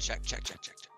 Check, check, check, check, check.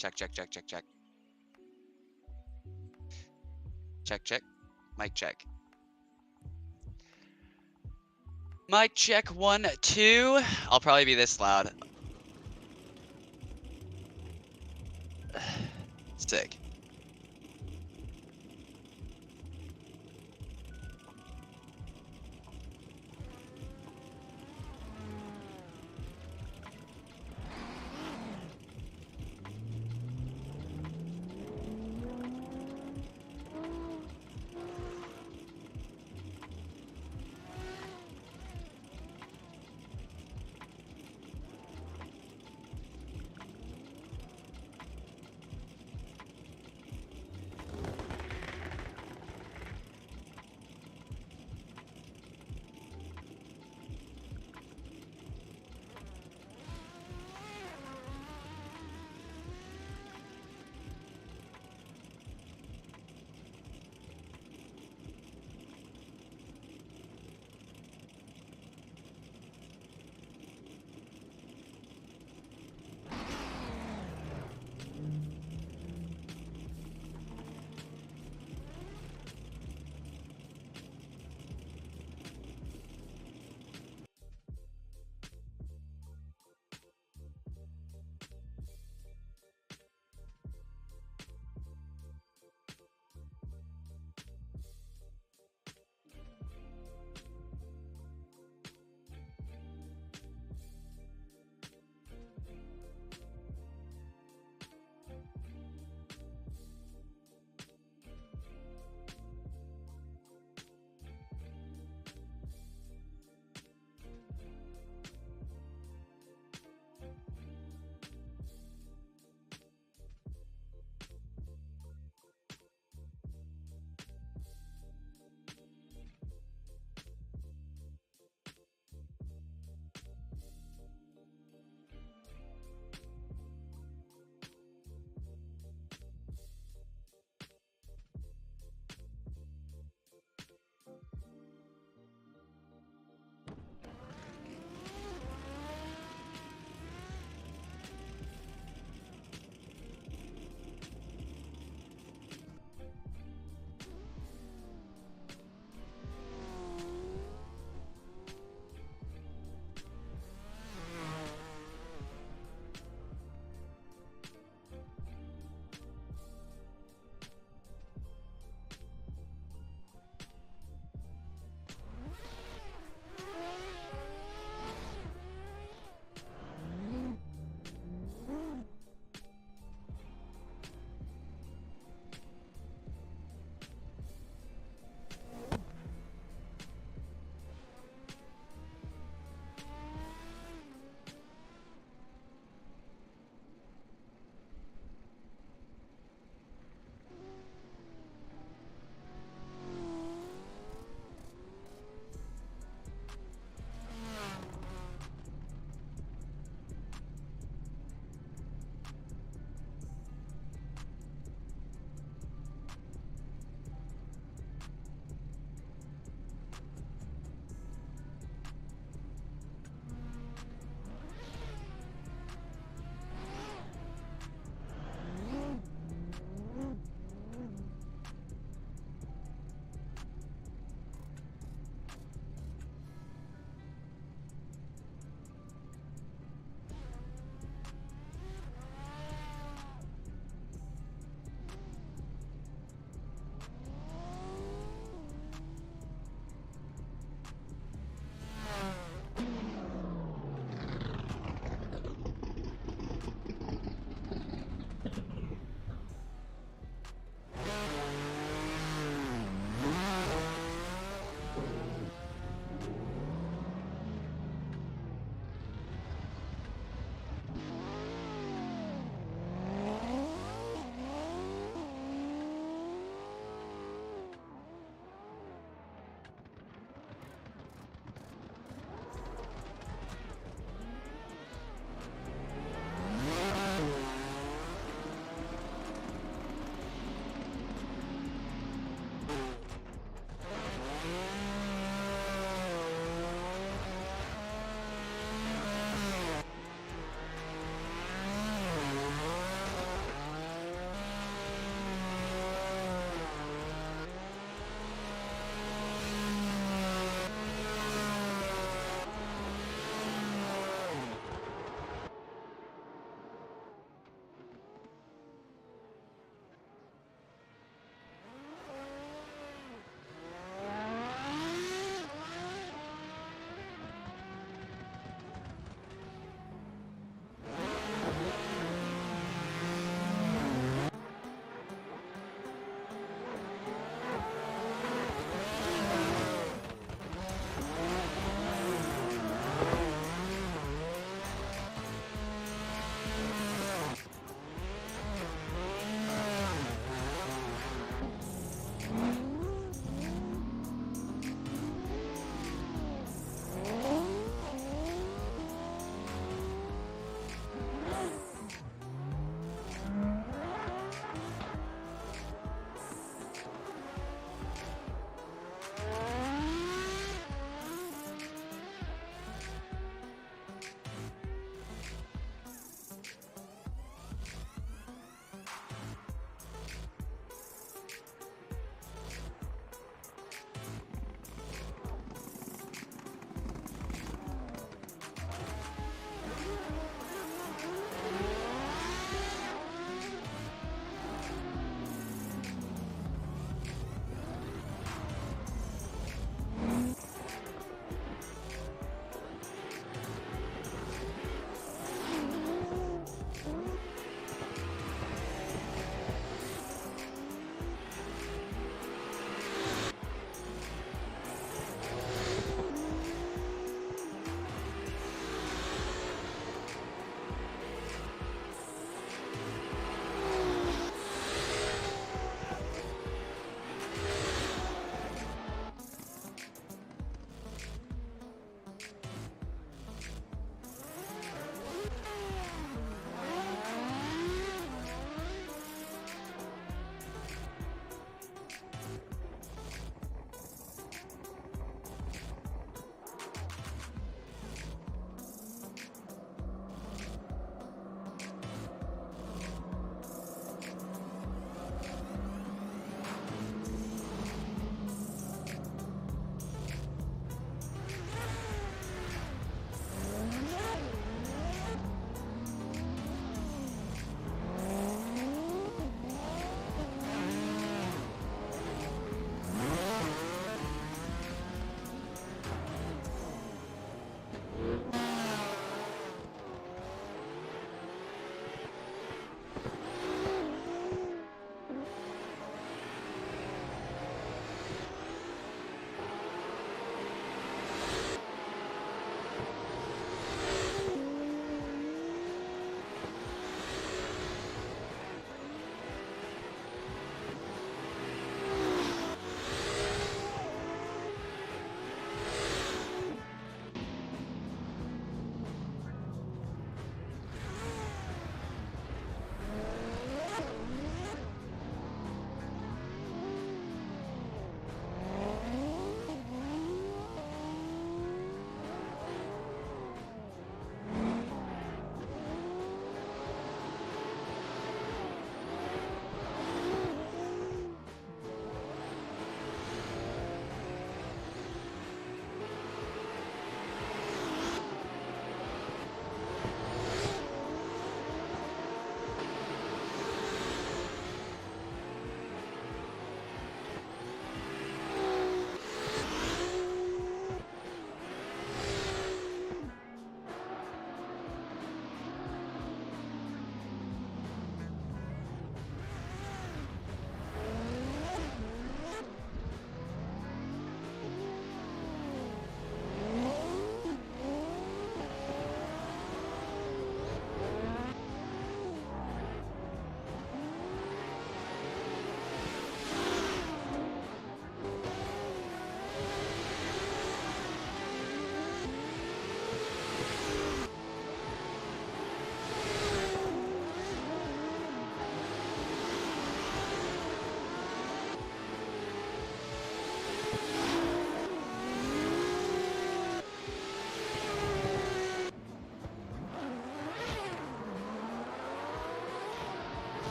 Check, check, check, check, check. Check, check. Mic check. Mic check 1, 2. I'll probably be this loud. Sick.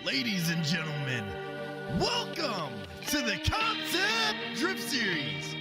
Ladies and gentlemen, welcome to the Concept Drift Series.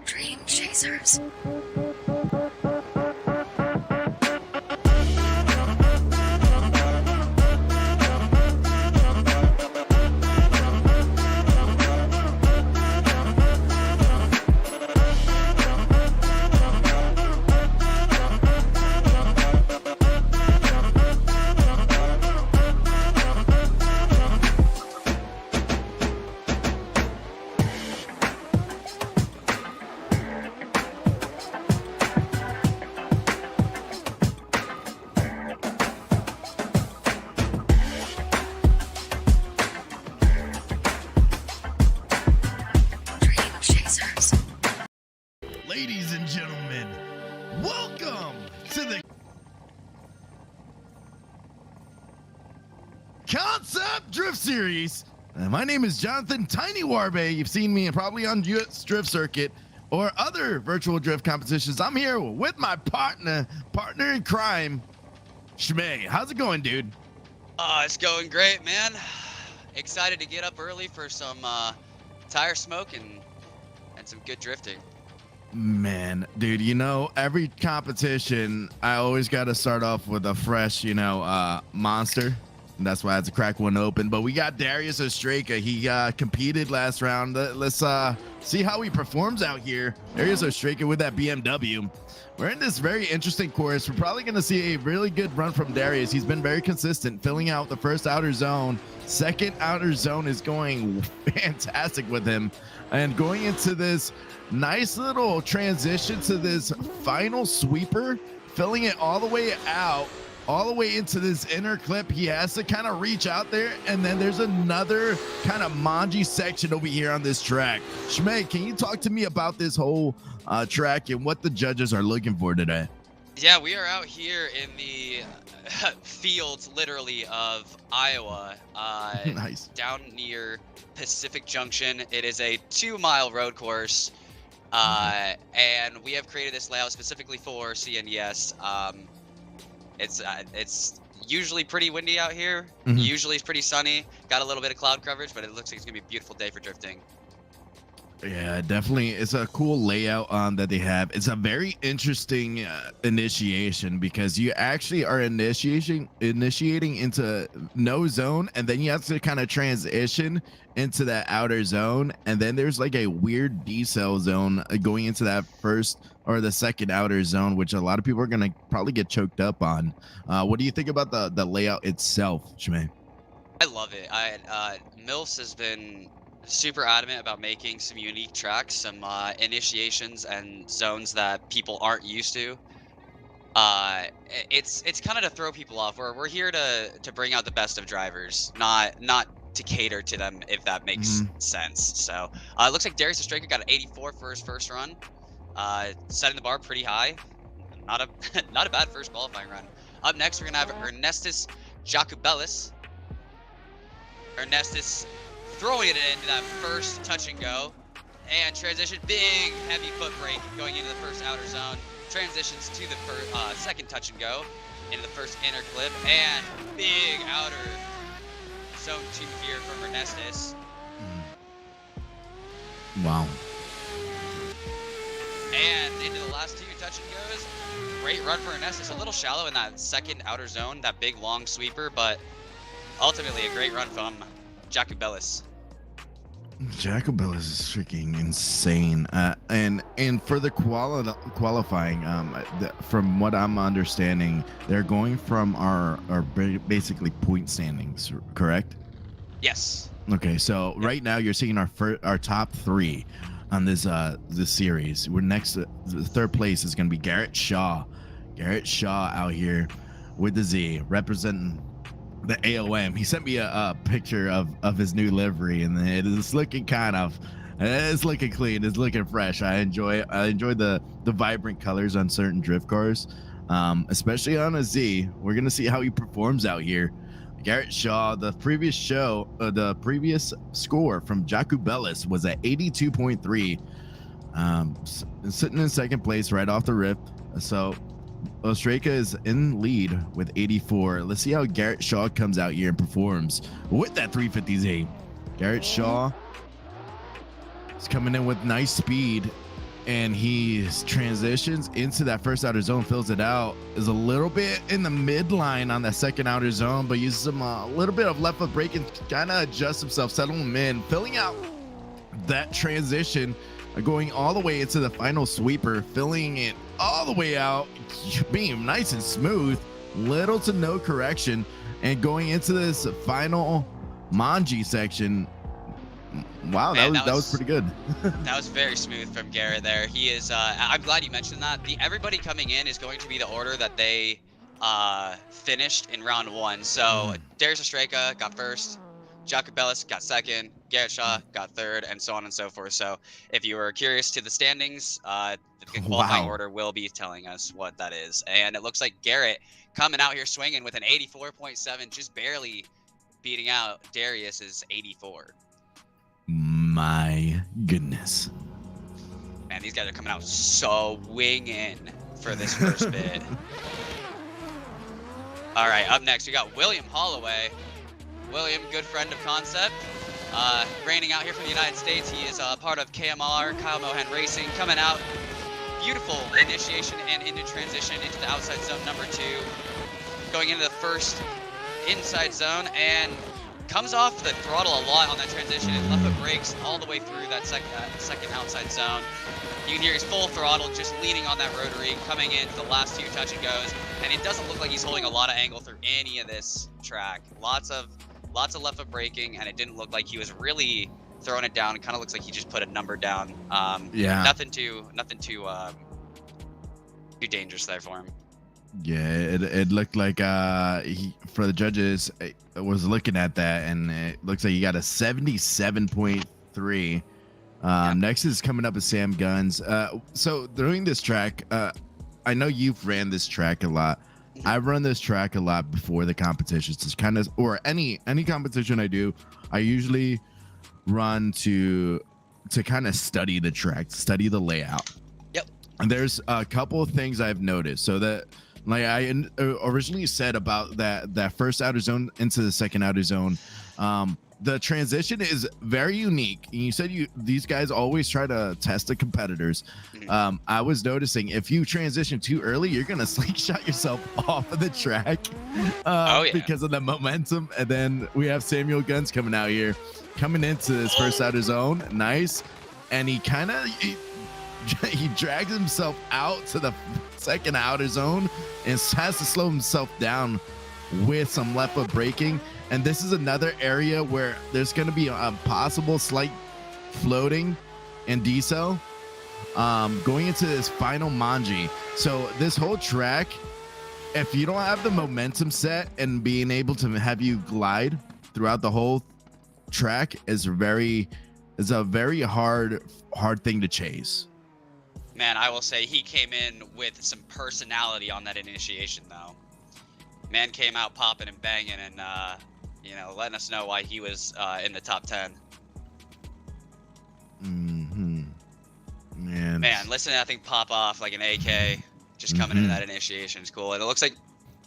Dream Chasers. Dream Chasers. Ladies and gentlemen, welcome to the Concept Drift Series. My name is Jonathan Tiny Warbe. You've seen me probably on US Drift Circuit or other virtual drift competitions. I'm here with my partner in crime, Shmay. How's it going, dude? It's going great, man. Excited to get up early for some tire smoke and some good drifting. Man, dude, you know, every competition, I always got to start off with a fresh, monster. And that's why I had to crack one open. But we got Darius Ostraka. He competed last round. Let's see how he performs out here. Darius Ostraka with that BMW. We're in this very interesting course. We're probably going to see a really good run from Darius. He's been very consistent, filling out the first outer zone. Second outer zone is going fantastic with him. And going into this nice little transition to this final sweeper, filling it all the way out, all the way into this inner clip. He has to kind of reach out there, and then there's another kind of manji section over here on this track. Shmay, can you talk to me about this whole track and what the judges are looking for today? Yeah, we are out here in the fields, literally, of Iowa. Nice. Down near Pacific Junction. It is a 2-mile road course, and we have created this layout specifically for CNDS. It's usually pretty windy out here. Usually it's pretty sunny. Got a little bit of cloud coverage, but it looks like it's gonna be a beautiful day for drifting. Yeah, definitely. It's a cool layout that they have. It's a very interesting initiation because you actually are initiating into no zone, and then you have to kind of transition into that outer zone, and then there's like a weird decel zone going into that first or the second outer zone, which a lot of people are gonna probably get choked up on. What do you think about the layout itself, Shmay? I love it. Mills has been super adamant about making some unique tracks, some initiations and zones that people aren't used to. It's kind of to throw people off. We're here to bring out the best of drivers, not to cater to them, if that makes sense. So it looks like Darius Ostraka got an 84 for his first run, setting the bar pretty high. Not a bad first qualifying run. Up next, we're gonna have Ernestus Jacobelis. Ernestus throwing it into that first touch and go, and transition, big heavy foot brake going into the first outer zone. transitions to the second touch and go into the first inner clip, and big outer zone 2 here from Ernestus. Wow. And into the last 2 touch and goes. Great run for Ernestus. A little shallow in that second outer zone, that big long sweeper, but ultimately a great run from Jacobellis. Jacobellis is freaking insane. And for the qualifying, from what I'm understanding, they're going from our basically point standings, correct? Yes. Okay, so right now you're seeing our top 3 on this series. We're next. The third place is going to be Garrett Shaw. Garrett Shaw out here with the Z, representing the AOM. He sent me a picture of his new livery, and it's looking it's looking clean. It's looking fresh. I enjoy the vibrant colors on certain drift cars, especially on a Z. We're gonna see how he performs out here. Garrett Shaw, the previous score from Jacobellis was at 82.3, sitting in second place right off the rip. So Ostraka is in lead with 84. Let's see how Garrett Shaw comes out here and performs with that 350Z. Garrett Shaw is coming in with nice speed, and he transitions into that first outer zone, fills it out, is a little bit in the midline on that second outer zone, but uses some a little bit of left foot brake and kind of adjusts himself, settling him in, filling out that transition, going all the way into the final sweeper, filling it all the way out, being nice and smooth, little to no correction, and going into this final Manji section. Wow, man, that was pretty good. That was very smooth from Garrett there. He is, I'm glad you mentioned that. Everybody coming in is going to be the order that they finished in round 1. So Darius Ostraka got first, Jacobellis got second, Garrett Shaw got third, and so on and so forth. So if you were curious to the standings, the qualifying order will be telling us what that is. And it looks like Garrett coming out here swinging with an 84.7, just barely beating out Darius's 84. My goodness. Man, these guys are coming out so winging for this first bit. All right, up next, we got William Holloway. William, good friend of Concept. Reigning out here from the United States. He is part of KMR, Kyle Mohan Racing, coming out. Beautiful initiation and into transition into the outside zone number 2. Going into the first inside zone, and comes off the throttle a lot on that transition and left foot brakes all the way through that second outside zone. You can hear he's full throttle, just leaning on that rotary, coming into the last 2 touch and goes, and it doesn't look like he's holding a lot of angle through any of this track. Lots of left foot braking, and it didn't look like he was really throwing it down. It kind of looks like he just put a number down. Yeah. Nothing too dangerous there for him. Yeah, it looked like for the judges, I was looking at that, and it looks like you got a 77.3. Next is coming up is Sam Guns. So during this track, I know you've ran this track a lot. I've run this track a lot before the competitions. It's kind of, or any competition I do, I usually run to kind of study the track, study the layout. Yep. And there's a couple of things I've noticed. So that, like I originally said about that first outer zone into the second outer zone, the transition is very unique. And you said these guys always try to test the competitors. I was noticing if you transition too early, you're gonna slingshot yourself off of the track because of the momentum. And then we have Samuel Guns coming out here, coming into this first outer zone, nice, and he drags himself out to the second outer zone and has to slow himself down with some left foot braking. And this is another area where there's going to be a possible slight floating and decel going into this final Manji. So this whole track, if you don't have the momentum set and being able to have you glide throughout the whole track is a very hard thing to chase. Man, I will say he came in with some personality on that initiation, though. Man came out popping and banging and, letting us know why he was in the top 10. Mm-hmm. Man, listen to that thing pop off like an AK. just coming into that initiation is cool. And it looks like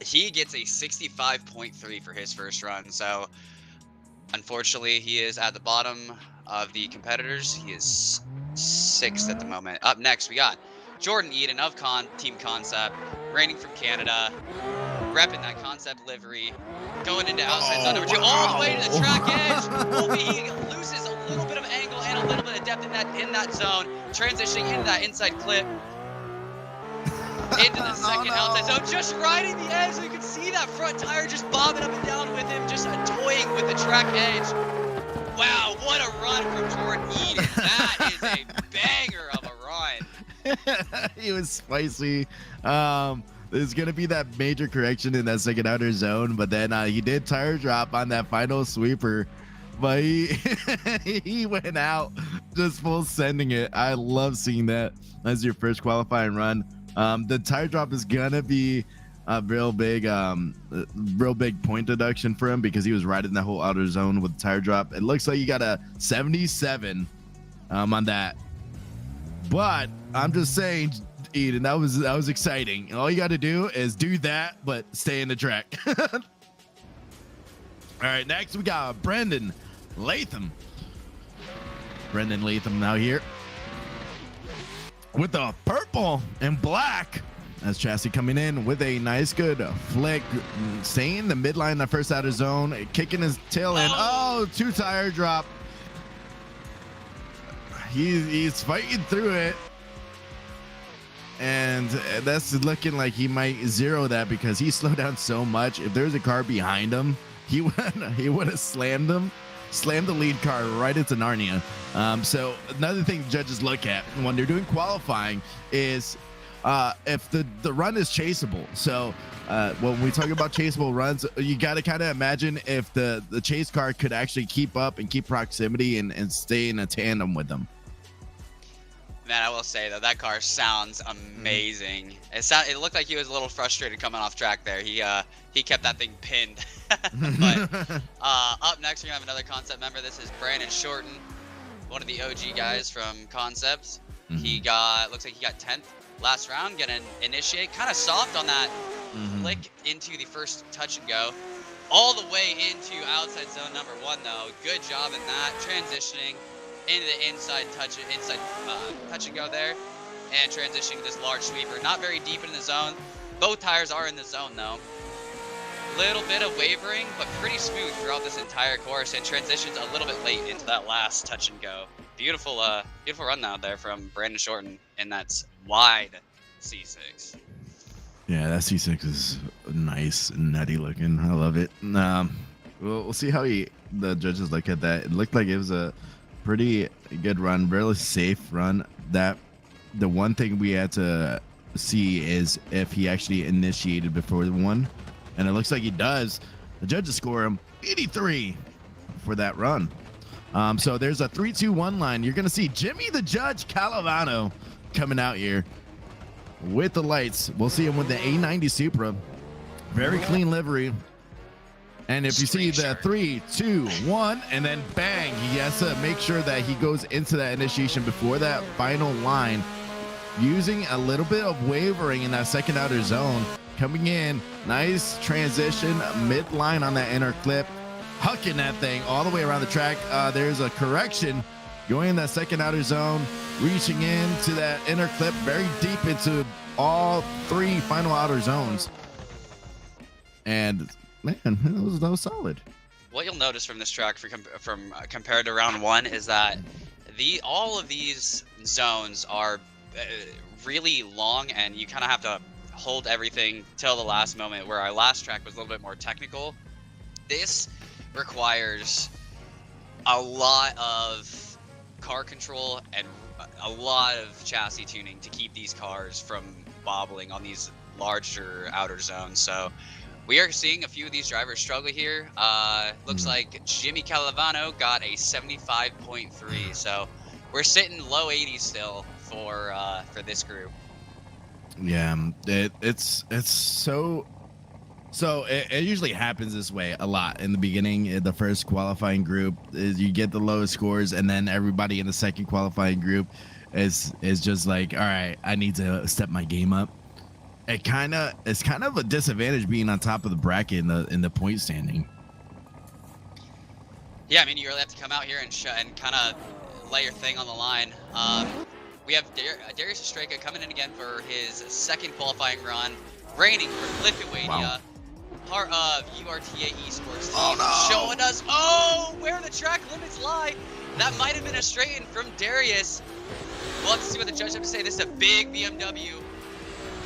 he gets a 65.3 for his first run. So unfortunately, he is at the bottom of the competitors. He is 6th at the moment. Up next, we got Jordan Eden of Team Concept, reigning from Canada, repping that Concept livery, going into outside zone number 2, all the way to the track edge. He loses a little bit of angle and a little bit of depth in that zone, transitioning into that inside clip, into the second outside zone, just riding the edge. So you can see that front tire just bobbing up and down with him, just toying with the track edge. Wow, what a run from Jordan Eden. That is a banger of a run. He was spicy. There's gonna be that major correction in that second outer zone, but then he did tire drop on that final sweeper, but he went out just full sending it. I love seeing that as your first qualifying run. The tire drop is gonna be a real big point deduction for him because he was riding that whole outer zone with the tire drop. It looks like he got a 77 on that, but I'm just saying, Eden, that was exciting. And all you got to do is do that, but stay in the track. All right, next we got Brendan Latham. Brendan Latham now here with the purple and black as chassis coming in with a nice good flick, staying in the midline, the first outer zone, kicking his tail in. Oh, 2 tire drop. He's fighting through it. And that's looking like he might zero that because he slowed down so much. If there's a car behind him, he would have slammed the lead car right into Narnia. So another thing judges look at when they're doing qualifying is if the run is chaseable. So when we talk about chaseable runs, you got to kind of imagine if the chase car could actually keep up and keep proximity and stay in a tandem with them. Man, I will say though, that car sounds amazing. It looked like he was a little frustrated coming off track there. He kept that thing pinned. But up next, we're gonna have another Concept member. This is Brandon Shorten, one of the OG guys from Concepts. He looks like he got 10th last round. Gonna initiate, kind of soft on that flick into the first touch and go, all the way into outside zone number 1 though. Good job in that, transitioning into the inside touch and go there, and transitioning this large sweeper. Not very deep in the zone. Both tires are in the zone though. Little bit of wavering, but pretty smooth throughout this entire course, and transitions a little bit late into that last touch and go. Beautiful run out there from Brandon Shorten in that wide C6. Yeah, that C6 is nice and nutty looking. I love it. We'll see how the judges look at that. It looked like it was a pretty good run, really safe run. That the one thing we had to see is if he actually initiated before the one, and it looks like he does. The judges score him 83 for that run. So there's a 3-2-1 line. You're gonna see Jimmy the Judge Calavano coming out here with the lights. We'll see him with the A90 Supra, very clean livery. And if you see the 3, 2, 1, and then bang, he has to make sure that he goes into that initiation before that final line, using a little bit of wavering in that second outer zone. Coming in, nice transition, midline on that inner clip, hucking that thing all the way around the track. There's a correction going in that second outer zone, reaching into that inner clip, very deep into all 3 final outer zones. And man, that was solid. What you'll notice from this track compared to round 1 is that all of these zones are really long, and you kind of have to hold everything till the last moment, where our last track was a little bit more technical. This requires a lot of car control and a lot of chassis tuning to keep these cars from bobbling on these larger outer zones. So we are seeing a few of these drivers struggle here. Looks like Jimmy Calavano got a 75.3. So we're sitting low 80s still for this group. Yeah, it's so it usually happens this way a lot in the beginning. The first qualifying group is you get the lowest scores, and then everybody in the second qualifying group is just like, all right, I need to step my game up. it's kind of a disadvantage being on top of the bracket in the point standing. Yeah, I mean, you really have to come out here and kind of lay your thing on the line. We have Darius Estrella coming in again for his second qualifying run, reigning for Lithuania, part of URTA Esports team, showing us, where the track limits lie. That might have been a straight-in from Darius. We'll have to see what the judges have to say. This is a big BMW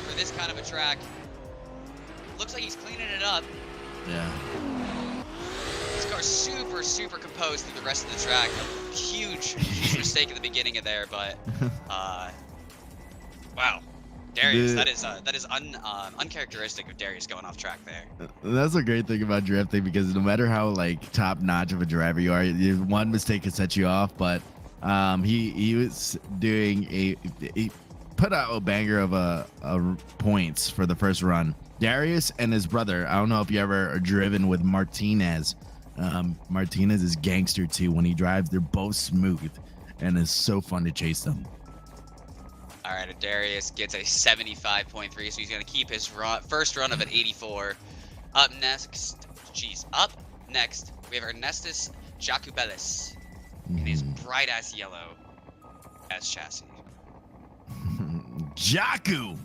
for this kind of a track. Looks like he's cleaning it up. Yeah. This car's super composed through the rest of the track. A huge mistake at the beginning of there, but wow, Darius, that is uncharacteristic of Darius going off track there. That's a great thing about drifting, because no matter how like top notch of a driver you are, one mistake can set you off. But he was doing he put out a banger of a points for the first run. Darius and his brother. I don't know if you ever are driven with Martinez. Martinez is gangster too. When he drives, they're both smooth, and it's so fun to chase them. All right, Darius gets a 75.3, so he's going to keep his first run of an 84. Up next, we have Ernestus Jacubelis in his bright-ass yellow S chassis. Jaku.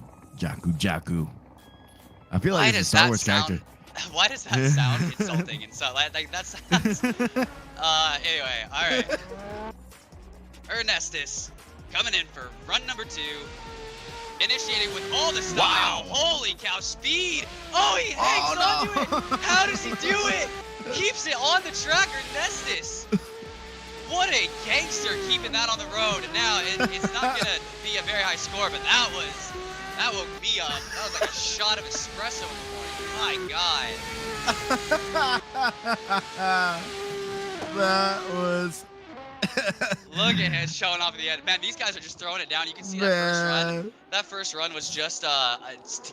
I feel like it's a Star Wars character. Why does that sound insulting? And so like that sounds. Anyway, all right. Ernestus coming in for run number 2, initiating with all the style. Wow. Holy cow, speed! Oh, he hangs onto it. How does he do it? Keeps it on the track, Ernestus. What a gangster, keeping that on the road. And now it's not gonna be a very high score, but that woke me up. That was like a shot of espresso in the morning. My God. That was. Look at him showing off at the end. Man, these guys are just throwing it down. You can see that first run. That first run was just to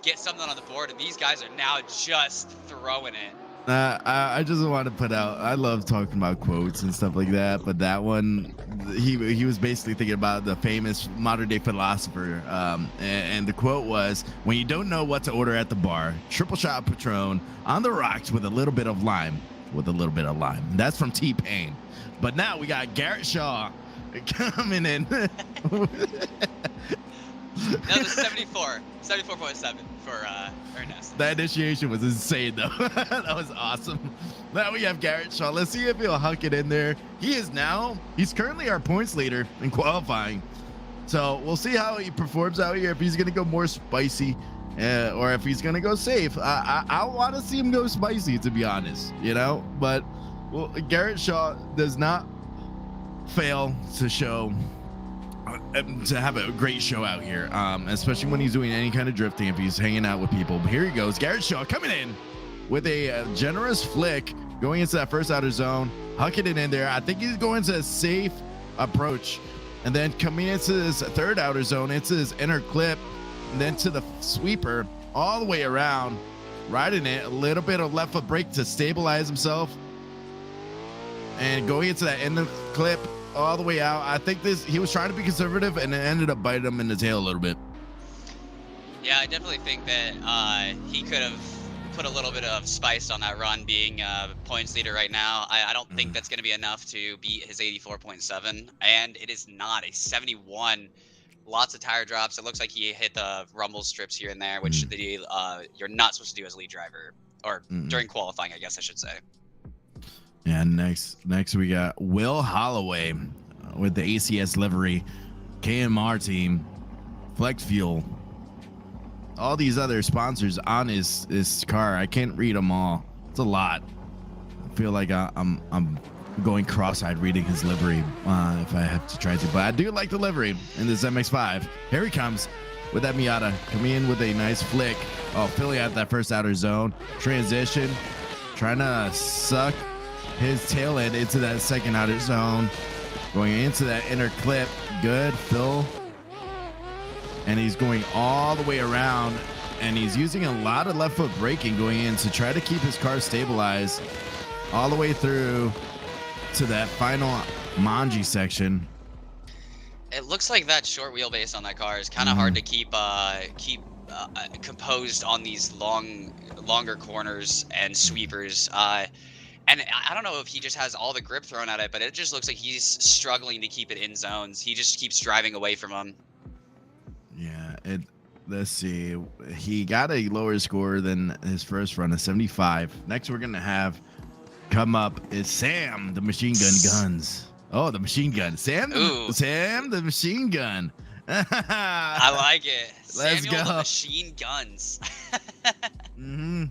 get something on the board, and these guys are now just throwing it. I just want to put out, I love talking about quotes and stuff like that, but that one, he was basically thinking about the famous modern day philosopher, and the quote was, when you don't know what to order at the bar, triple shot Patron on the rocks with a little bit of lime. That's from T-Pain. But now we got Garrett Shaw coming in. That was 74.7 for Ernest. That initiation was insane, though. That was awesome. Now we have Garrett Shaw. Let's see if he'll huck it in there. He's currently our points leader in qualifying. So we'll see how he performs out here, if he's going to go more spicy or if he's going to go safe. I want to see him go spicy, to be honest, But well, Garrett Shaw does not fail to show to have a great show out here, especially when he's doing any kind of drifting, if he's hanging out with people. But here he goes, Garrett Shaw coming in with a generous flick, going into that first outer zone, hucking it in there. I think he's going to a safe approach, and then coming into this third outer zone, into his inner clip, and then to the sweeper all the way around, riding it, a little bit of left foot brake to stabilize himself, and going into that inner clip all the way out. I think he was trying to be conservative, and it ended up biting him in the tail a little bit. Yeah, I definitely think that he could have put a little bit of spice on that run, being points leader right now. I don't think that's going to be enough to beat his 84.7, and it is not a 71. Lots of tire drops. It looks like he hit the rumble strips here and there, which you're not supposed to do as lead driver, or during qualifying, I guess I should say. Yeah, next we got Will Holloway with the ACS livery, KMR team, Flex Fuel, all these other sponsors on his car. I can't read them all. It's a lot. I feel like I'm going cross-eyed reading his livery if I have to try to, but I do like the livery in this MX-5. Here he comes with that Miata, coming in with a nice flick. Oh, Philly at that first outer zone transition, trying to suck his tail end into that second outer zone, going into that inner clip. Good, Phil. And he's going all the way around, and he's using a lot of left foot braking going in to try to keep his car stabilized all the way through to that final Manji section. It looks like that short wheelbase on that car is kind of hard to keep composed on these longer corners and sweepers. And I don't know if he just has all the grip thrown at it, but it just looks like he's struggling to keep it in zones. He just keeps driving away from him. Yeah, let's see. He got a lower score than his first run of 75. Next, we're gonna have come up is Sam, the machine gun guns. Oh, the machine gun. Sam, the machine gun. I like it. Let's Samuel go. the machine guns. Mm-hmm.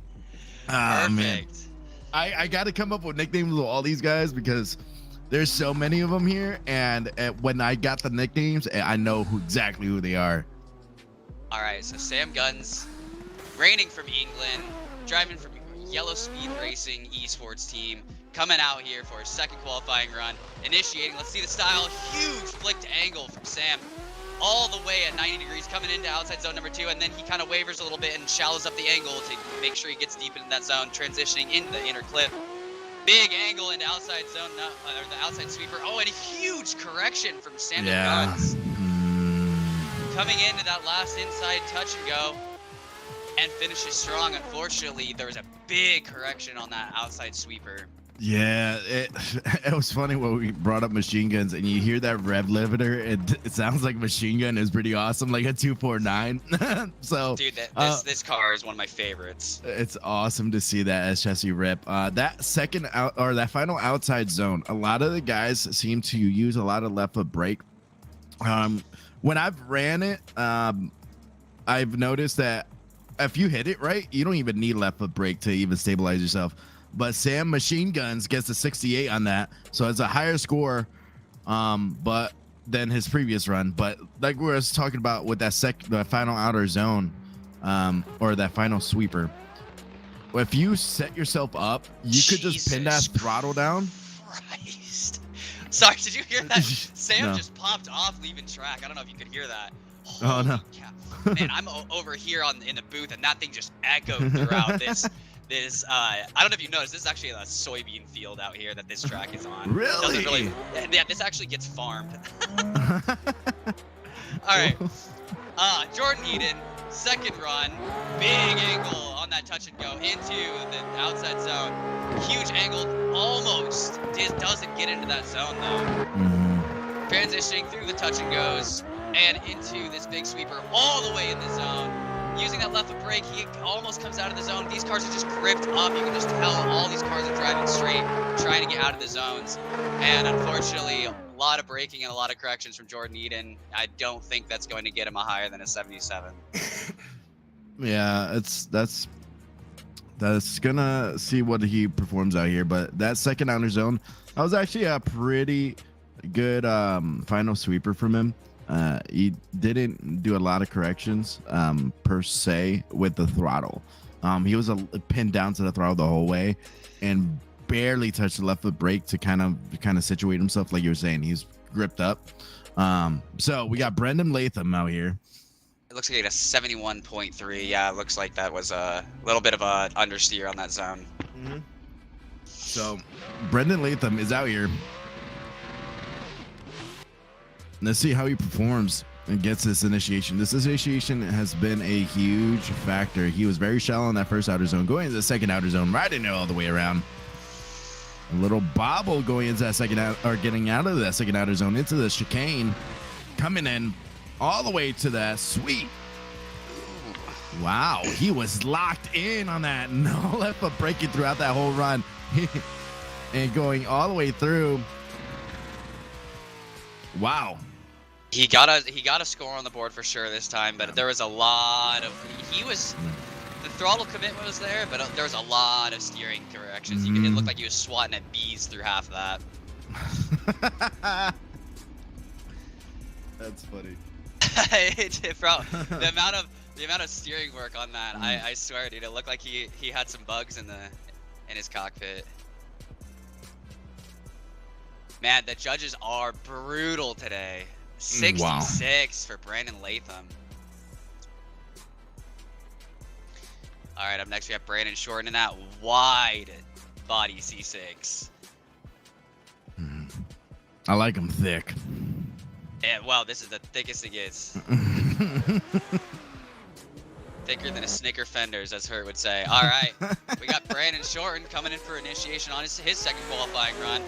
Perfect. Man. I got to come up with nicknames with all these guys because there's so many of them here, and when I got the nicknames, I know exactly who they are. All right, so Sam Guns, reigning from England, driving from Yellow Speed Racing esports team, coming out here for his second qualifying run, initiating. Let's see the style. Huge flicked angle from Sam, all the way at 90 degrees, coming into outside zone number 2, and then he kind of wavers a little bit and shallows up the angle to make sure he gets deep into that zone, transitioning into the inner clip. Big angle into outside zone, or the outside sweeper. Oh, and a huge correction from Sam Guns. Coming into that last inside touch and go, and finishes strong. Unfortunately, there was a big correction on that outside sweeper. Yeah, it was funny when we brought up machine guns and you hear that rev limiter. It sounds like machine gun is pretty awesome, like a 249. So, dude, this car is one of my favorites. It's awesome to see that as chassis rip. That second out or that final outside zone, a lot of the guys seem to use a lot of left foot brake. When I've ran it, I've noticed that if you hit it right, you don't even need left foot brake to even stabilize yourself. But Sam Machine Guns gets a 68 on that, so it's a higher score, but than his previous run. But like we were talking about with that the final outer zone, or that final sweeper, if you set yourself up, you could just pin that throttle down. Christ. Sorry, did you hear that? Sam No. just popped off leaving track. I don't know if you could hear that. Oh no. Cow. Man, I'm over here in the booth, and that thing just echoed throughout this. I don't know if you noticed, this is actually a soybean field out here that this track is on. Really? Yeah, this actually gets farmed. All right. Jordan Eden, second run, big angle on that touch and go into the outside zone. Huge angle, almost doesn't get into that zone though. Transitioning through the touch and goes and into this big sweeper all the way in the zone. Using that left foot brake, he almost comes out of the zone. These cars are just gripped up. You can just tell all these cars are driving straight, trying to get out of the zones. And unfortunately, a lot of braking and a lot of corrections from Jordan Eden. I don't think that's going to get him a higher than a 77. Yeah, that's gonna see what he performs out here. But that second outer zone, that was actually a pretty good final sweeper from him. He didn't do a lot of corrections per se with the throttle. He was pinned down to the throttle the whole way and barely touched the left foot brake to kind of situate himself, like you were saying. He's gripped up. So we got Brendan Latham out here. It looks like he had a 71.3. Yeah, it looks like that was a little bit of a understeer on that zone. So Brendan Latham is out here. Let's see how he performs and gets this initiation. This initiation has been a huge factor. He was very shallow in that first outer zone, going into the second outer zone, riding it all the way around. A little bobble going into that second out, or getting out of that second outer zone into the chicane, coming in all the way to that sweep. Wow, he was locked in on that. No left foot braking throughout that whole run, and going all the way through. Wow. He got a score on the board for sure this time, but there was a lot of the throttle commitment was there, but there was a lot of steering corrections. It looked like he was swatting at bees through half of that. That's funny. The amount of steering work on that, I swear, dude, it looked like he had some bugs in his cockpit. Man, the judges are brutal today. 66 for Brandon Latham. All right, up next we have Brandon Shorten in that wide body C6. I like him thick. Yeah, well, this is the thickest it gets. Thicker than a Snicker fenders, as Hurt would say. All right, we got Brandon Shorten coming in for initiation on his second qualifying run.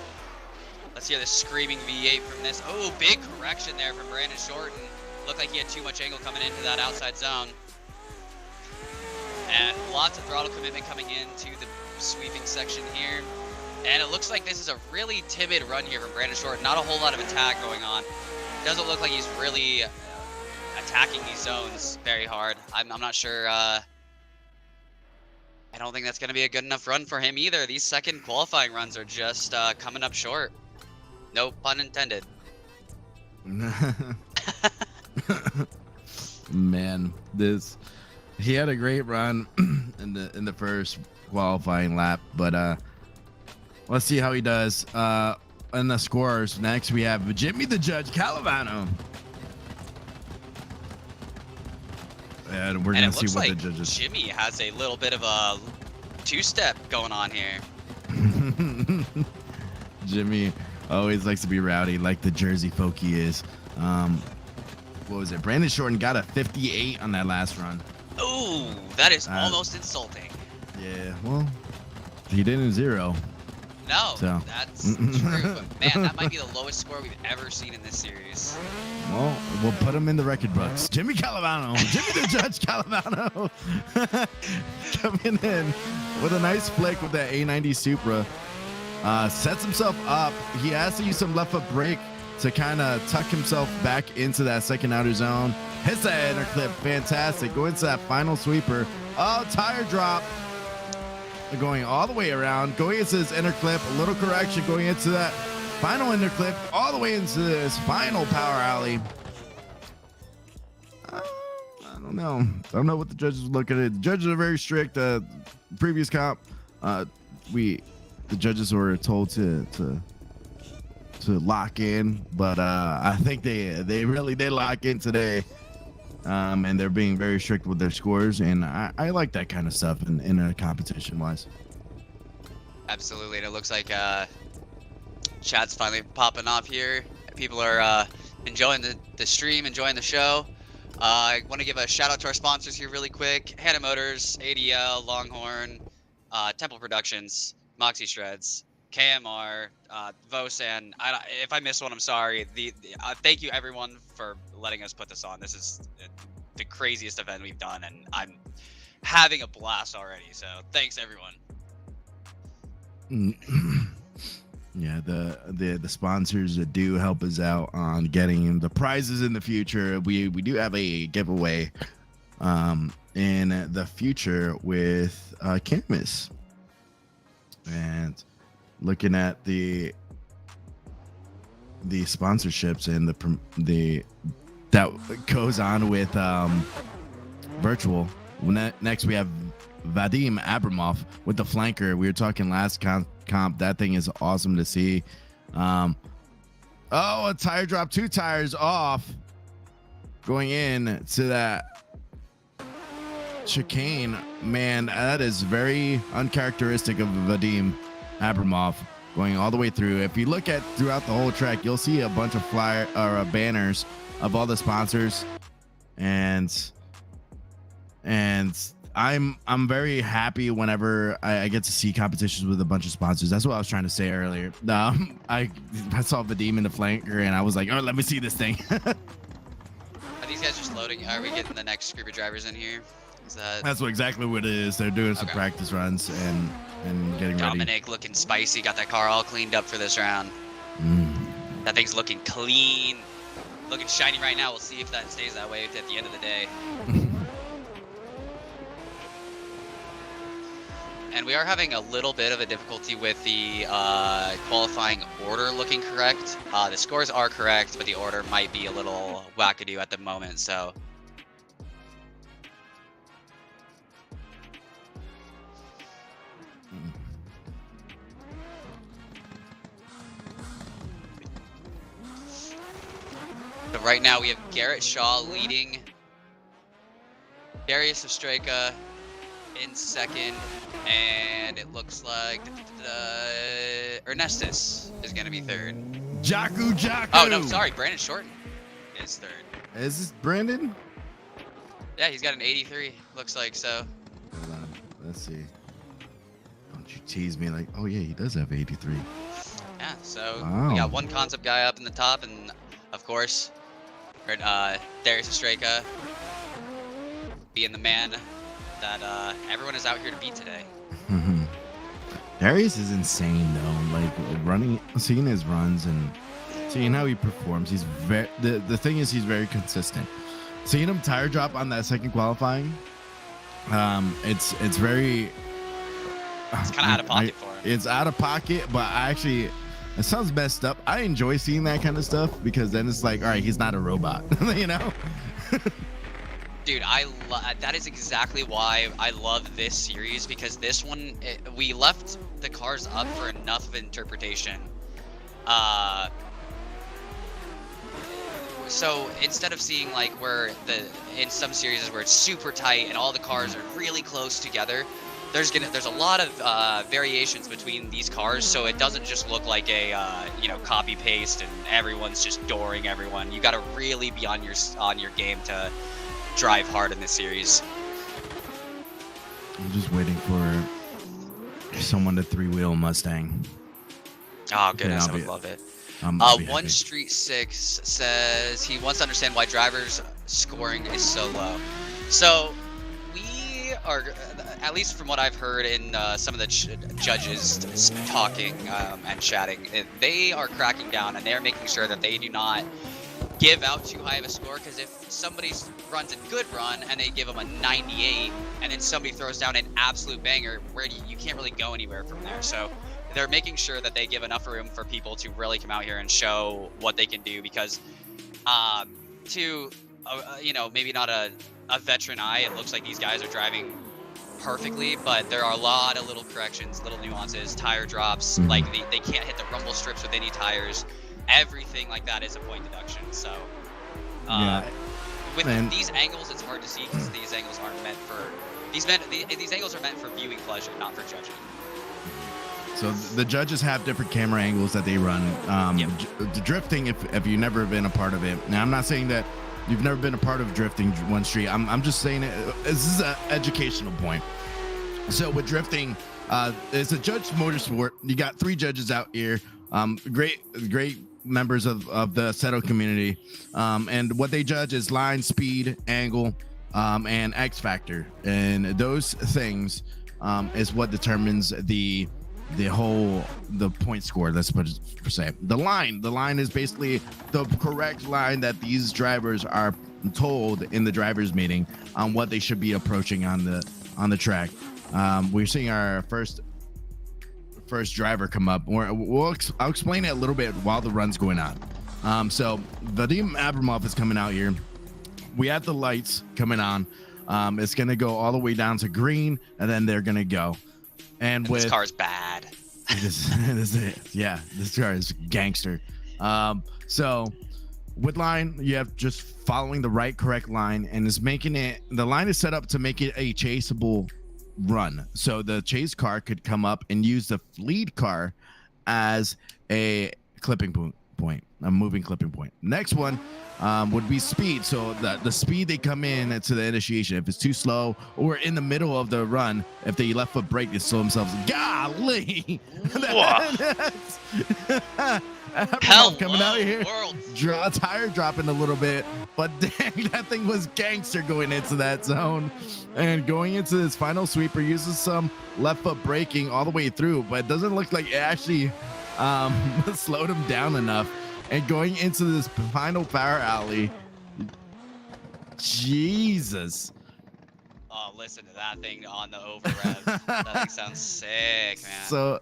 Let's hear the screaming V8 from this. Oh, big correction there from Brandon Shorten. Looked like he had too much angle coming into that outside zone. And lots of throttle commitment coming into the sweeping section here. And it looks like this is a really timid run here from Brandon Shorten. Not a whole lot of attack going on. Doesn't look like he's really attacking these zones very hard. I'm not sure. I don't think that's going to be a good enough run for him either. These second qualifying runs are just coming up short. No pun intended. Man, he had a great run in the first qualifying lap, but let's see how he does in the scores. Next, we have Jimmy the Judge Calavano. And we're going to see what the judges... Jimmy has a little bit of a two-step going on here. Jimmy always likes to be rowdy like the Jersey folk he is. What was it? Brandon Shorten got a 58 on that last run. Ooh, that is almost insulting. Yeah, well, he didn't zero. No, so. That's true. But man, that might be the lowest score we've ever seen in this series. Well, we'll put him in the record books. Jimmy Calavano, Jimmy the Judge Calavano, coming in with a nice flick with that A90 Supra. Sets himself up. He has to use some left foot brake to kind of tuck himself back into that second outer zone. Hits that inner clip. Fantastic. Go into that final sweeper. Oh, tire drop. Going all the way around. Going into his inner clip. A little correction going into that final inner clip. All the way into this final power alley. I don't know. I don't know what the judges look at it. The judges are very strict. Previous comp, the judges were told to lock in, but I think they really did lock in today, and they're being very strict with their scores, and I like that kind of stuff in a competition wise. Absolutely, and it looks like chat's finally popping off here. People are enjoying the stream, enjoying the show. I want to give a shout out to our sponsors here really quick: Hannah Motors, ADL, Longhorn, Temple Productions, Moxie Shreds, KMR, Vosan. If I missed one, I'm sorry. Thank you everyone for letting us put this on. This is the craziest event we've done, and I'm having a blast already. So thanks everyone. Yeah, the sponsors do help us out on getting the prizes in the future. We do have a giveaway in the future with Camus. And looking at the sponsorships and the that goes on with virtual. Next we have Vadim Abramov with the flanker. We were talking last comp. That thing is awesome to see. Oh, a tire drop, 2 tires off going in to that chicane. Man, that is very uncharacteristic of Vadim Abramov going all the way through. If you look at throughout the whole track, you'll see a bunch of banners of all the sponsors, and I'm very happy whenever I get to see competitions with a bunch of sponsors. That's what I was trying to say earlier. I saw Vadim in the flanker, and I was like, oh, let me see this thing. Are these guys just loading? Are we getting the next group of drivers in here? That's exactly what it is. They're doing some practice runs and getting ready. Dominic looking spicy. Got that car all cleaned up for this round. That thing's looking clean. Looking shiny right now. We'll see if that stays that way at the end of the day. And we are having a little bit of a difficulty with the qualifying order looking correct. The scores are correct, but the order might be a little wackadoo at the moment, so. So right now we have Garrett Shaw leading. Darius Ostreka in second, and it looks like Ernestus is going to be third. Jaku. Oh, no, sorry. Brandon Shorten is third. Is this Brandon? Yeah, he's got an 83. Looks like so. Hold on. Let's see. Don't you tease me like, oh yeah, he does have 83. Yeah, so we Wow. got one concept guy up in the top, and of course, Darius Estreka being the man that everyone is out here to beat today. Darius is insane though. Like seeing his runs and seeing how he performs. He's very. The thing is, he's very consistent. Seeing him tire drop on that second qualifying, it's very. It's kind of out of pocket for him. It's out of pocket, but it sounds messed up. I enjoy seeing that kind of stuff because then it's like, all right, he's not a robot, you know? Dude, that is exactly why I love this series, because this one, we left the cars up for enough of interpretation. So instead of seeing like in some series where it's super tight and all the cars are really close together, there's a lot of variations between these cars, so it doesn't just look like a copy paste and everyone's just dooring everyone. You got to really be on your game to drive hard in this series. I'm just waiting for someone to three-wheel Mustang. Oh goodness, I would love it. One Street 6 says he wants to understand why drivers' scoring is so low. So we are, at least from what I've heard in some of the judges talking and chatting, they are cracking down and they're making sure that they do not give out too high of a score, because if somebody runs a good run and they give them a 98 and then somebody throws down an absolute banger, where you can't really go anywhere from there. So they're making sure that they give enough room for people to really come out here and show what they can do, because maybe not a veteran eye, it looks like these guys are driving perfectly, but there are a lot of little corrections, little nuances, tire drops, like they can't hit the rumble strips with any tires. Everything like that is a point deduction. So with these angles, it's hard to see because these angles aren't meant for these angles are meant for viewing pleasure, not for judging. So the judges have different camera angles that they run. The drifting, if you've never been a part of it. Now, I'm not saying that you've never been a part of drifting one street. I'm just saying this is an educational point. So with drifting, it's a judged motorsport. You got 3 judges out here. Great members of the Seto community. And what they judge is line, speed, angle, and X factor. And those things is what determines the point score. That's per se. The line is basically the correct line that these drivers are told in the drivers meeting on what they should be approaching on the track. We're seeing our first driver come up. I'll explain it a little bit while the run's going on. So Vadim Abramov is coming out here. We have the lights coming on. It's gonna go all the way down to green, and then they're gonna go. And this car's bad. This car is gangster. So with line, you have just following the correct line, and the line is set up to make it a chaseable run. So the chase car could come up and use the lead car as a clipping point, a moving clipping point. Next one would be speed. So the speed they come in to the initiation. If it's too slow or in the middle of the run, if they left foot brake, they slow themselves. Golly! Hell, coming out here, world. tire dropping a little bit, but dang, that thing was gangster going into that zone. And going into this final sweeper uses some left foot braking all the way through, but it doesn't look like it actually slowed him down enough. And going into this final power alley, Jesus. Oh, listen to that thing on the over rev. That thing sounds sick, man. So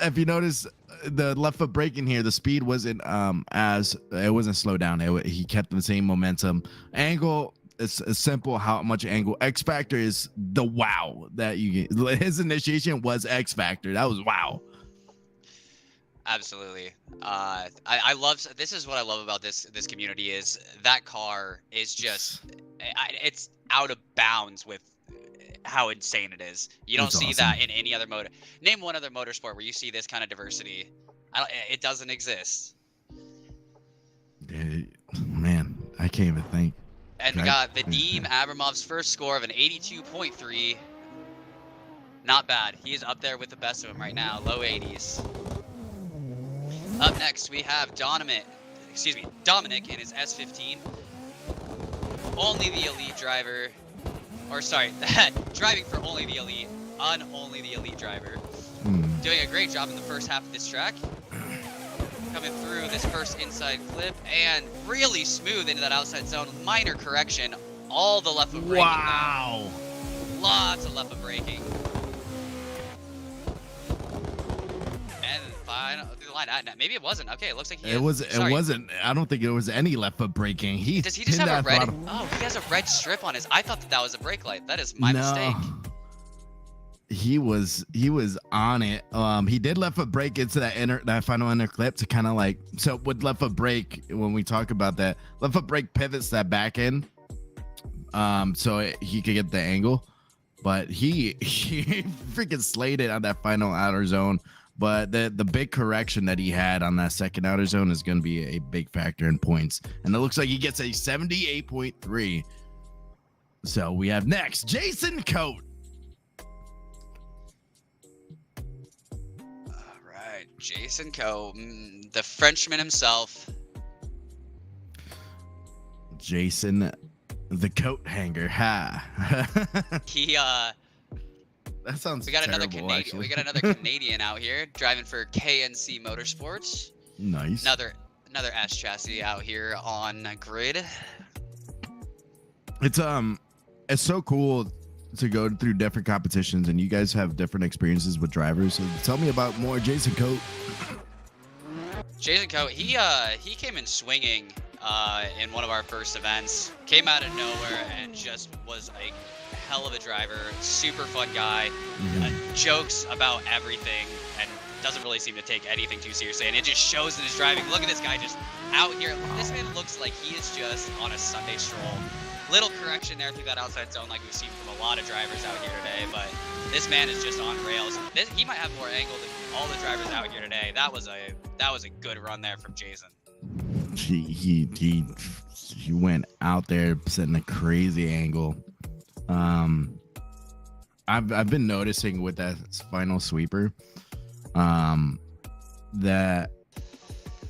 if you notice the left foot braking here, the speed wasn't it wasn't slowed down. He kept the same momentum. Angle, it's simple how much angle. X factor is the wow that you get. His initiation was X factor. That was wow. Absolutely. I love, this is what I love about this community, is that car is just it's out of bounds with how insane it is. You don't see that in any other motor. Name one other motorsport where you see this kind of diversity. It doesn't exist. Man, I can't even think. And we got Vadim Abramov's first score of an 82.3. Not bad. He is up there with the best of them right now, low 80s. Up next, we have Dominic in his S15. Only the elite driver, or sorry, driving for only the elite, only the elite driver. Doing a great job in the first half of this track. Coming through this first inside clip and really smooth into that outside zone. Minor correction, all the left foot braking. Wow. Now. Lots of left foot braking. And final through the line. Maybe it wasn't. Okay, it looks like he. It wasn't. I don't think it was any left foot braking. Does he just have a red? Oh, he has a red strip on his. I thought that was a brake light. That is my mistake. He was on it. He did left foot brake into that final inner clip to kind of like, so with left foot brake, when we talk about that, left foot brake pivots that back end, so he could get the angle, but he freaking slayed it on that final outer zone. But the big correction that he had on that second outer zone is going to be a big factor in points, and it looks like he gets a 78.3. So we have next Jason Coate. Jason Coate, the Frenchman himself. Jason, the coat hanger. Ha. He that sounds we got terrible, another Canadian. actually. We got another Canadian out here driving for KNC Motorsports. Nice. Another S chassis out here on grid. It's so cool to go through different competitions, and you guys have different experiences with drivers. So tell me about more Jason Coate. Jason Coate, he came in swinging in one of our first events. Came out of nowhere and just was a hell of a driver. Super fun guy. Jokes about everything and doesn't really seem to take anything too seriously. And it just shows in his driving. Look at this guy just out here. This man looks like he is just on a Sunday stroll. Little correction there through that outside zone like we've seen from a lot of drivers out here today, but this man is just on rails. He might have more angle than all the drivers out here today. That was a good run there from Jason. He went out there setting a crazy angle. I've been noticing with that final sweeper that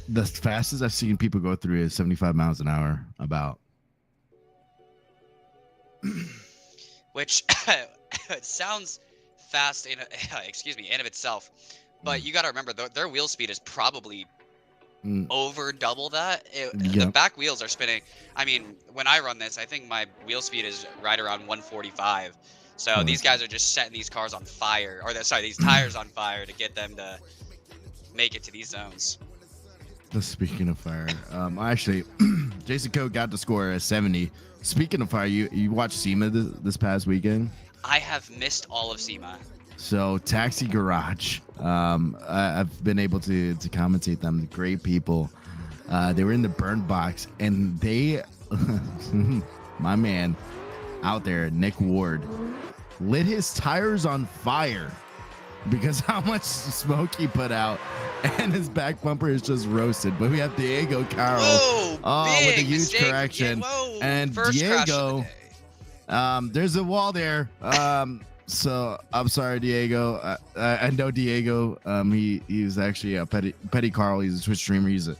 the fastest I've seen people go through is 75 miles an hour about. Which it sounds fast in of itself, but you got to remember their wheel speed is probably over double that. The back wheels are spinning. I mean, when I run this, I think my wheel speed is right around 145. So these guys are just setting these cars on fire, or these tires on fire to get them to make it to these zones. Speaking of fire, actually, Jason Coate got the score at 70. Speaking of fire, you watched SEMA this past weekend? I have missed all of SEMA. So Taxi Garage, I've been able to commentate them. Great people. They were in the burn box, and they, my man out there, Nick Ward, lit his tires on fire because how much smoke he put out, and his back bumper is just roasted. But we have Diego Caro with a huge mistake. correction. Yeah, and first Diego, there's a wall there. So I'm sorry, Diego. I know Diego. He's actually a Petty Carl. He's a Twitch streamer. He's a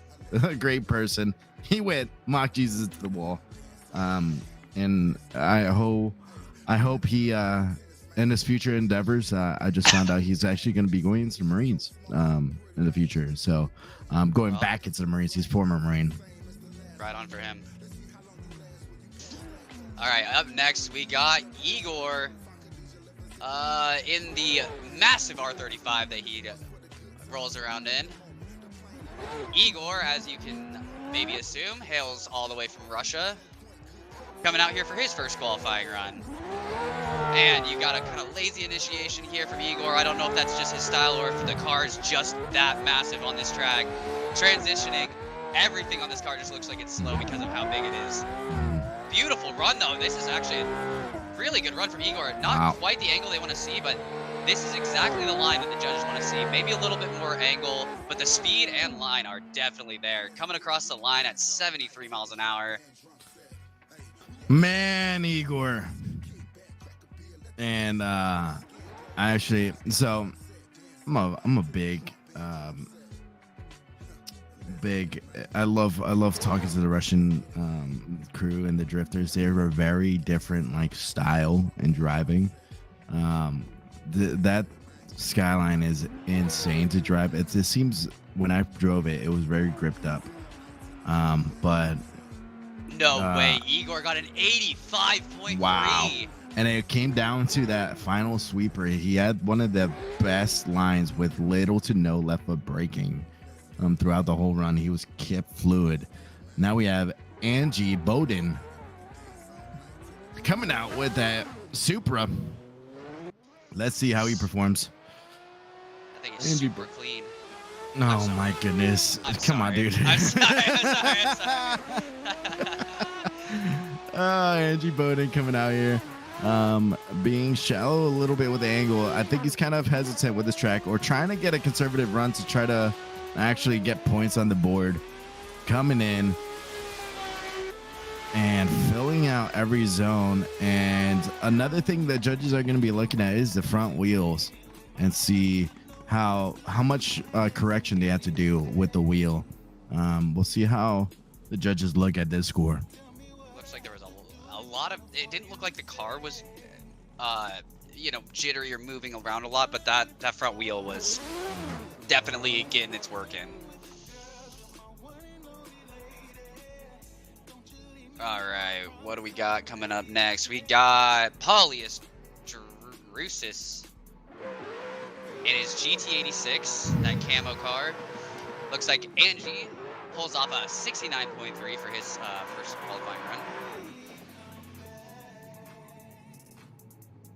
great person. He went mock Jesus to the wall. And I hope he in his future endeavors. I just found out he's actually going to be going into the Marines in the future. So going back into the Marines. He's former Marine. Right on for him. All right, up next we got Igor in the massive R35 that he rolls around in. Igor, as you can maybe assume, hails all the way from Russia, coming out here for his first qualifying run. And you got a kind of lazy initiation here from Igor. I don't know if that's just his style or if the car is just that massive on this track. Transitioning, everything on this car just looks like it's slow because of how big it is. Beautiful run, though. This is actually a really good run from Igor. Not quite the angle they want to see, but this is exactly the line that the judges want to see. Maybe a little bit more angle, but the speed and line are definitely there. Coming across the line at 73 miles an hour. Man, Igor. And so I'm a big I love talking to the Russian crew and the drifters. They're a very different like style in driving. That Skyline is insane to drive. It seems when I drove it was very gripped up. But no way, Igor got an 85.3. Wow. And it came down to that final sweeper. He had one of the best lines with little to no left foot braking throughout the whole run. He was kept fluid. Now we have Angie Bowden coming out with that Supra. Let's see how he performs. I think it's super clean. Oh my goodness. Come on, dude. I'm sorry. Angie Bowden coming out here. Being shallow a little bit with the angle. I think he's kind of hesitant with this track or trying to get a conservative run to try to actually get points on the board. Coming in and filling out every zone. And another thing that judges are going to be looking at is the front wheels and see how much correction they have to do with the wheel. We'll see how the judges look at this score. Looks like there was a lot of, it didn't look like the car was jittery or moving around a lot, but that front wheel was definitely getting its work in. All right, what do we got coming up next? We got Paulius Drusis in his GT86, that camo car. Looks like Angie pulls off a 69.3 for his first qualifying run.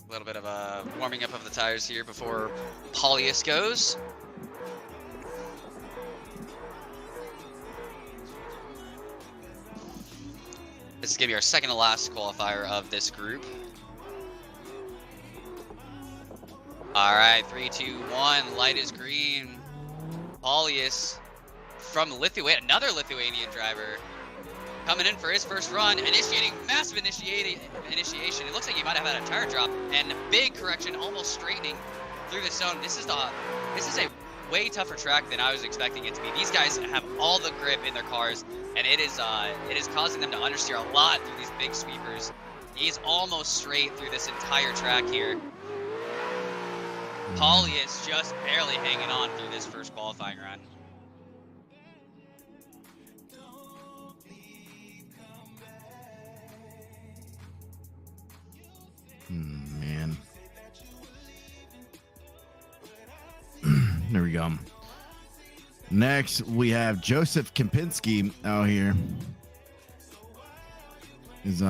A little bit of a warming up of the tires here before Paulius goes. This is going to be our second to last qualifier of this group. All right, 3, 2, 1, light is green. Paulius from Lithuania, another Lithuanian driver, coming in for his first run, initiating massive initiation. It looks like he might have had a tire drop and a big correction, almost straightening through the zone. This is a way tougher track than I was expecting it to be. These guys have all the grip in their cars, and it is causing them to understeer a lot through these big sweepers. He's almost straight through this entire track here. Paulius just barely hanging on through this first qualifying run. Man. There we go. Next, we have Joseph Kempinski out here. He's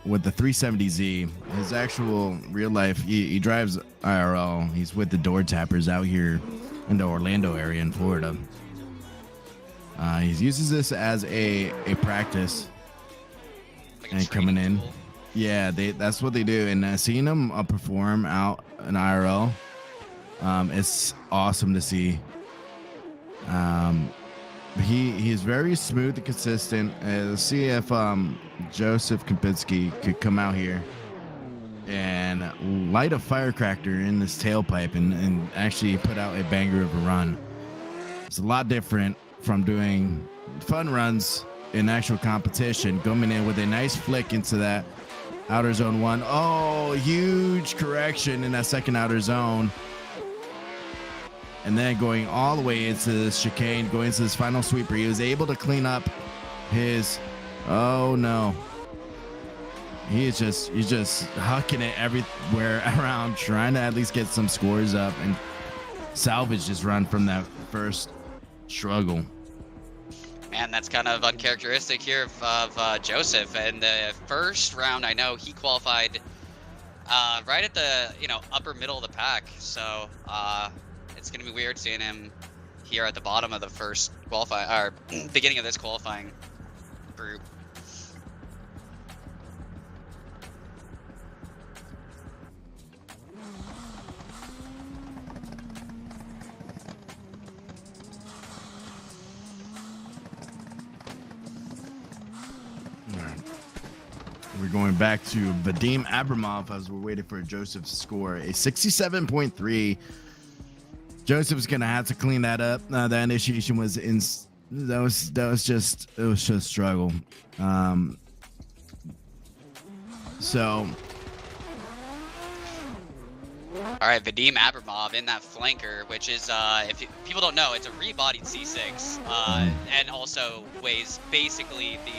with the 370Z. His actual real life, he drives IRL. He's with the Door Tappers out here in the Orlando area in Florida. He uses this as a practice. Like and coming in. Tool. Yeah, that's what they do. And seeing him perform out in IRL, it's awesome to see. He's very smooth and consistent. Let's see if Joseph Kempinski could come out here and light a firecracker in this tailpipe and actually put out a banger of a run. It's a lot different from doing fun runs in actual competition. Coming in with a nice flick into that outer zone one. Oh, huge correction in that second outer zone. And then going all the way into this chicane, going into this final sweeper, he was able to clean up his, oh no. He's just hucking it everywhere around, trying to at least get some scores up and salvage his run from that first struggle. Man, that's kind of uncharacteristic here of Joseph. In the first round, I know he qualified right at the upper middle of the pack. So it's gonna be weird seeing him here at the bottom of the first beginning of this qualifying group. We're going back to Vadim Abramov as we're waiting for Joseph's score, a 67.3. Joseph's gonna have to clean that up. The initiation was that was just struggle. So. All right, Vadim Abramov in that flanker, which is, people don't know, it's a rebodied C6, and also weighs basically the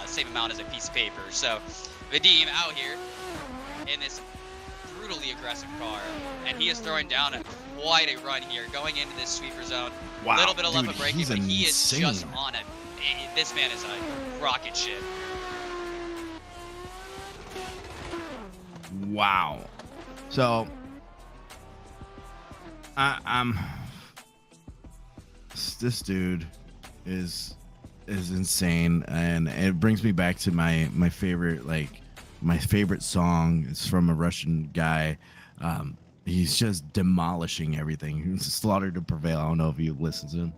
same amount as a piece of paper. So Vadim out here in this brutally aggressive car, and he is throwing down quite a run here, going into this sweeper zone. Wow, little bit of dude, left foot braking, but he is just on it. This man is a rocket ship. Wow. So I'm this dude is insane, and it brings me back to my favorite song. It's from a Russian guy. He's just demolishing everything. He's Slaughter to Prevail. I don't know if you listen to him.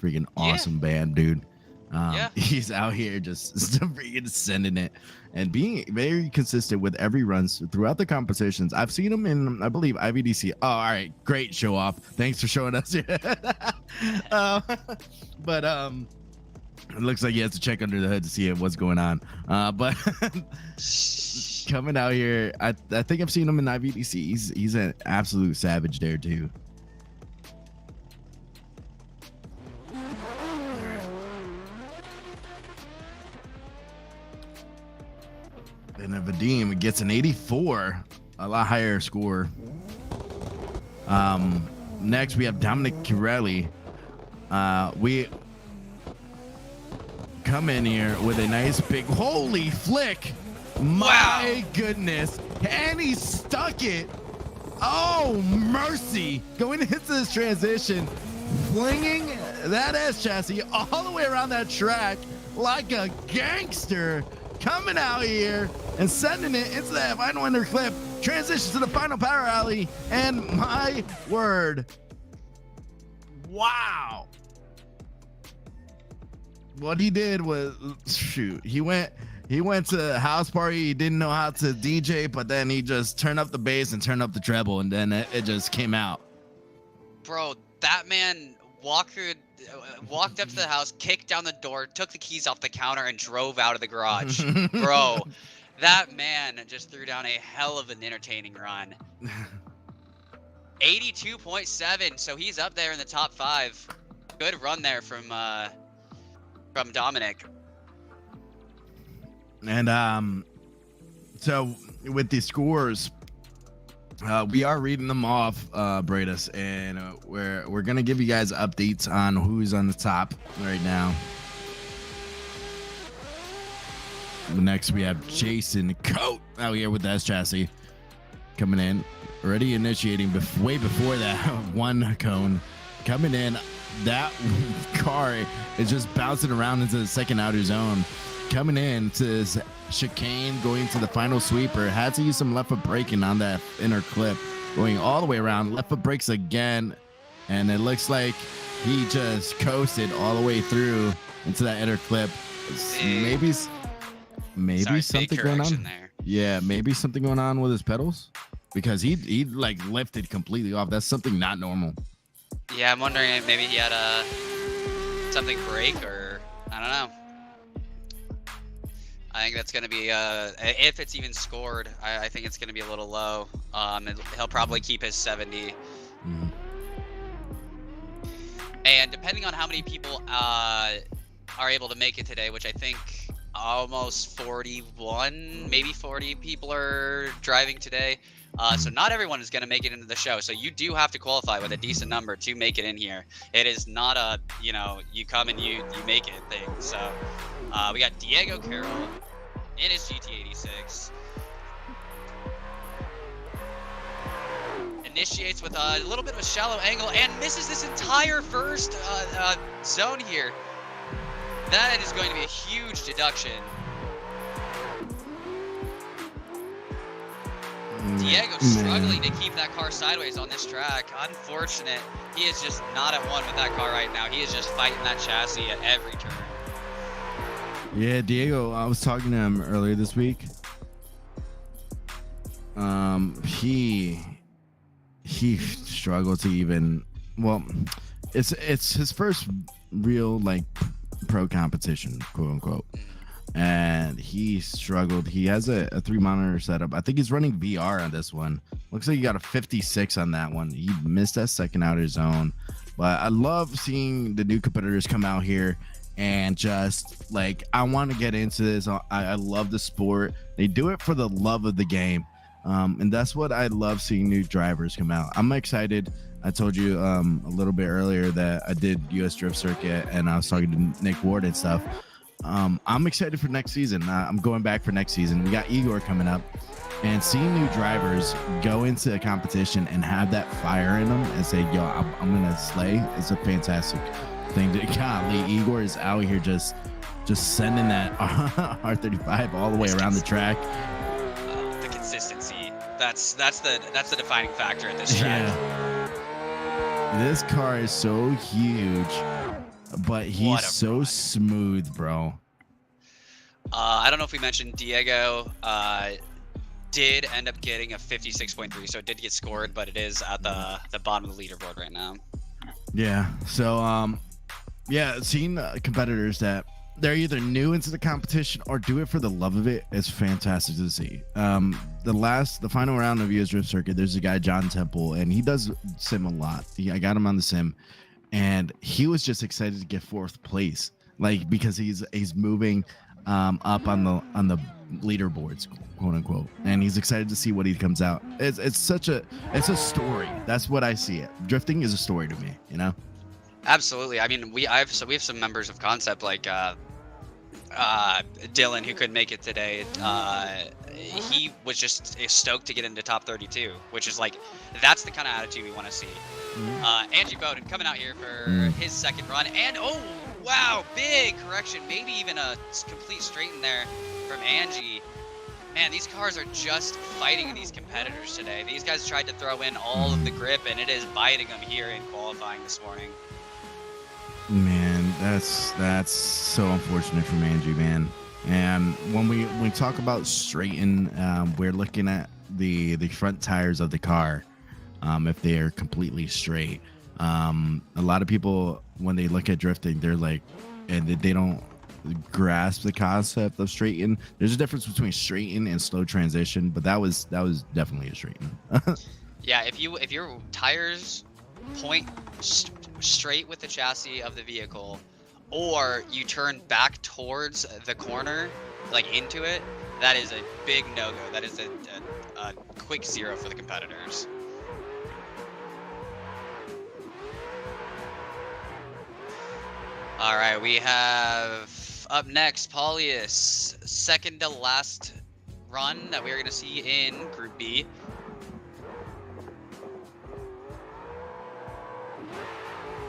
Freaking awesome band, dude. He's out here just freaking sending it and being very consistent with every run throughout the competitions. I've seen him in, I believe, IVDC. Oh, all right, great show off. Thanks for showing us. But it looks like he has to check under the hood to see what's going on. But coming out here, I think I've seen him in IVDC. He's an absolute savage there too. And then Vadim gets an 84, a lot higher score. Next we have Dominic Kirelli. We come in here with a nice big holy flick. My goodness. And he stuck it. Oh, mercy. Going into this transition, flinging that S chassis all the way around that track like a gangster, coming out here and sending it into that final under clip. Transitions to the final power alley, and my word, wow. What he did was, shoot, he went to a house party. He didn't know how to DJ, but then he just turned up the bass and turned up the treble, and then it just came out. Bro, that man walked up to the house, kicked down the door, took the keys off the counter, and drove out of the garage. Bro, that man just threw down a hell of an entertaining run. 82.7, so he's up there in the top 5. Good run there from Dominic. And so with the scores, we are reading them off, Bradus, and we're gonna give you guys updates on who's on the top right now. Next, we have Jason Coate out here with the S chassis coming in, already initiating way before that one cone coming in. That car is just bouncing around into the second outer zone, coming in to his chicane, going to the final sweeper. Had to use some left foot braking on that inner clip, going all the way around. Left foot brakes again, and it looks like he just coasted all the way through into that inner clip. Maybe Sorry, something going on there. Yeah, maybe something going on with his pedals, because he like lifted completely off. That's something not normal. Yeah, I'm wondering if maybe he had something break, or I don't know. I think that's going to be, if it's even scored, I think it's going to be a little low. He'll probably keep his 70. Mm. And depending on how many people are able to make it today, which I think almost 41, maybe 40 people are driving today. So not everyone is going to make it into the show. So you do have to qualify with a decent number to make it in here. It is not a, you come and you make it thing. So we got Diego Carroll in his GT86. Initiates with a little bit of a shallow angle and misses this entire first zone here. That is going to be a huge deduction. Diego struggling to keep that car sideways on this track. Unfortunate. He is just not at one with that car right now. He is just fighting that chassis at every turn. Yeah, Diego, I was talking to him earlier this week. He struggled to even, well, it's his first real like pro competition, quote unquote, and he struggled. He has a 3 monitor setup. I think he's running VR on this one. Looks like he got a 56 on that one. He missed that second outer zone, but I love seeing the new competitors come out here and just like, I want to get into this. I love the sport. They do it for the love of the game. And that's what I love, seeing new drivers come out. I'm excited. I told you a little bit earlier that I did US Drift Circuit and I was talking to Nick Ward and stuff. I'm excited for next season. I'm going back for next season. We got Igor coming up, and seeing new drivers go into a competition and have that fire in them and say, yo, I'm going to slay, is a fantastic thing. Golly, Igor is out here just sending that R35 all the way around the track. The consistency. That's the defining factor at this track. Yeah. This car is so huge, but he's so smooth, bro. I don't know if we mentioned Diego did end up getting a 56.3, so it did get scored, but it is at the bottom of the leaderboard right now. Yeah. So yeah, seeing competitors that they're either new into the competition or do it for the love of it is fantastic to see. The final round of US Drift Circuit, there's a guy, John Temple, and he does sim a lot. I got him on the sim, and he was just excited to get 4th place, like, because he's moving up on the leaderboards, quote unquote, and he's excited to see what he comes out. It's a story. That's what I see it. Drifting is a story to me, you know. Absolutely. I mean, we have some members of Concept like Dylan, who couldn't make it today. He was just stoked to get into top 32, which is like, that's the kind of attitude we want to see. Angie Bowden coming out here for his second run, and oh wow, big correction, maybe even a complete straight in there from Angie. Man, these cars are just fighting these competitors today. These guys tried to throw in all of the grip, and it is biting them here in qualifying this morning. Man, that's so unfortunate from Angie, man. And when we talk about straighten, we're looking at the front tires of the car, if they are completely straight. A lot of people, when they look at drifting, they're like, and they don't grasp the concept of straighten. There's a difference between straighten and slow transition, but that was definitely a straighten. Yeah, if your tires point straight with the chassis of the vehicle, or you turn back towards the corner, like into it, that is a big no-go. That is a quick 0 for the competitors. All right, we have up next Paulius, second to last run that we are going to see in Group B.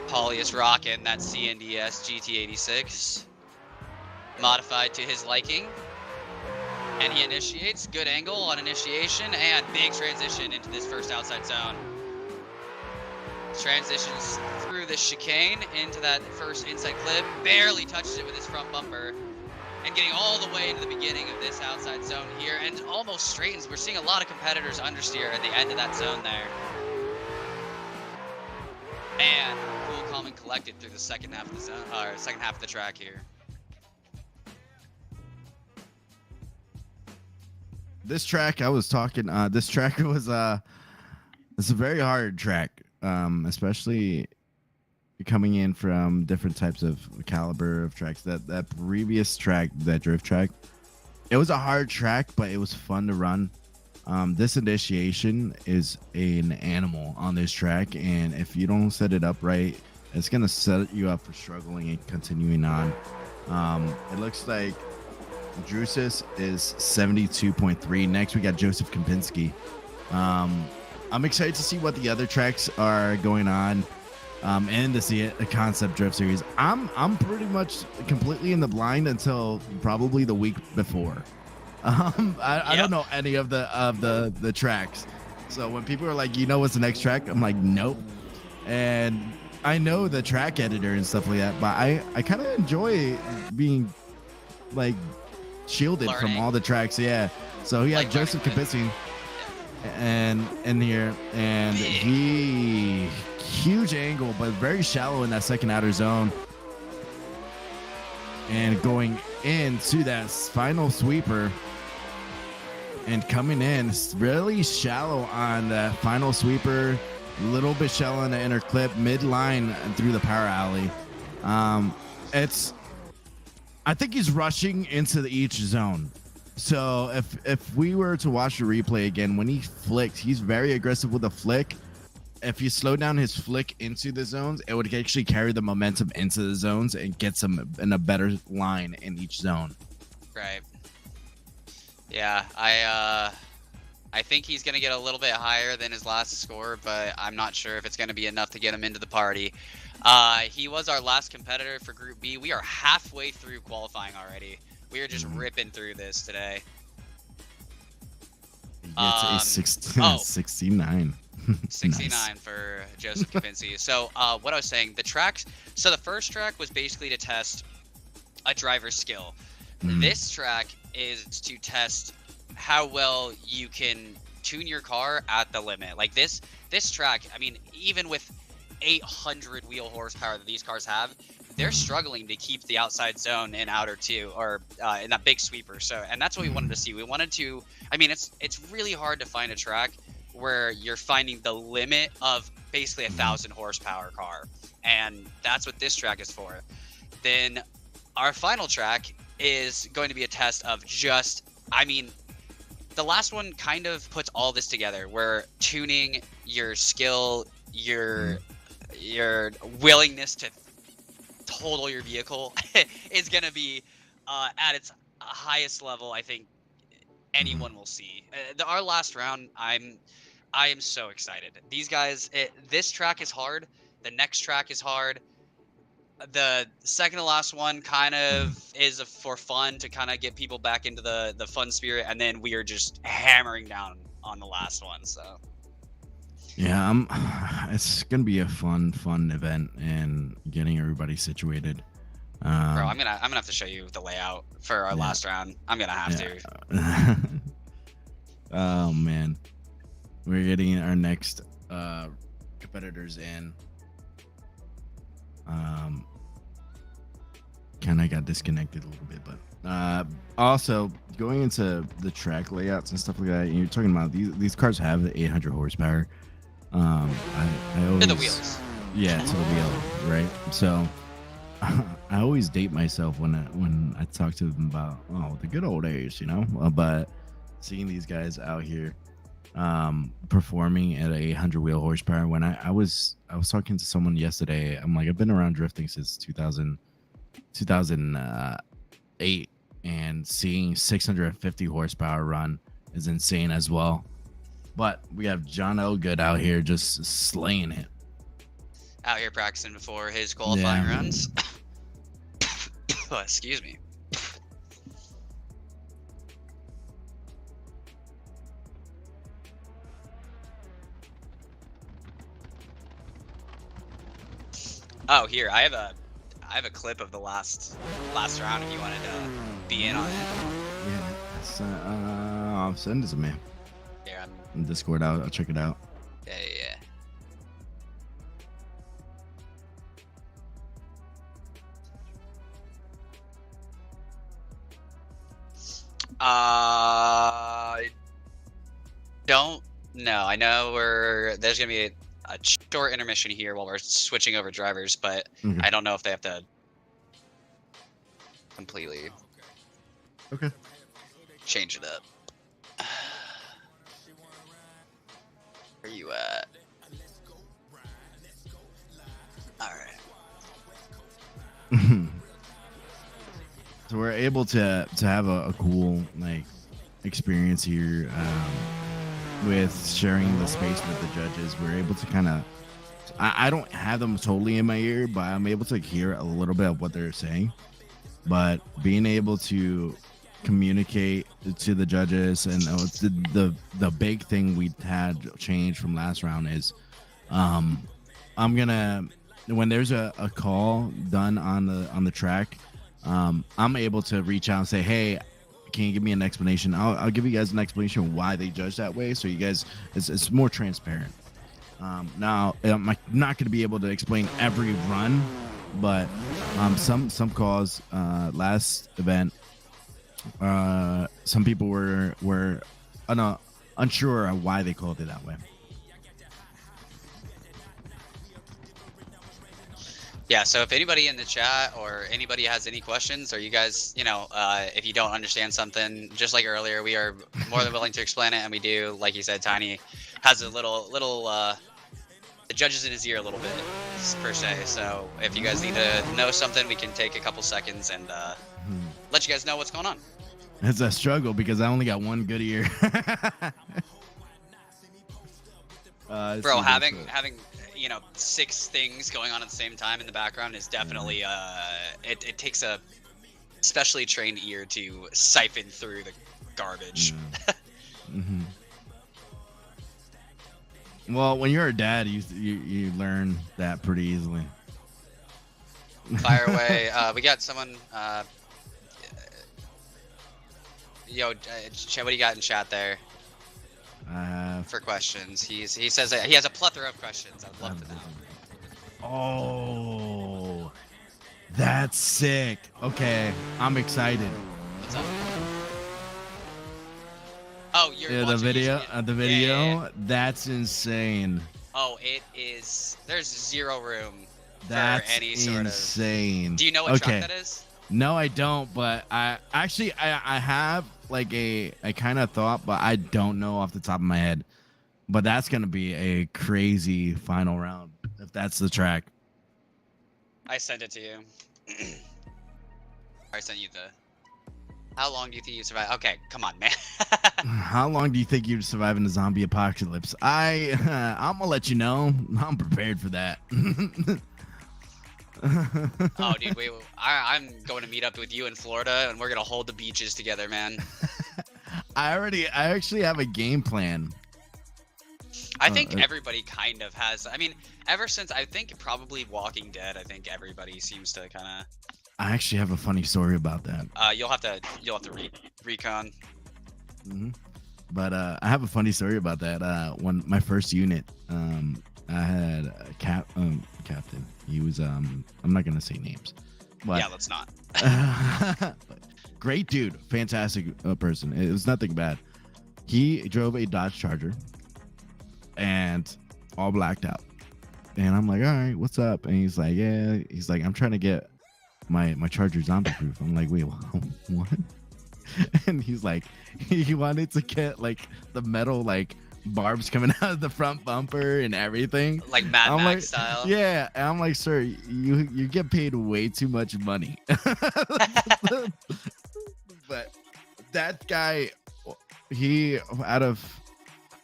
Paulius rocking that CNDS GT86, modified to his liking, and he initiates. Good angle on initiation, and big transition into this first outside zone. Transitions through the chicane into that first inside clip, barely touches it with his front bumper, and getting all the way into the beginning of this outside zone here, and almost straightens. We're seeing a lot of competitors understeer at the end of that zone there. And cool, calm, and collected through the second half of the zone, or second half of the track here. This track, I was talking. This track was it's a very hard track, especially coming in from different types of caliber of tracks. That previous track, that drift track, it was a hard track, but it was fun to run. This initiation is an animal on this track, and if you don't set it up right, it's gonna set you up for struggling and continuing on. It looks like Drusis is 72.3. Next, we got Joseph Kempinski. I'm excited to see what the other tracks are going on, and to see a Concept Drift Series. I'm pretty much completely in the blind until probably the week before. I don't know any of the tracks. So when people are like, you know what's the next track? I'm like, nope. And I know the track editor and stuff like that, but I kind of enjoy being like shielded from Learning. all the tracks. Yeah. So he had Like Joseph learning Kapitsi and in here, and he huge angle, but very shallow in that second outer zone. And going into that final sweeper and coming in really shallow on that final sweeper, a little bit shallow in the inner clip, midline through the power alley. I think he's rushing into each zone. So if we were to watch the replay again, when he flicks, he's very aggressive with a flick. If you slow down his flick into the zones, it would actually carry the momentum into the zones and gets him in a better line in each zone. Right. Yeah, I think he's gonna get a little bit higher than his last score, but I'm not sure if it's gonna be enough to get him into the party. He was our last competitor for Group B. We are halfway through qualifying already. We are just ripping through this today. It's a 69. 69 Nice. for Joseph Kapinski. So what I was saying, the tracks. So the first track was basically to test a driver's skill. This track is to test how well you can tune your car at the limit. Like this track, I mean, even with 800 wheel horsepower that these cars have, they're struggling to keep the outside zone in outer two, or in that big sweeper. So, and that's what we wanted to see. We wanted to, I mean, it's really hard to find a track where you're finding the limit of basically 1,000 horsepower car, and that's what this track is for. Then our final track is going to be a test of just, I mean, the last one kind of puts all this together, where tuning your skill, your willingness to total your vehicle is going to be at its highest level I think anyone will see. Our last round, I am so excited. These guys, this track is hard. The next track is hard. The second to last one kind of is for fun, to kind of get people back into the fun spirit, and then we are just hammering down on the last one. So yeah, it's gonna be a fun event and getting everybody situated. bro, I'm gonna have to show you the layout for our last round. I'm gonna have to. Oh man, we're getting our next competitors in. Kind of got disconnected a little bit, but also going into the track layouts and stuff like that. You're talking about these cars have the 800 horsepower. I always, To the wheels. Yeah, to the wheel, right? So I always date myself when I talk to them about the good old days, you know. But seeing these guys out here performing at a 800 wheel horsepower, when I was talking to someone yesterday, I'm like, I've been around drifting since 2008, and seeing 650 horsepower run is insane as well. But we have John Elgood out here just slaying it. Out here practicing before his qualifying runs. Oh, excuse me. Oh, here I have a clip of the last round if you wanted to be in on it. Yeah, I'll send it to me. Yeah. In Discord, I'll check it out. Yeah. I don't know. I know there's gonna be a short intermission here while we're switching over drivers, but I don't know if they have to completely change it up. Where you at? All right. So we're able to have a cool experience here with sharing the space with the judges. We're able to kind of, I don't have them totally in my ear, but I'm able to hear a little bit of what they're saying. But being able to communicate to the judges, and the big thing we had changed from last round is I'm gonna, when there's a call done on the track, I'm able to reach out and say, hey, can you give me an explanation? I'll give you guys an explanation why they judge that way, so you guys, it's more transparent. Now I'm not going to be able to explain every run, but some calls, last event, some people were unsure of why they called it that way. Yeah, so if anybody in the chat or anybody has any questions, or you guys, if you don't understand something, just like earlier, we are more than willing to explain it, and we do. Like you said, Tiny has a little the judges in his ear a little bit, per se. So if you guys need to know something, we can take a couple seconds and let you guys know what's going on. It's a struggle because I only got one good ear. Bro, having 6 things going on at the same time in the background is definitely it takes a specially trained ear to siphon through the garbage. Mm-hmm. Well, when you're a dad, you learn that pretty easily. Fire away. We got someone. Yo, what do you got in chat there? For questions. He says that he has a plethora of questions. I'd love to know. Oh, that's sick. Okay, I'm excited. What's up? Oh, you're the watching video. YouTube. The video. Yeah. That's insane. Oh, it is. There's zero room That's for any sort of. insane. Do you know what track that is? No, I don't. But I have like I kind of thought, but I don't know off the top of my head. But that's gonna be a crazy final round if that's the track. I sent it to you. I sent you the. How long do you think you survive? Okay, come on, man. How long do you think you'd survive in a zombie apocalypse? I'm gonna let you know. I'm prepared for that. Oh, dude, I'm going to meet up with you in Florida, and we're gonna hold the beaches together, man. I actually have a game plan. I think everybody kind of has. I mean, ever since I think probably Walking Dead, I think everybody seems to kind of. I actually have a funny story about that. You'll have to recon. Mm-hmm. But I have a funny story about that. When my first unit, I had a captain. He was I'm not gonna say names. But, yeah, let's not. Great dude, fantastic person. It was nothing bad. He drove a Dodge Charger and all blacked out. And I'm like, all right, what's up? And he's like, yeah. He's like, I'm trying to get my Charger zombie proof. I'm like, wait, what? And he's like, he wanted to get like the metal like barbs coming out of the front bumper and everything, like Mad Max style. Yeah, and I'm like, sir, you get paid way too much money. But that guy,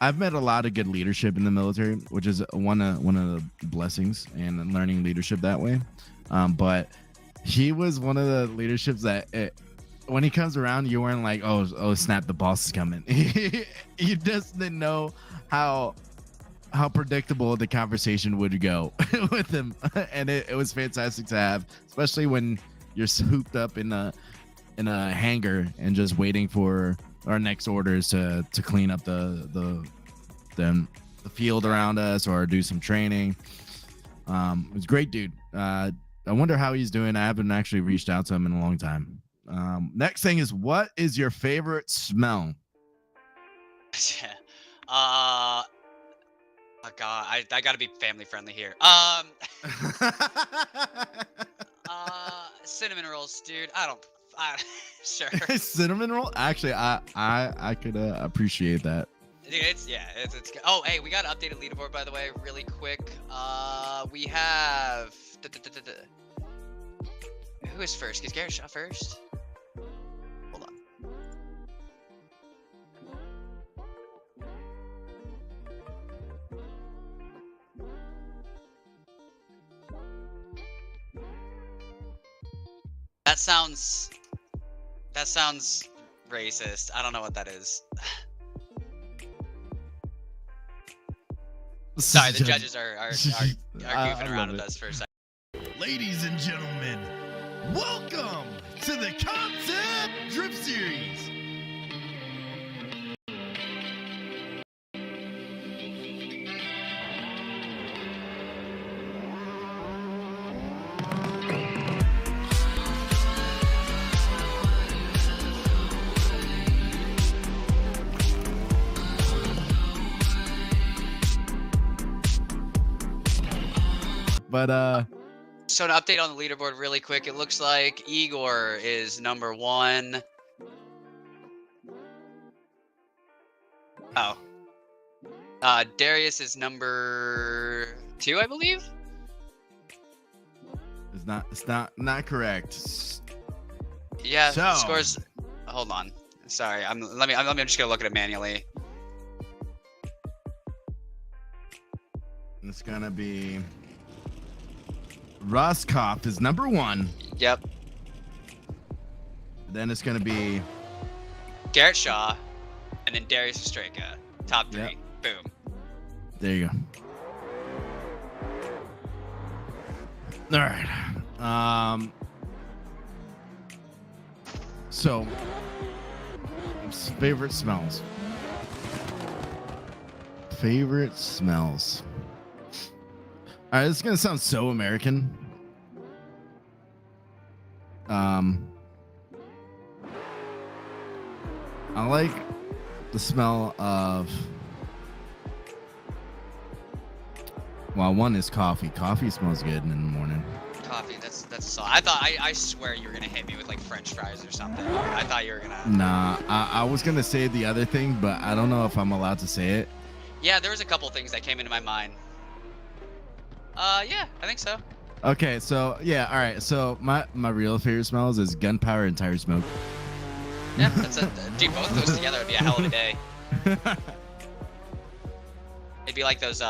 I've met a lot of good leadership in the military, which is one of the blessings and learning leadership that way. But he was one of the leaderships that when he comes around, you weren't like, oh snap, the boss is coming. You just didn't know how predictable the conversation would go with him, and it was fantastic to have, especially when you're hooped up in a hangar and just waiting for our next orders to clean up the field around us or do some training. It was a great dude. I wonder how he's doing. I haven't actually reached out to him in a long time. Next thing is, what is your favorite smell? Oh God, I gotta be family friendly here. Cinnamon rolls, dude. Sure. Cinnamon roll? Actually, I could appreciate that. Dude, it's good. Oh, hey, we got an updated leaderboard, by the way, really quick. We have who is first? Is Garrett Shaw first? Hold on. That sounds racist. I don't know what that is. Sorry, the judges are goofing around with us for a second. Ladies and gentlemen, Welcome to the Concept Drift Series. But So an update on the leaderboard really quick. It looks like Igor is number 1. Oh. Darius is number 2, I believe. it's not correct. Yeah, So- the scores. Hold on. Sorry, I'm just gonna look at it manually. It's gonna be Roskopf is number 1. Yep. Then it's gonna be Garrett Shaw, and then Darius Ostraka. Top 3. Yep. Boom. there you go. All right. So favorite smells. Favorite smells. All right, this is gonna sound so American. I like the smell of. Well, one is coffee. Coffee smells good in the morning. Coffee. That's a song. I swear you were gonna hit me with like French fries or something. I thought you were gonna. Nah, I was gonna say the other thing, but I don't know if I'm allowed to say it. Yeah, there was a couple things that came into my mind. Yeah, I think so. Okay, so yeah, all right. So my real favorite smells is gunpowder and tire smoke. Yeah, that's a dude. Both of those together would be a hell of a day. It'd be like those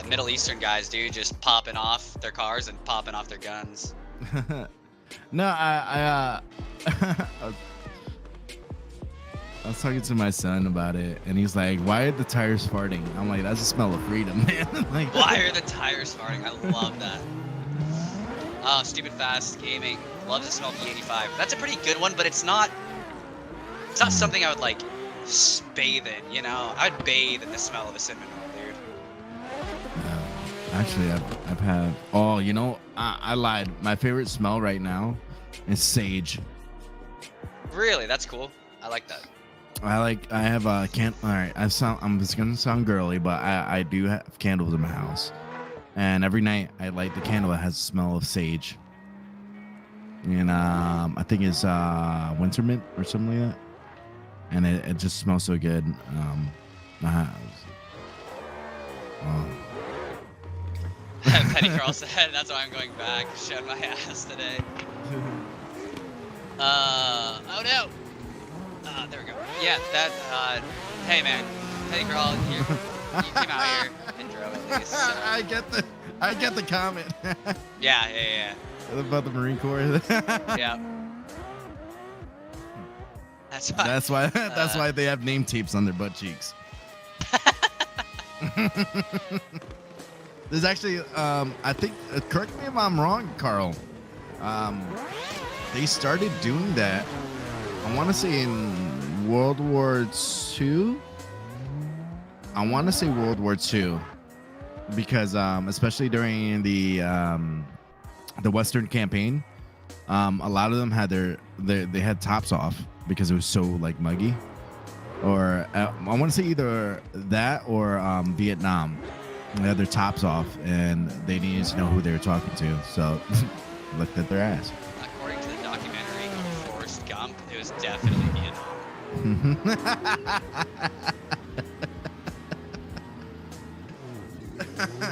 Middle Eastern guys, dude, just popping off their cars and popping off their guns. No, I was talking to my son about it, and he's like, "Why are the tires farting?" I'm like, "That's the smell of freedom, man." Like, Why are the tires farting? I love that. Stupid Fast Gaming loves the smell of E85. That's a pretty good one, but it's not something I would like bathe in. You know, I would bathe in the smell of a cinnamon roll, dude. Actually, I've had. Oh, you know, I lied. My favorite smell right now is sage. Really, that's cool. I like that. I have a can. All right, I'm just gonna sound girly, but I do have candles in my house, and every night I light the candle that has the smell of sage. And I think it's winter mint or something like that, and it just smells so good. My house. Penny Carl said, "That's why I'm going back. Showed my ass today." Oh no. There we go. Yeah, that. Hey man, Penny Carl, you came out here and drove at least. So. I get the comment. Yeah. About the Marine Corps. Yeah. That's why they have name tapes on their butt cheeks. There's actually, I think, correct me if I'm wrong, Carl. They started doing that, I want to say in World War II. I want to say World War II, because especially during the Western campaign, a lot of them had they had tops off because it was so like muggy. Or I want to say either that or Vietnam. They had their tops off, and they needed to know who they were talking to, so looked at their ass. According to the documentary Forrest Gump, it was definitely Vietnam.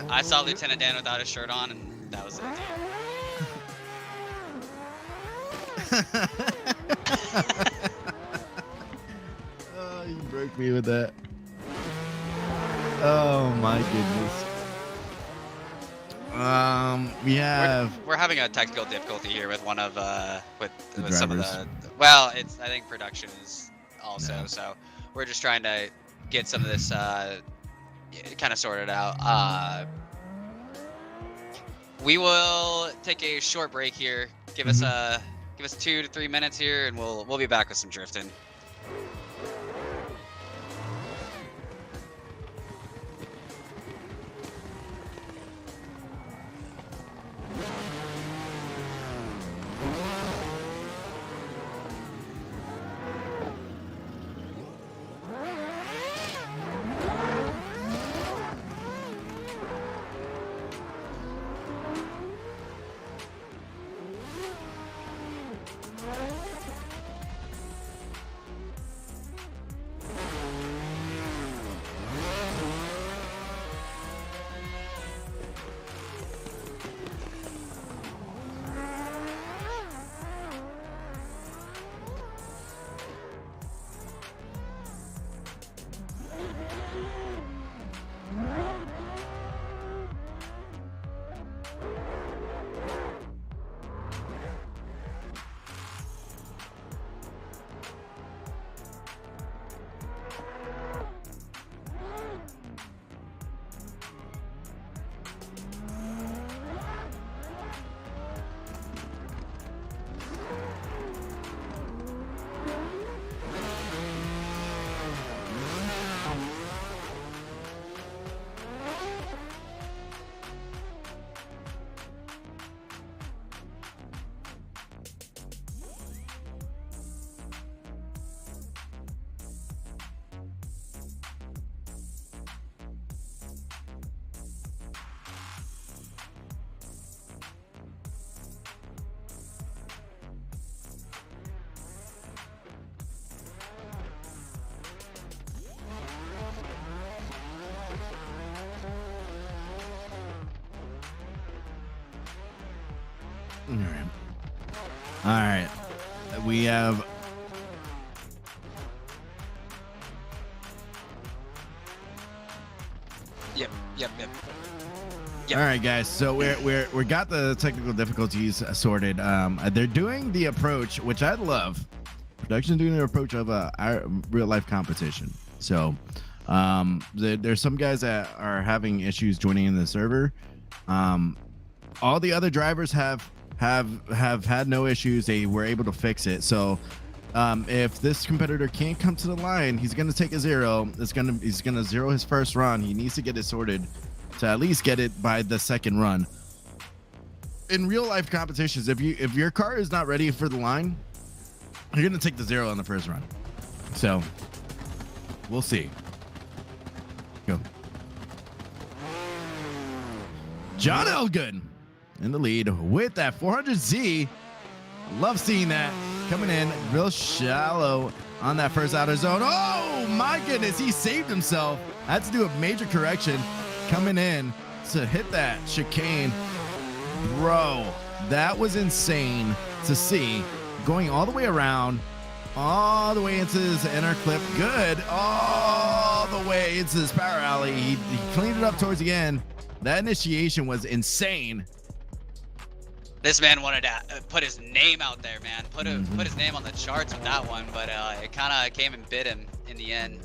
I saw Lieutenant Dan without his shirt on, and that was it. Oh, you broke me with that. Oh my goodness. We have. We're having a technical difficulty here with one of with The some of drivers. the. Well, I think production is also, Yeah. so we're just trying to get some of this kind of sorted out. We will take a short break here. Give us 2 to 3 minutes here, and we'll be back with some drifting. All right. We have Yep. all right, guys. So we got the technical difficulties sorted. They're doing the approach, which I love. Production doing the approach of our real life competition. So there's some guys that are having issues joining in the server. All the other drivers have had no issues. They were able to fix it. So if this competitor can't come to the line, he's gonna take a 0. He's gonna 0 his first run. He needs to get it sorted to at least get it by the second run. In real life competitions, if your car is not ready for the line, you're gonna take the 0 on the first run. So we'll see. Go. John Elgood in the lead with that 400Z. Love seeing that coming in real shallow on that first outer zone. Oh my goodness, he saved himself. Had to do a major correction coming in to hit that chicane. Bro, that was insane to see, going all the way around, all the way into his inner clip. Good, all the way into his power alley. He cleaned it up towards the end. That initiation was insane. This man wanted to put his name out there, man. Put his name on the charts with that one, but it kind of came and bit him in the end.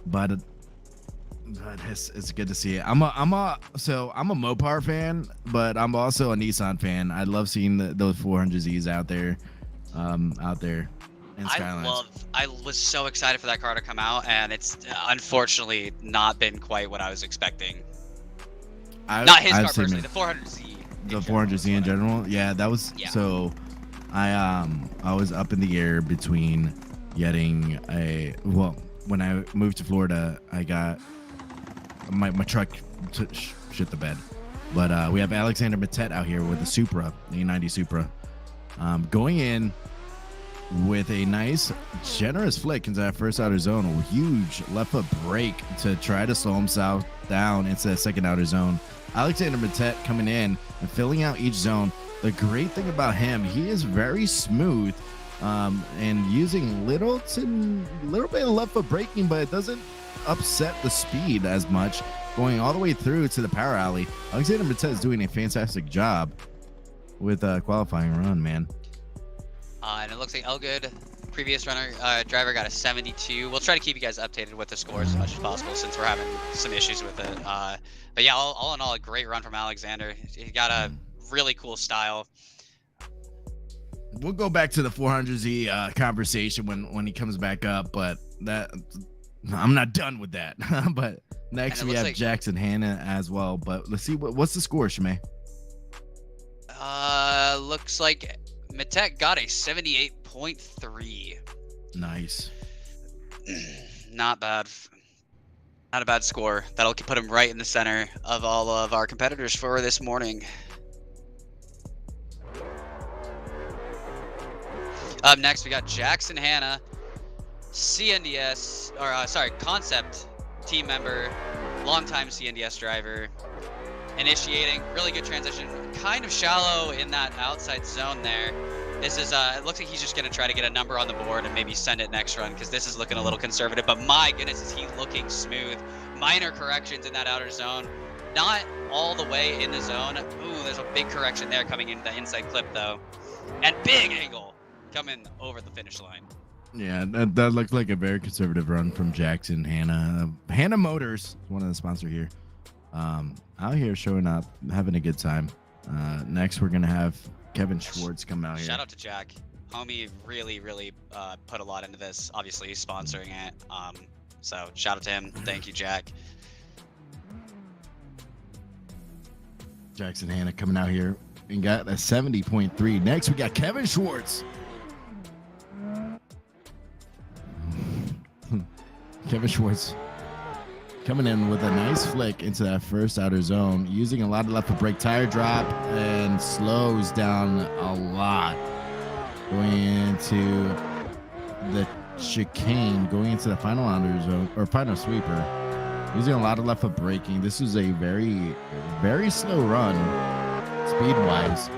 But it's good to see it. I'm a Mopar fan, but I'm also a Nissan fan. I love seeing those 400Zs out there in Skylines. I was so excited for that car to come out, and it's unfortunately not been quite what I was expecting. Not his car personally, the 400Z. The 400Z in general, yeah, that was so. I was up in the air between getting when I moved to Florida, I got my truck shit the bed, but we have Alexander Mattet out here with the Supra, the 90 Supra, going in with a nice generous flick into that first outer zone, a huge left foot brake to try to slow himself down into that second outer zone. Alexander Mattet coming in and filling out each zone. The great thing about him, he is very smooth and using little bit of left foot braking, but it doesn't upset the speed as much, going all the way through to the power alley. Alexander Mattet is doing a fantastic job with qualifying run, man. And it looks like Elgood previous driver got a 72. We'll try to keep you guys updated with the scores as much as possible since we're having some issues with it. But yeah, all in all, a great run from Alexander. He got a really cool style. We'll go back to the 400Z conversation when he comes back up, but I'm not done with that. But next we have like Jackson Hanna as well. But let's see what's the score, Shimei. Looks like Matek got a 78.3. Nice. Not bad. Not a bad score. That'll put him right in the center of all of our competitors for this morning. Up next, we got Jackson Hanna, CNDS, or Concept team member, longtime CNDS driver, initiating, really good transition, kind of shallow in that outside zone there. This is, it looks like he's just gonna try to get a number on the board and maybe send it next run, because this is looking a little conservative, but my goodness, is he looking smooth. Minor corrections in that outer zone, not all the way in the zone. Ooh, there's a big correction there coming into the inside clip though, and big angle coming over the finish line. Yeah, that looks like a very conservative run from Jackson Hanna. Hanna Motors, one of the sponsors here. Out here showing up, having a good time. Next, we're gonna have Kevin Schwartz come out here. Shout out to Jack. Homie really put a lot into this, obviously sponsoring it. So shout out to him. Thank you, Jack. Jackson Hanna coming out here and got a 70.3. Next, we got Kevin Schwartz. Kevin Schwartz coming in with a nice flick into that first outer zone, using a lot of left foot brake, tire drop, and slows down a lot. Going into the chicane, going into the final outer zone, or final sweeper, using a lot of left foot braking. This is a very slow run, speed-wise,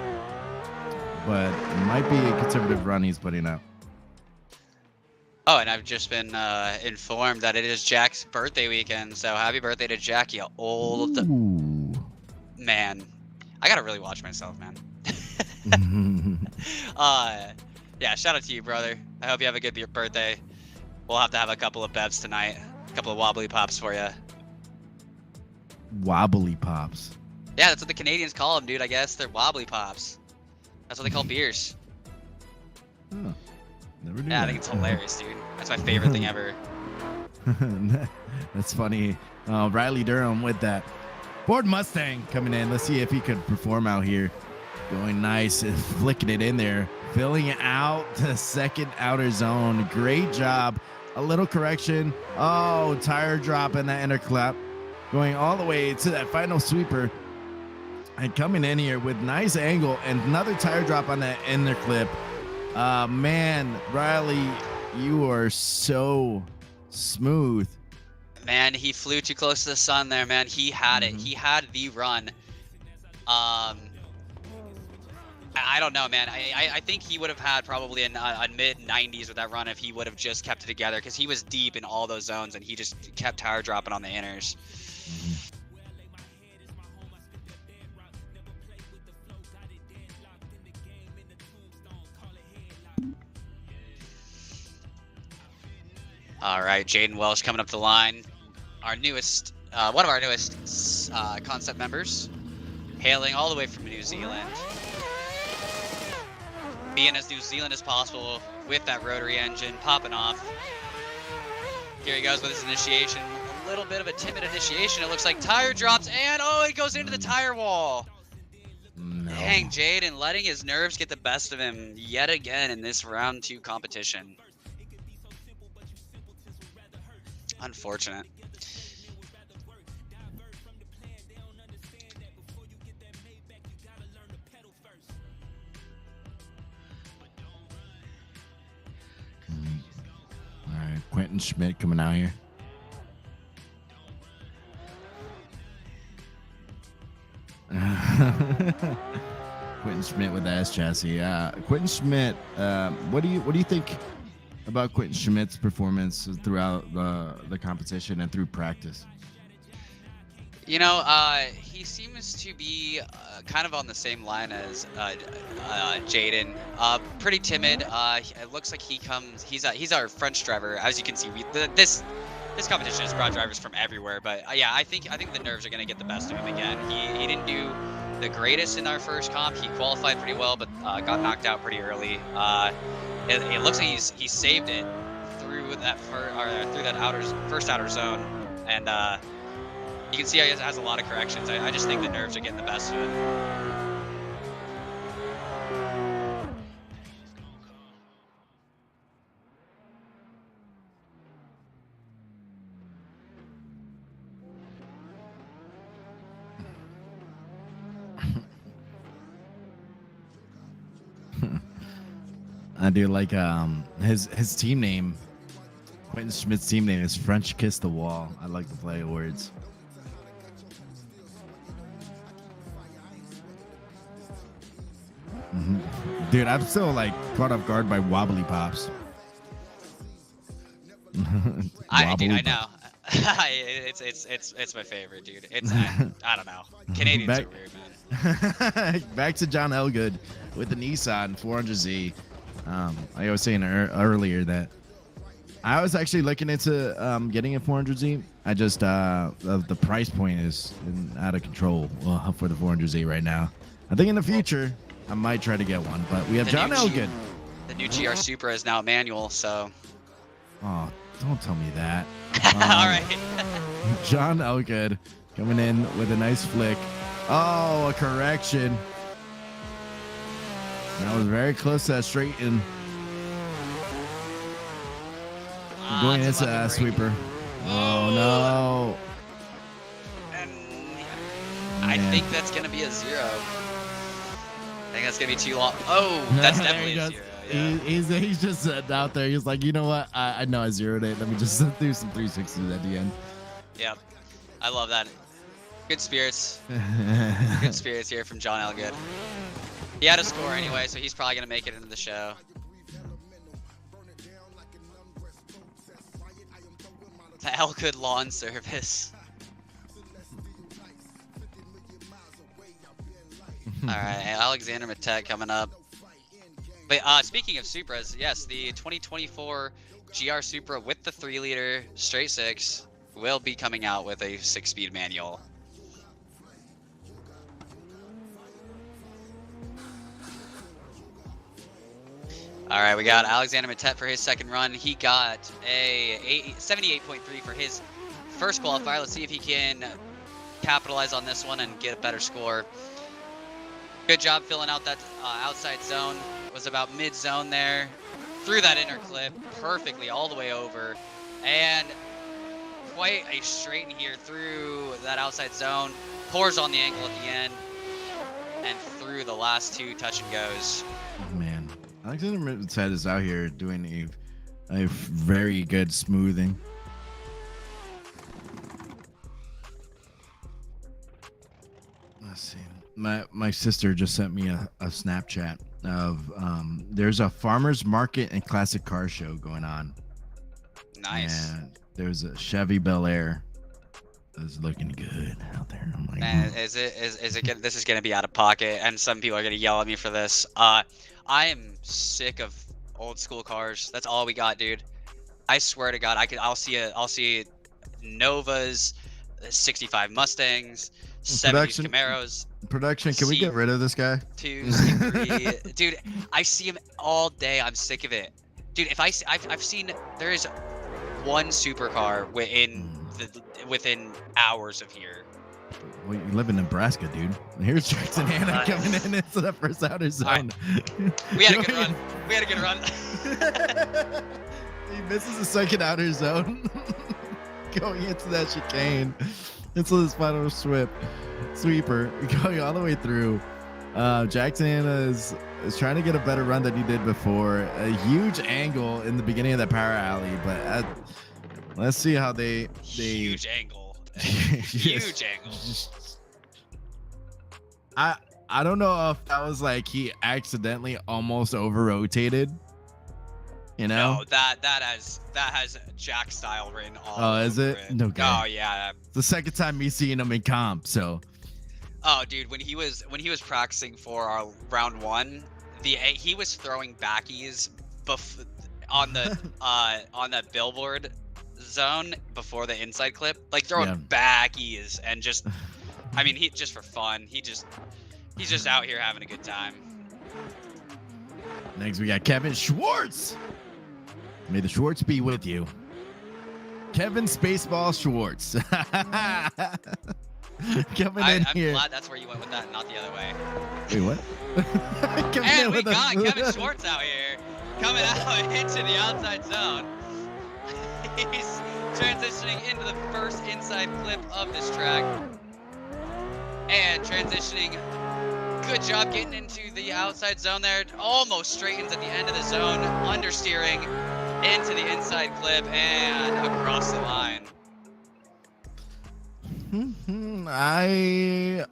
but it might be a conservative run he's putting out. Oh, and I've just been informed that it is Jack's birthday weekend, so happy birthday to Jack, you old man. I gotta really watch myself, man. Yeah, shout out to you, brother. I hope you have a good birthday. We'll have to have a couple of bevs tonight, a couple of wobbly pops for you. Wobbly pops. Yeah, that's what the Canadians call them, dude. I guess they're wobbly pops. That's what they call beers. Oh. Never knew yeah, that. I think it's hilarious, dude. That's my favorite thing ever. That's funny. Riley Durham with that. Ford Mustang coming in. Let's see if he could perform out here. Going nice and flicking it in there. Filling out the second outer zone. Great job. A little correction. Oh, tire drop in that inner clap. Going all the way to that final sweeper. And coming in here with nice angle and another tire drop on that inner clip. Man, Riley, you are so smooth. Man, he flew too close to the sun there, man. He had it. He had the run. I don't know, man. I think he would have had probably a mid-90s with that run if he would have just kept it together, because he was deep in all those zones and he just kept tire dropping on the inners. All right, Jaden Welsh coming up the line. Our newest, one of our newest concept members, hailing all the way from New Zealand. Being as New Zealand as possible with that rotary engine popping off. Here he goes with his initiation. A little bit of a timid initiation. It looks like tire drops, and oh, he goes into the tire wall. No. Dang, Jaden letting his nerves get the best of him yet again in this round 2 competition. Unfortunate. All right, Quentin Schmidt coming out here. Quentin Schmidt with the S chassis. Quentin Schmidt. What do you think about Quentin Schmidt's performance throughout the competition and through practice? He seems to be kind of on the same line as Jaden. Pretty timid. It looks like he's our French driver. As you can see, this competition has brought drivers from everywhere. But yeah, I think the nerves are gonna get the best of him again. He didn't do the greatest in our first comp. He qualified pretty well, but got knocked out pretty early. It looks like he saved it through that first outer zone, and you can see he has a lot of corrections. I just think the nerves are getting the best of him. I do like his team name. Quentin Schmidt's team name is French Kiss the Wall. I like the play of words. Dude, I'm still like caught off guard by wobbly pops. I know. It's my favorite, dude. I don't know. Canadians are weird, man. Back to John Elgood with the Nissan 400Z. I was saying earlier that I was actually looking into getting a 400Z. I just the price point is out of control for the 400Z right now. I think in the future I might try to get one, but we have John Elgood. The new GR Supra is now manual, so. Oh, don't tell me that. All right. John Elgood coming in with a nice flick. Oh, a correction. That was very close to that straight in. Going into that sweeper. Oh no. And I think that's gonna be a 0. I think that's gonna be too long. Oh, that's definitely a 0. Yeah. He's just out there. He's like, you know what? I know I zeroed it. Let me just do some 360s at the end. Yeah, I love that. Good spirits. Good spirits here from John Elgood. He had a score anyway, so he's probably gonna make it into the show. The Elgood lawn service. All right, Alexander Matet coming up. But speaking of Supras, yes, the 2024 GR Supra with the 3-liter straight 6 will be coming out with a 6-speed manual. All right, we got Alexander Matet for his second run. He got a 78.3 for his first qualifier. Let's see if he can capitalize on this one and get a better score. Good job filling out that outside zone. Was about mid-zone there. Threw that inner clip perfectly all the way over. And quite a straight in here through that outside zone. Pours on the angle at the end. And through the last 2 touch and goes. Oh, man. Alexander Matet is out here doing a very good smoothing. Let's see. My sister just sent me a Snapchat of there's a farmers market and classic car show going on. Nice. And there's a Chevy Bel Air that's looking good out there. I'm like, man, is it gonna, this is gonna be out of pocket, and some people are gonna yell at me for this. I am sick of old school cars. That's all we got, dude. I swear to God, I'll see Novas, 65 Mustangs, 70s Camaros. Production, can we get rid of this guy? 2, 3, dude. I see him all day. I'm sick of it, dude. I've seen there is one supercar within hours of here. Well, you live in Nebraska, dude. Here's Jackson Hanna coming in into the first outer zone. Right. We had a good run. He misses the second outer zone. Going into that chicane. Into this final sweeper. Going all the way through. Jackson Hanna is trying to get a better run than he did before. A huge angle in the beginning of that power alley, but let's see how they huge angle. Huge angle. I don't know if that was like he accidentally almost over rotated You know? No, that has Jack style written all Oh, over is it? it. Okay. Oh yeah. It's the second time me seeing him in comp, so. Oh, dude, when he was practicing for our round 1, he was throwing backies on the billboard zone before the inside clip, like throwing backies and just, I mean, he just for fun. He's just out here having a good time. Next, we got Kevin Schwartz. May the Schwartz be with you. Kevin Spaceball Schwartz. Coming in I'm here. glad that's where you went with that, not the other way. Wait, what? And we got Kevin Schwartz out here coming out into the outside zone. He's transitioning into the first inside clip of this track. And transitioning. Good job getting into the outside zone there. Almost straightens at the end of the zone. Understeering into the inside clip and across the line. I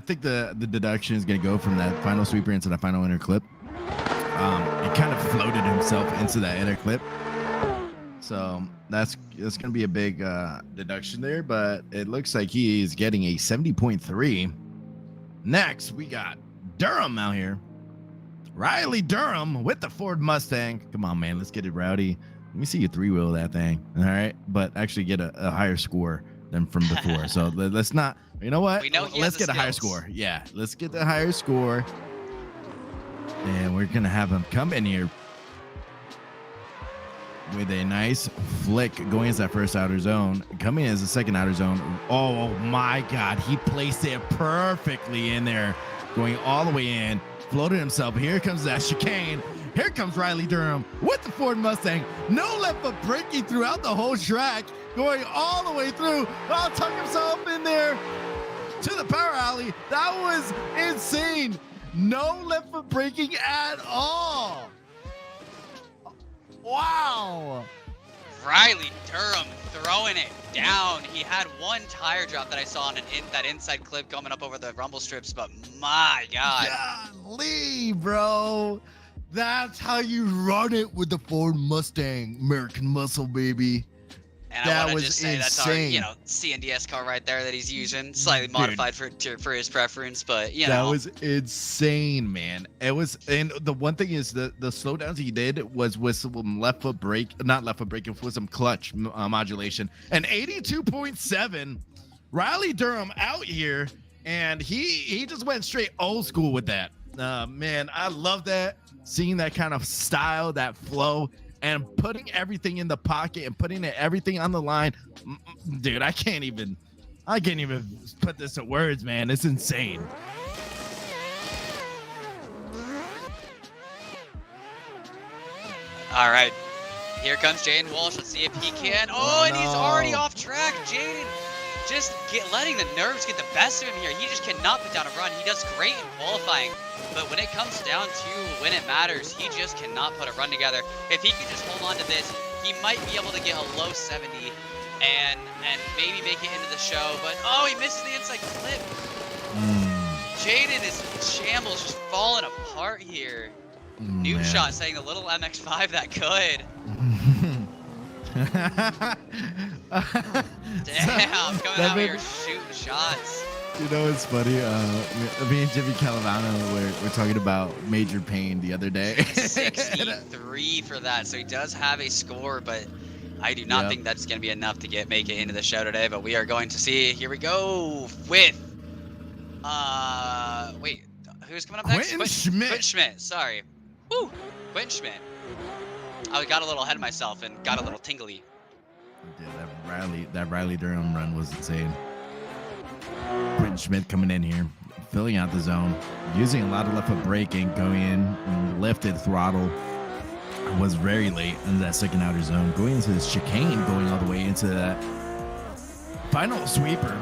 think the deduction is going to go from that final sweeper into the final inner clip. He kind of floated himself into that inner clip. So that's going to be a big deduction there, but it looks like he is getting a 70.3. Next, we got Durham out here. Riley Durham with the Ford Mustang. Come on, man. Let's get it rowdy. Let me see you three-wheel that thing. All right. But actually get a higher score than from before. So let's not, you know what? We know let's get a higher score. Yeah. Let's get the higher score. And we're going to have him come in here with a nice flick going as that first outer zone, coming as the second outer zone. Oh my God, he placed it perfectly in there, going all the way in, floated himself. Here comes that chicane. Here comes Riley Durham with the Ford Mustang. No left foot braking throughout the whole track, going all the way through. Oh, tuck himself in there to the power alley. That was insane. No left foot braking at all. Wow. Riley Durham throwing it down. He had one tire drop that I saw on that inside clip coming up over the rumble strips, but my God. Golly, bro. That's how you run it with the Ford Mustang. American muscle, baby. And that I want was to just say insane. that's our, CNDS car right there that he's using, slightly modified for his preference, but you know. That was insane, man. It was, and the one thing is the slowdowns he did was with some left foot brake, not left foot braking, with some clutch modulation. And 82.7, Riley Durham out here, and he just went straight old school with that. Man, I love that. Seeing that kind of style, that flow, and putting everything in the pocket and putting everything on the line. Dude, I can't even put this to words, man. It's insane. All right, here comes Jaden Walsh. Let's see if he can. Oh, and he's already off track. Jaden just letting the nerves get the best of him here. He just cannot put down a run. He does great in qualifying, but when it comes down to when it matters, he just cannot put a run together. If he can just hold on to this, he might be able to get a low 70 and maybe make it into the show. But oh, he misses the inside clip. Jaden is shambles, just falling apart here. Noob shot saying a little MX-5 that could. Damn, coming out here shooting shots. You know, it's funny. Me and Jimmy Calavano were talking about Major Pain the other day. 63 for that, so he does have a score, but I do not think that's going to be enough to make it into the show today. But we are going to see. Here we go with wait, who's coming up next? Quentin Schmidt. Quentin Schmidt. Sorry. Woo, Quentin Schmidt. I got a little ahead of myself and got a little tingly. Yeah, that Riley Durham run was insane. Quentin Schmidt coming in here, filling out the zone, using a lot of left foot braking, going in and lifted throttle. Was very late in that second outer zone, going into this chicane, going all the way into that final sweeper.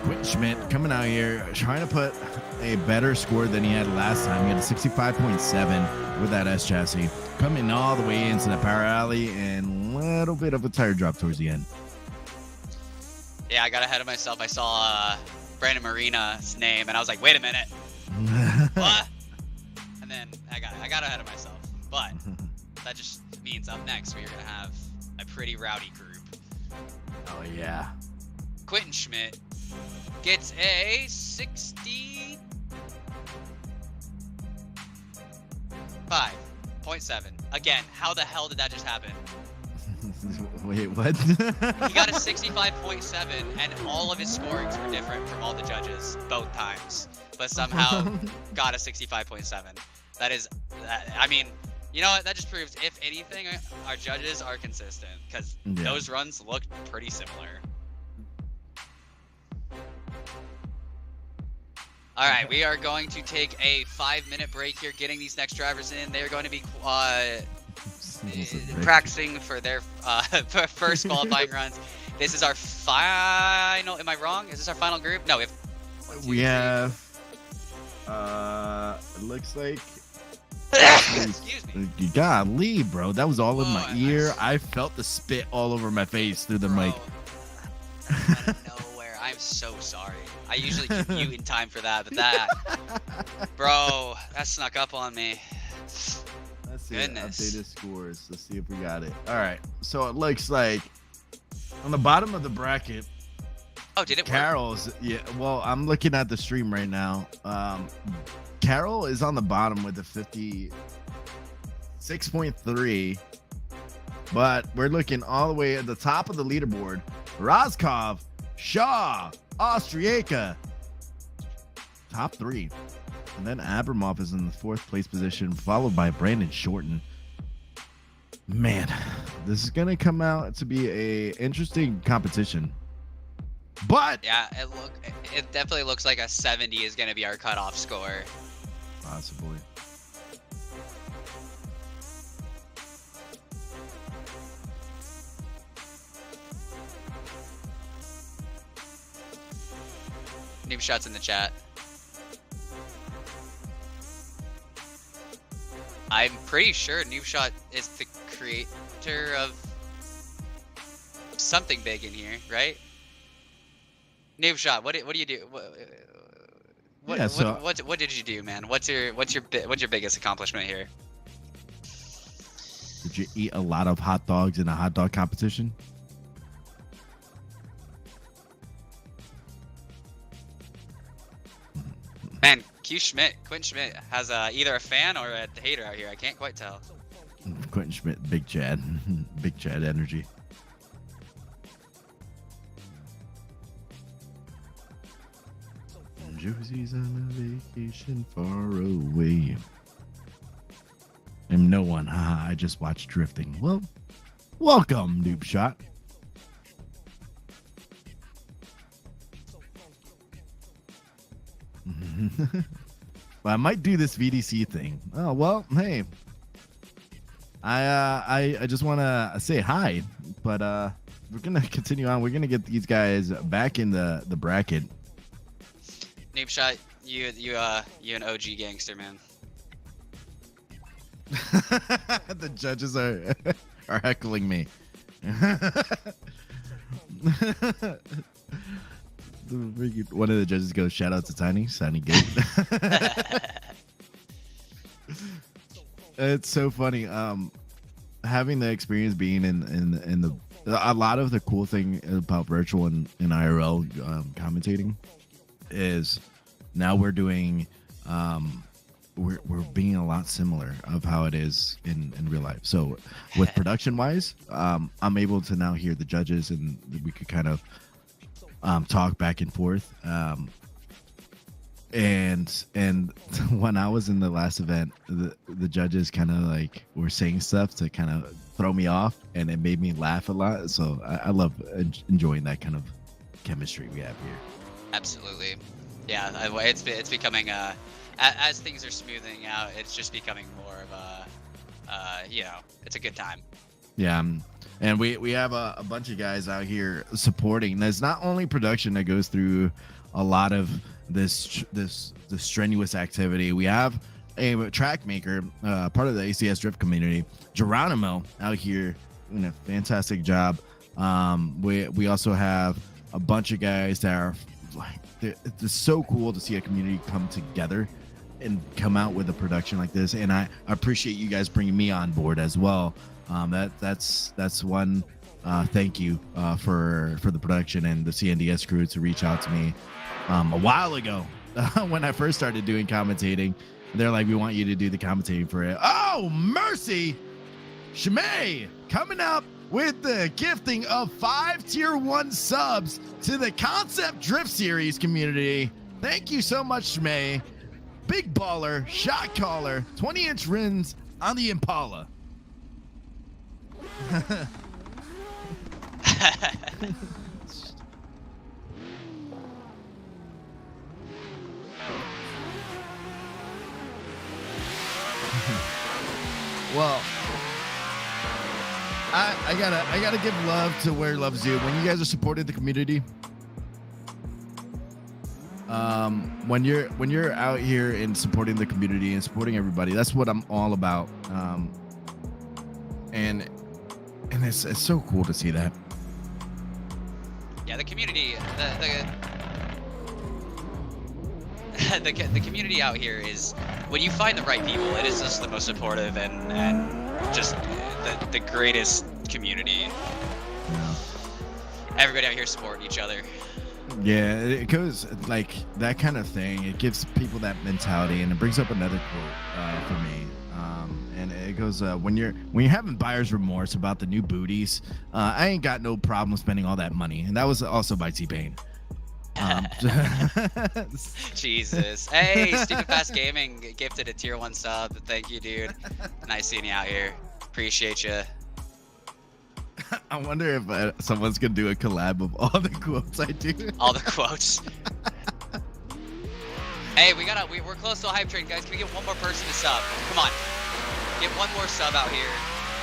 Quentin Schmidt coming out here, trying to put a better score than he had last time. He had a 65.7 with that S chassis, coming all the way into the power alley, and a little bit of a tire drop towards the end. Yeah, I got ahead of myself. I saw Brandon Marina's name, and I was like, wait a minute. What? And then I got ahead of myself. But that just means up next we're gonna have a pretty rowdy group. Oh yeah. Quentin Schmidt gets a 65.7. Again, how the hell did that just happen? Wait, what? He got a 65.7, and all of his scorings were different from all the judges, both times. But somehow got a 65.7. That is, I mean, you know what? That just proves, if anything, our judges are consistent, because those runs looked pretty similar. All right, we are going to take a 5-minute break here, getting these next drivers in. They're going to be practicing for their first qualifying runs. This is our final. Am I wrong? Is this our final group? No, we have. It looks like. Excuse me. Golly, bro, that was all in my ear. Nice. I felt the spit all over my face through the mic. Out of nowhere. I'm so sorry. I usually keep you in time for that, but that, bro, that snuck up on me. Let's see. Goodness. Updated scores. Let's see if we got it. All right. So it looks like on the bottom of the bracket. Oh, did it Carol's, yeah. Well, I'm looking at the stream right now. Carol is on the bottom with a 56.3, but we're looking all the way at the top of the leaderboard. Roscoff, Shaw, Austriaca, top 3. And then Abramov is in the 4th place position, followed by Brandon Shorten. Man, this is going to come out to be a interesting competition. But yeah, it definitely looks like a 70 is going to be our cutoff score. Possibly. Noob Shot's in the chat. I'm pretty sure Noob Shot is the creator of something big in here, right? Noob Shot, what do you do? What did you do, man? What's your biggest accomplishment here? Did you eat a lot of hot dogs in a hot dog competition? Man, Quentin Schmidt has either a fan or a hater out here. I can't quite tell. Quentin Schmidt, Big Chad, Big Chad energy. Josie's on a vacation far away. I'm no one. Haha, I just watched drifting. Well, welcome, Noob Shot. Well, I might do this VDC thing. Oh well, hey. I just want to say hi, but we're gonna continue on. We're gonna get these guys back in the bracket. Noob Shot, you an OG gangster, man. The judges are heckling me. One of the judges goes, "Shout out to Tiny good." It's so funny. Having the experience being in the a lot of the cool thing about virtual and IRL commentating is now we're doing we're being a lot similar of how it is in real life. So with production wise, I'm able to now hear the judges and we could kind of talk back and forth. And when I was in the last event, the judges kind of like were saying stuff to kind of throw me off, and it made me laugh a lot. So I love enjoying that kind of chemistry we have here. Absolutely, yeah. It's becoming as things are smoothing out, it's just becoming more of a it's a good time. Yeah. And we have a bunch of guys out here supporting. There's not only production that goes through a lot of this strenuous activity. We have a track maker, part of the ACS drift community, Geronimo, out here doing a fantastic job. We also have a bunch of guys that are like, it's so cool to see a community come together and come out with a production like this. And I appreciate you guys bringing me on board as well. That's one thank you for the production and the CNDS crew to reach out to me a while ago when I first started doing commentating. They're like, we want you to do the commentating for it. Oh, mercy! Shmay coming up with the gifting of 5 tier 1 subs to the Concept Drift Series community. Thank you so much, Shmay. Big baller, shot caller, 20-inch rims on the Impala. Well, I gotta give love to where love's due. When you guys are supporting the community, when you're out here and supporting the community and supporting everybody, that's what I'm all about. And it's so cool to see that. Yeah, the community, the community out here is, when you find the right people, it is just the most supportive and just the greatest community. Yeah. Everybody out here supporting each other. Yeah, it goes like that kind of thing. It gives people that mentality, and it brings up another quote for me. And it goes, when you're having buyer's remorse about the new booties, I ain't got no problem spending all that money. And that was also by T-Pain. Jesus. Hey, Stupid Fast Gaming gifted a tier 1 sub. Thank you, dude. Nice seeing you out here. Appreciate you. I wonder if someone's gonna do a collab of all the quotes I do. All the quotes. Hey, we're close to a hype train, guys. Can we get one more person to sub? Come on. Get one more sub out here.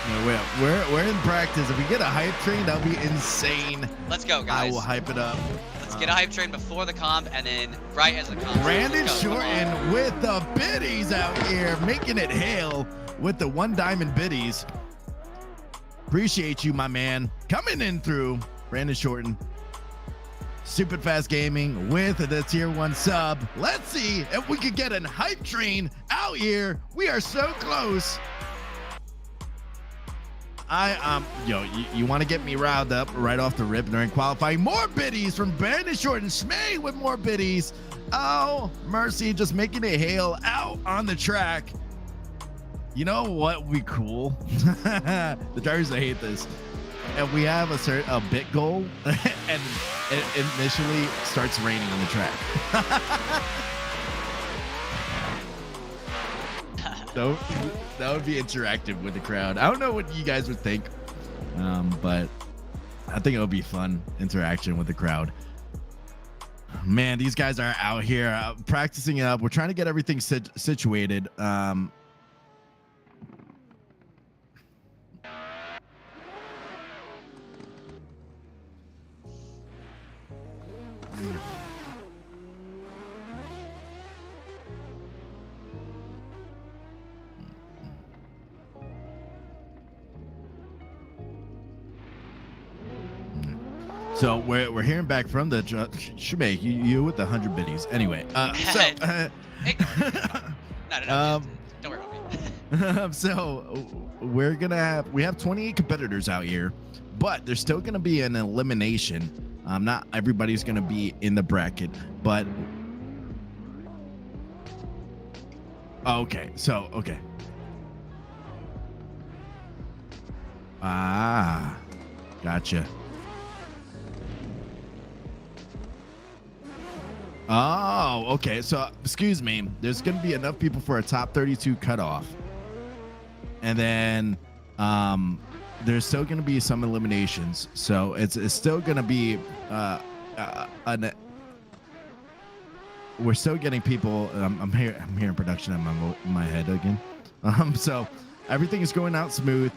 No, we're in practice. If we get a hype train, that'll be insane. Let's go, guys. I will hype it up. Let's get a hype train before the comp, and then right as the comp. Brandon Shorten with the biddies out here, making it hail with the 1 diamond biddies. Appreciate you, my man. Coming in through Brandon Shorten. Stupid Fast Gaming with the tier 1 sub. Let's see if we could get a hype train out here. We are so close. You want to get me riled up right off the rip during qualifying. More biddies from Brandon Shorten. Shmay with more biddies. Oh, mercy, just making it hail out on the track. You know what would be cool? The drivers, I hate this. And we have a bit goal, and it initially starts raining on the track. That would be interactive with the crowd. I don't know what you guys would think, but I think it would be fun interaction with the crowd. Man, these guys are out here practicing up. We're trying to get everything situated. So we're hearing back from the Shmay, you with the 100 biddies. Anyway, No, don't worry about me. So we have 28 competitors out here, but there's still gonna be an elimination. Not everybody's gonna be in the bracket, but okay. Gotcha. Oh, okay. So, excuse me. There's going to be enough people for a top 32 cutoff. And then there's still going to be some eliminations. So, it's still going to be we're still getting people. I'm hearing production in my head again. So, everything is going out smooth.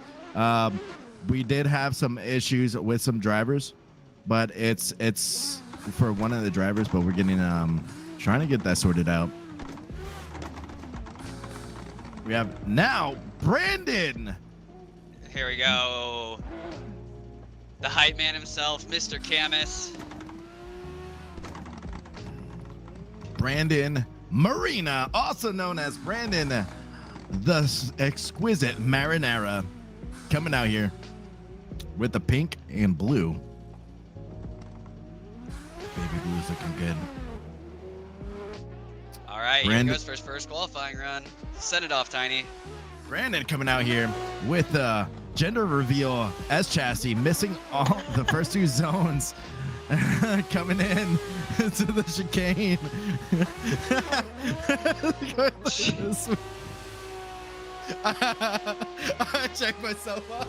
We did have some issues with some drivers, but it's for one of the drivers, but we're getting trying to get that sorted out. We have now Brandon. Here we go. The hype man himself, Mr. Camus. Brandon Marina, also known as Brandon, the exquisite Marinara, coming out here with the pink and blue. Baby blue's looking good. All right, Brandon, here goes for his first qualifying run. Send it off, Tiny. Brandon coming out here with the gender reveal S chassis, missing all the first two zones. Coming in to the chicane. I checked myself up.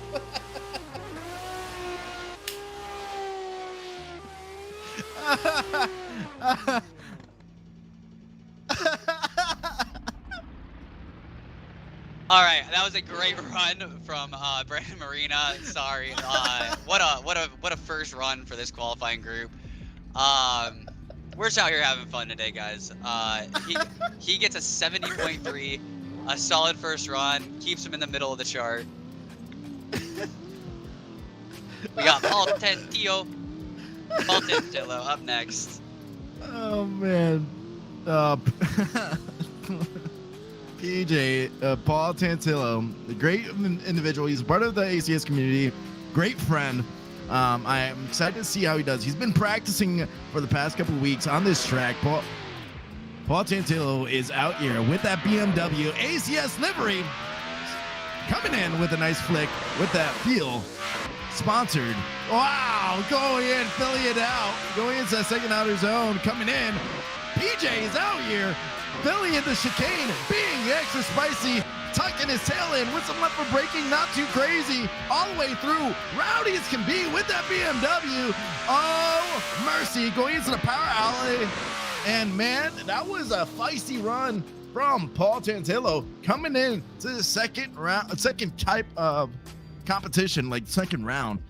All right, that was a great run from Brandon Marina. Sorry, what a first run for this qualifying group. We're just out here having fun today, guys. He gets a 70.3, a solid first run, keeps him in the middle of the chart. We got Paul Tentillo up next. Oh man, PJ, Paul Tantillo, a great individual. He's part of the ACS community, great friend. I am excited to see how he does. He's been practicing for the past couple of weeks on this track. Paul Tantillo is out here with that BMW ACS livery, coming in with a nice flick with that feel. Sponsored. Wow, going in, filling it out, going into that second outer zone, coming in. PJ is out here, filling in the chicane, being extra spicy, tucking his tail in with some left for braking, not too crazy, all the way through. Rowdy as can be with that BMW. Oh, mercy, going into the power alley. And man, that was a feisty run from Paul Tantillo, coming in to the second type of competition, like second round.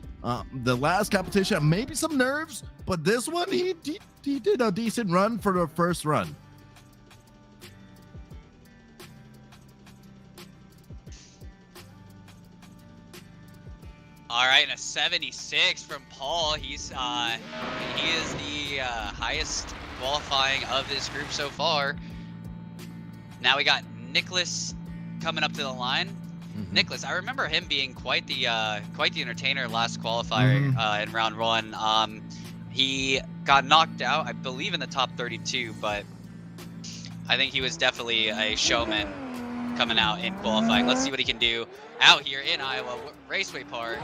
The last competition, maybe some nerves, but this one, he did a decent run for the first run. All right, and a 76 from Paul. He is the highest qualifying of this group so far. Now we got Nicholas coming up to the line. Nicholas, I remember him being quite the entertainer last qualifier in round one. He got knocked out, I believe, in the top 32, but I think he was definitely a showman coming out in qualifying. Let's see what he can do out here in Iowa Raceway Park.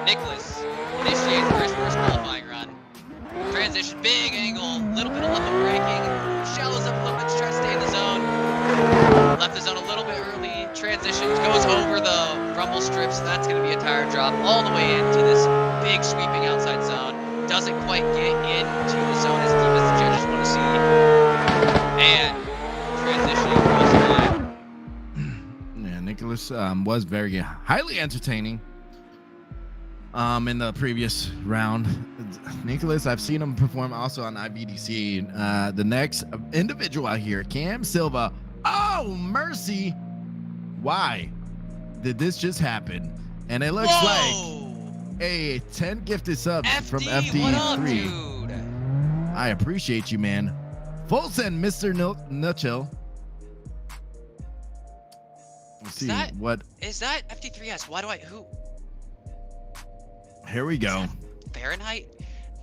Nicholas initiates his first qualifying run. Transition, big angle, little bit of left braking, shallows up a little bit to try to stay in the zone. Left the zone a little bit early, transitions, goes over the rumble strips, so that's going to be a tire drop all the way into this big sweeping outside zone. Doesn't quite get into the zone as deep as the judges want to see. And transitioning across the line. Yeah, Nicholas was very highly entertaining in the previous round. Nicholas, I've seen him perform also on IBDC. The next individual out here, Cam Silva. Oh, mercy. Why did this just happen? And it looks like a 10 gifted subs from FD3. What up, dude? I appreciate you, man. Full send, Mr. Nutchill. Let's see what is that. FD3S. Why do who? Here we go. Fahrenheit.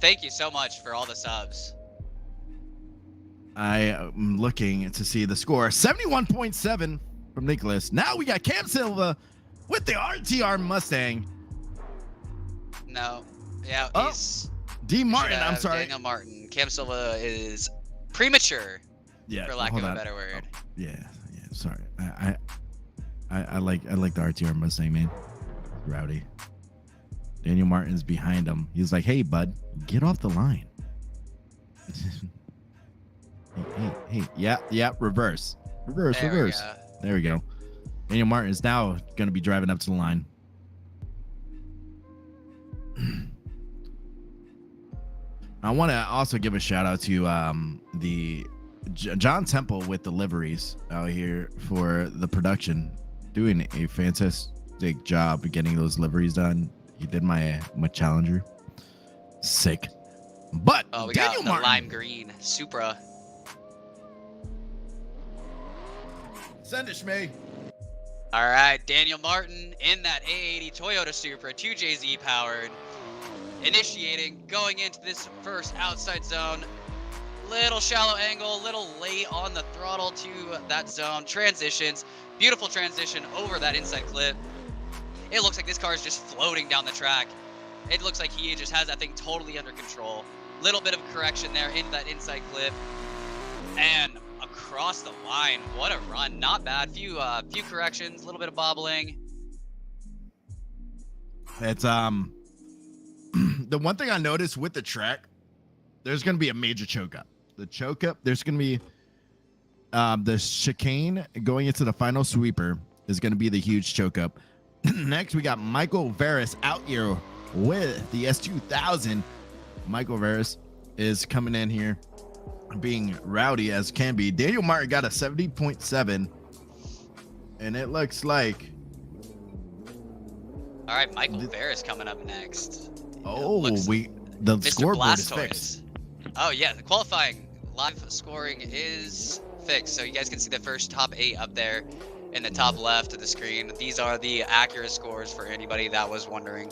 Thank you so much for all the subs. I am looking to see the score. 71.7 from Nicholas. Now we got Cam Silva with the RTR Mustang. No. Yeah, he's D. Martin. I'm sorry. Daniel Martin. Cam Silva is premature. Yeah. For lack of a better word. Yeah. Sorry. I like the RTR Mustang, man. Rowdy. Daniel Martin's behind him. He's like, hey, bud, get off the line. Hey. Yeah. Reverse. There we go. Daniel Martin is now going to be driving up to the line. I want to also give a shout out to the John Temple with the liveries out here for the production, doing a fantastic job getting those liveries done. He did my Challenger. Sick. But we Daniel got the Martin, lime green Supra. Send it, Shmee. All right, Daniel Martin in that A80 Toyota Supra, 2JZ powered, initiating, going into this first outside zone. Little shallow angle, little late on the throttle to that zone. Transitions, beautiful transition over that inside clip. It looks like this car is just floating down the track. It looks like he just has that thing totally under control. Little bit of correction there into that inside clip. And across the line, what a run. Not bad. Few corrections, a little bit of bobbling. It's the one thing I noticed with the track, there's gonna be a major choke up. The choke up, there's gonna be the chicane going into the final sweeper is gonna be the huge choke up. Next, we got Michael Varys out here with the S2000. Michael Varys is coming in here being rowdy as can be. Daniel Martin got a 70.7, and it looks like. All right, Michael Varys coming up next. Oh, the Mr. scoreboard is Blastoise. fixed. Oh yeah, the qualifying live scoring is fixed, so you guys can see the first top 8 up there in the top left of the screen. These are the accurate scores for anybody that was wondering.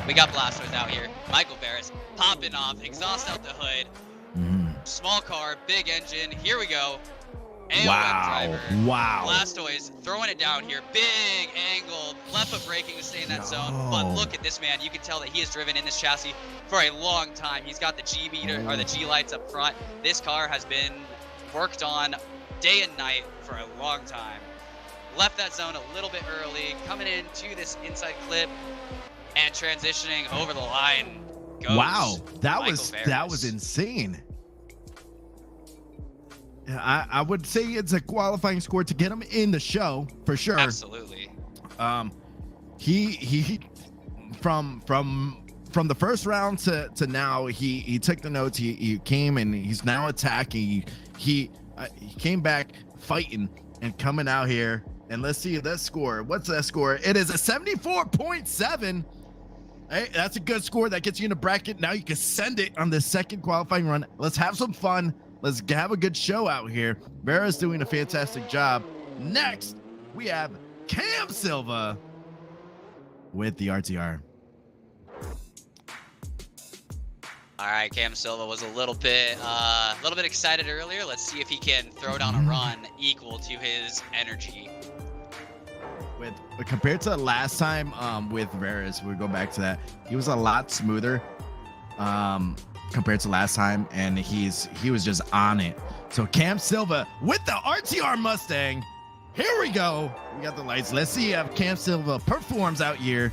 We got Blastoise out here. Michael Varys popping off, exhaust out the hood. Small car, big engine. Here we go. AOM driver. Wow. Blastoise throwing it down here. Big angle. Left foot braking to stay in that zone. But look at this man. You can tell that he has driven in this chassis for a long time. He's got the G meter or the G lights up front. This car has been worked on day and night for a long time. Left that zone a little bit early. Coming into this inside clip and transitioning over the line. Goes wow. That Michael was Varys. insane. I would say it's a qualifying score to get him in the show for sure. Absolutely. He from the first round to now, he took the notes. He came and he's now attacking. He came back fighting and coming out here. And let's see that score. What's that score? It is a 74.7. Hey, that's a good score. That gets you in the bracket. Now you can send it on the second qualifying run. Let's have some fun. Let's have a good show out here. Vera's doing a fantastic job. Next, we have Cam Silva with the RTR. All right, Cam Silva was a little bit excited earlier. Let's see if he can throw down a run equal to his energy. With compared to last time with Varys, we'll go back to that. He was a lot smoother compared to last time, and he was just on it. So Cam Silva with the RTR Mustang. Here we go. We got the lights. Let's see if Cam Silva performs out here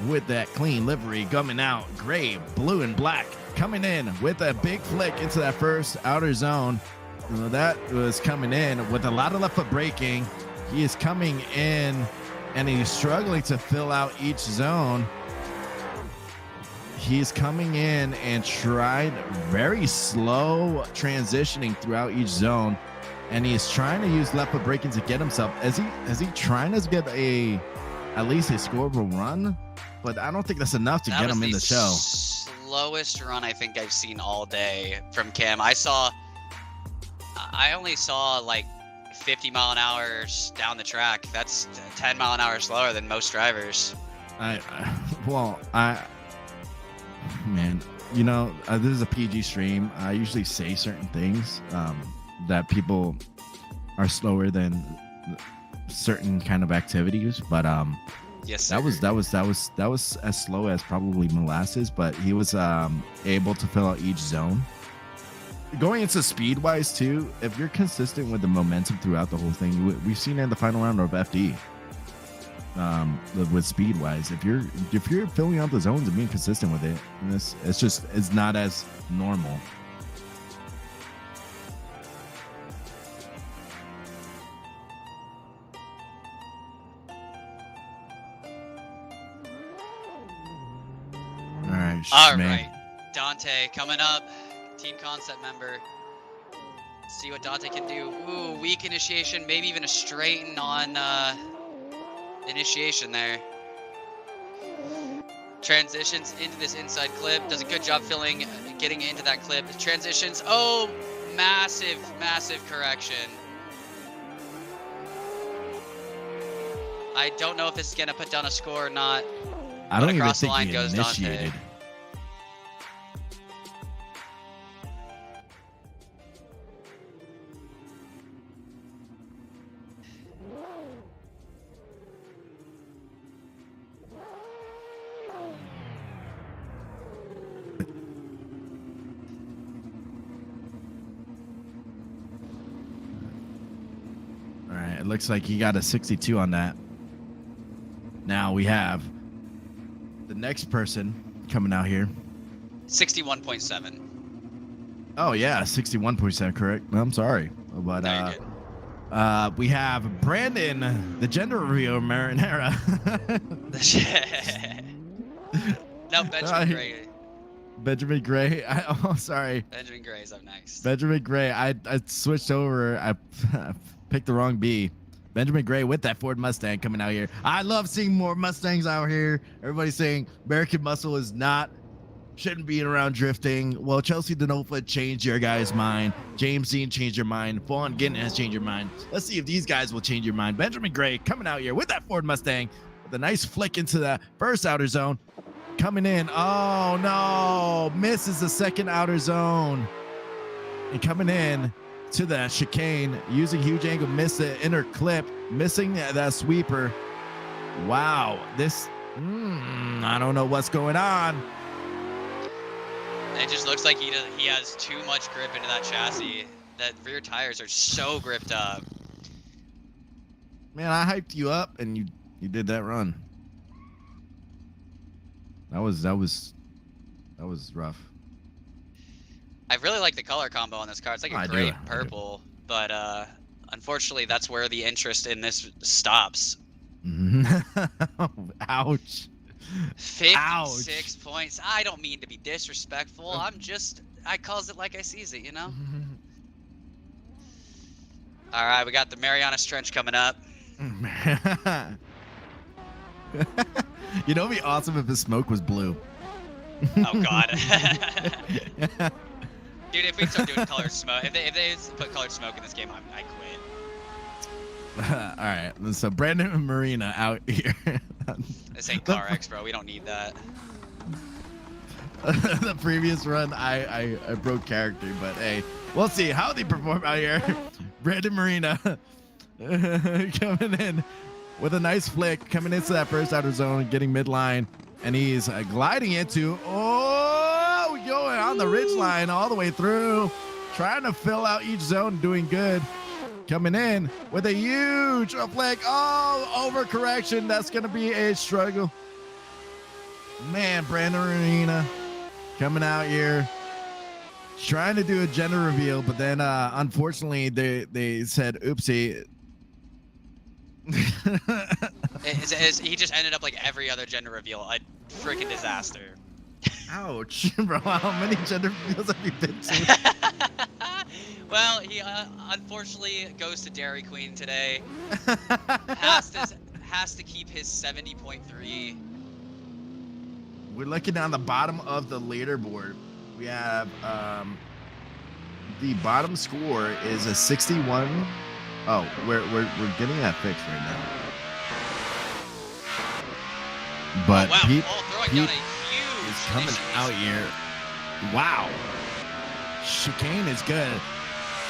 with that clean livery coming out. Gray, blue, and black coming in with a big flick into that first outer zone. That was coming in with a lot of left foot braking. He is coming in and he's struggling to fill out each zone. He's coming in and tried very slow transitioning throughout each zone, and he's trying to use left foot braking to get himself. Is he trying to get at least a scoreable run? But I don't think that's enough to get him in the show. Slowest run I think I've seen all day from Cam. I only saw like 50 mile an hour down the track. That's 10 mile an hour slower than most drivers. Man, you know, this is a PG stream. I usually say certain things that people are slower than certain kind of activities, but yes, sir. that was as slow as probably molasses, but he was able to fill out each zone. Going into speed wise too, if you're consistent with the momentum throughout the whole thing, we've seen it in the final round of FD. With speed wise, if you're filling out the zones and being consistent with it, it's not as normal. All right, Dante coming up, team concept member. See what Dante can do. Ooh, weak initiation, maybe even a straighten on initiation there. Transitions into this inside clip, does a good job getting into that clip. Transitions, oh, massive correction. I don't know if this is gonna put down a score or not. I don't even across the think line he goes Dante. initiated. All right, it looks like he got a 62 on that. Now we have the next person coming out here. 61.7. Oh yeah, 61%, correct. I'm sorry, but No, you're good. we have Brandon, the gender reveal marinara. No, Benjamin Gray. Benjamin Gray. Sorry. Benjamin Gray's up next. Benjamin Gray. I switched over. I picked the wrong B. Benjamin Gray with that Ford Mustang coming out here. I love seeing more Mustangs out here. Everybody's saying American Muscle is shouldn't be around drifting. Well, Chelsea Denofa changed your guys' mind. James Dean changed your mind. Vaughn Ginn has changed your mind. Let's see if these guys will change your mind. Benjamin Gray coming out here with that Ford Mustang with a nice flick into the first outer zone. Coming in. Oh, no. Misses the second outer zone. And coming in to the chicane, using huge angle, missed the inner clip, missing that sweeper. Wow. This, I don't know what's going on. It just looks like he has too much grip into that chassis. That rear tires are so gripped up. Man, I hyped you up, and you did that run. That was rough. I really like the color combo on this car. It's like a great purple, but unfortunately, that's where the interest in this stops. Ouch. 56 points. I don't mean to be disrespectful. I calls it like I sees it, you know? All right, we got the Marianas Trench coming up. You know, it'd be awesome if the smoke was blue. Oh, God. Dude, if we start doing colored smoke, if they put colored smoke in this game, I quit. All right, so Brandon and Marina out here. This ain't Car X, bro. We don't need that. The previous run, I broke character, but hey, we'll see how they perform out here. Brandon Marina coming in with a nice flick, coming into that first outer zone, getting midline, and he's gliding into, going on the ridge line all the way through, trying to fill out each zone, doing good. Coming in with a huge flick. Oh, overcorrection. That's going to be a struggle. Man, Brandon Marina coming out here, trying to do a gender reveal, but then unfortunately they said, oopsie. He just ended up like every other gender reveal, a freaking disaster. Ouch, bro. How many gender reveals have you been to? Well, he unfortunately goes to Dairy Queen today. has to keep his 70.3. We're looking down the bottom of the leaderboard. We have the bottom score is a 61. Oh, we're getting that fixed right now. But wow, Pete is coming out here. Wow. Chicane is good.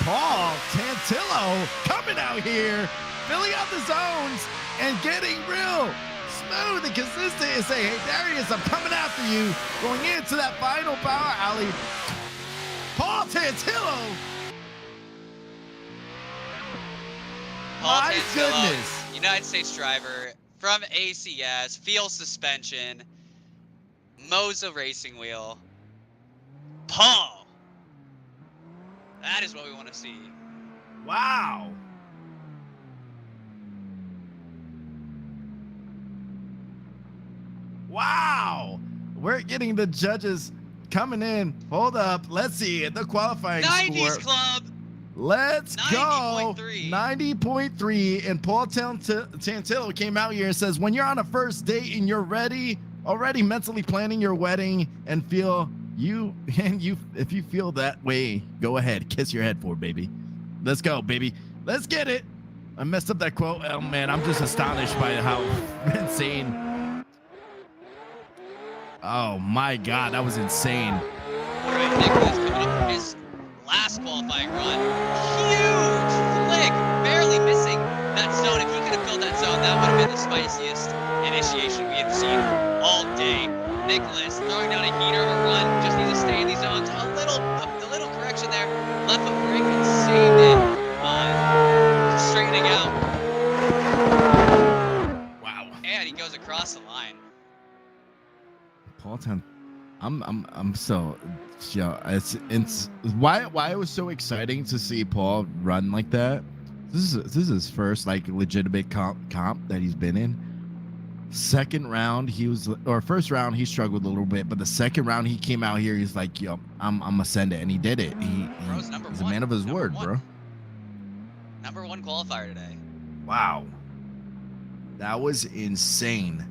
Paul Tantillo coming out here, filling out the zones and getting real smooth and consistent and say, hey, Darius, I'm coming after you. Going into that final power alley. Paul Tantillo. My goodness. United States driver from ACS, Feel Suspension, Moza Racing Wheel. Paul. That is what we want to see. Wow. Wow. We're getting the judges coming in. Hold up. Let's see the qualifying 90s score. Club. Let's 90.3. go. 90.3. And Paul Tantillo came out here and says, when you're on a first date and you're already mentally planning your wedding and if you feel that way, go ahead, kiss your head for, baby. Let's go, baby. Let's get it. I messed up that quote. Oh man, I'm just astonished by how insane. Oh my God, that was insane. All right, Nicholas coming up with his last qualifying run. Huge flick, barely missing that zone. If he could have filled that zone, that would have been the spiciest initiation we had seen all day. Nicholas throwing down a heater of a run, just needs to stay in these zones. A little correction there. Left foot brake and saved it. Straightening out. Wow. And he goes across the line. Paul Town. I'm so, it's why it was so exciting to see Paul run like that. This is his first like legitimate comp that he's been in. Second round first round he struggled a little bit, but the second round he came out here, he's like, yo, I'm gonna send it, and he did it. He's a man of his word, bro. Number 1 qualifier today. Wow, that was insane.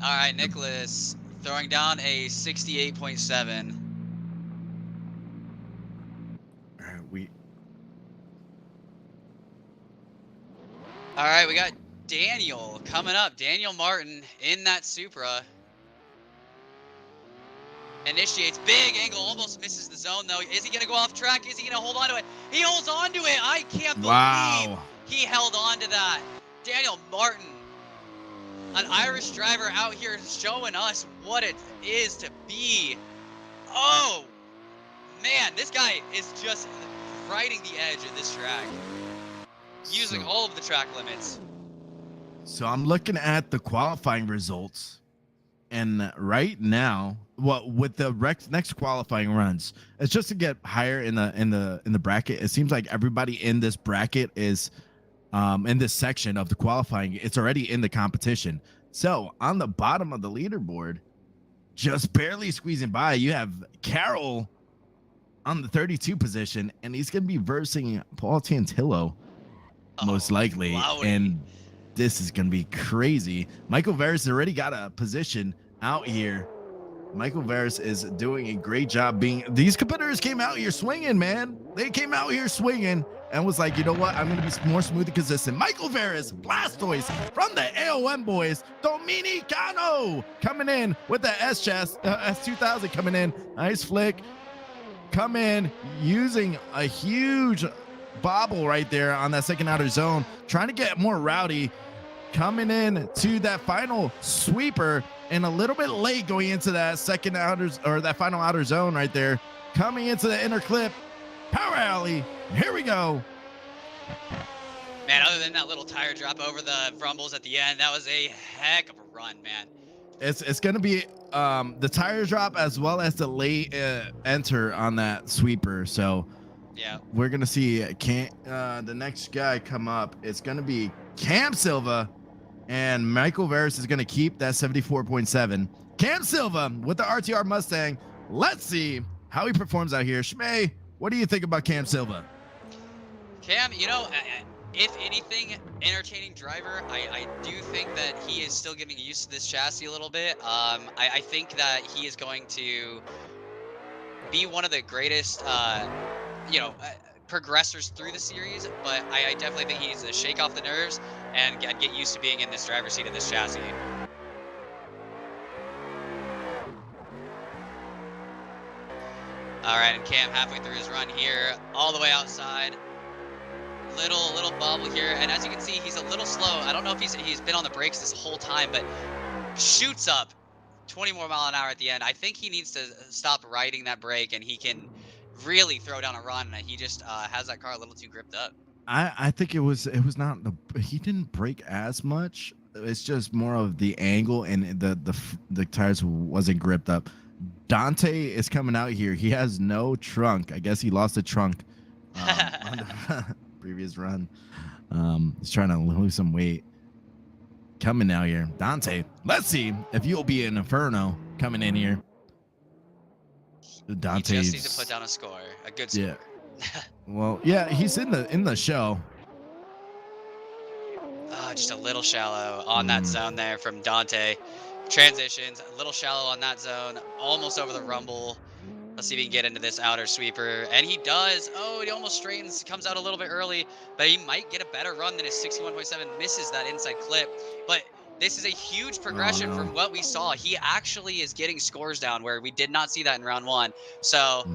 All right, Nicholas throwing down a 68.7. All right, we got Daniel coming up. Daniel Martin in that Supra. Initiates, big angle, almost misses the zone though. Is he gonna go off track? Is he gonna hold on to it? He holds on to it. I can't believe he held on to that. Daniel Martin, an Irish driver out here showing us what it is to be. Oh, man, this guy is just riding the edge of this track, using all of the track limits. So I'm looking at the qualifying results, and right now, with the next qualifying runs, it's just to get higher in the bracket. It seems like everybody in this bracket is in this section of the qualifying, it's already in the competition. So on the bottom of the leaderboard, just barely squeezing by, you have Carroll on the 32 position, and he's going to be versing Paul Tantillo most likely. Lowdy. And this is going to be crazy. Michael Veras already got a position out here. Michael Veras is doing a great job these competitors came out here swinging, man. They came out here swinging and was like, you know what? I'm going to be more smooth and consistent. Michael Veras, Blastoise from the AOM boys. Dominicano coming in with the S2000 coming in. Nice flick. Come in using a huge bobble right there on that second outer zone. Trying to get more rowdy. Coming in to that final sweeper and a little bit late going into that second outer or that final outer zone right there. Coming into the inner clip. Power alley. Here we go. Man, other than that little tire drop over the rumbles at the end, that was a heck of a run, man. It's going to be the tire drop as well as the late enter on that sweeper. So yeah, we're going to see the next guy come up. It's going to be Cam Silva, and Michael Veras is going to keep that 74.7. Cam Silva with the RTR Mustang. Let's see how he performs out here. Shmay, what do you think about Cam Silva? Cam, you know, if anything, entertaining driver. I do think that he is still getting used to this chassis a little bit. I think that he is going to be one of the greatest, progressors through the series, but I definitely think he needs to shake off the nerves and get used to being in this driver's seat of this chassis. All right, and Cam halfway through his run here, all the way outside. Little bobble here, and as you can see, he's a little slow. I don't know if he's been on the brakes this whole time, but shoots up 20 more mile an hour at the end. I think he needs to stop riding that brake, and he can really throw down a run. He just has that car a little too gripped up. I think it was not he didn't brake as much. It's just more of the angle, and the tires wasn't gripped up. Dante is coming out here. He has no trunk. I guess he lost the trunk on the previous run. He's trying to lose some weight. Coming out here, Dante. Let's see if you'll be an Inferno coming in here. Dante just needs to put down a score, a good score. Yeah. Well, yeah, he's in the show. Just a little shallow on that zone there from Dante. Transitions, a little shallow on that zone, almost over the rumble. Let's see if he can get into this outer sweeper. And he does. Oh, he almost straightens. Comes out a little bit early. But he might get a better run than his 61.7. Misses that inside clip. But this is a huge progression from what we saw. He actually is getting scores down where we did not see that in round 1. So...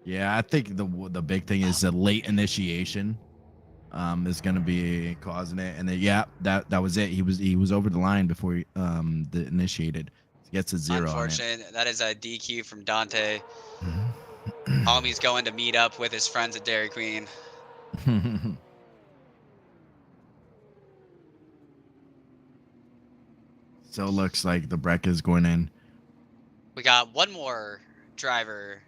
Yeah, I think the big thing is the late initiation is going to be causing it. And then, yeah, that was it. He was over the line before he the initiated. He gets a 0 Unfortunate. on it. That is a DQ from Dante. Homie's going to meet up with his friends at Dairy Queen. So it looks like the Breck is going in. We got one more driver.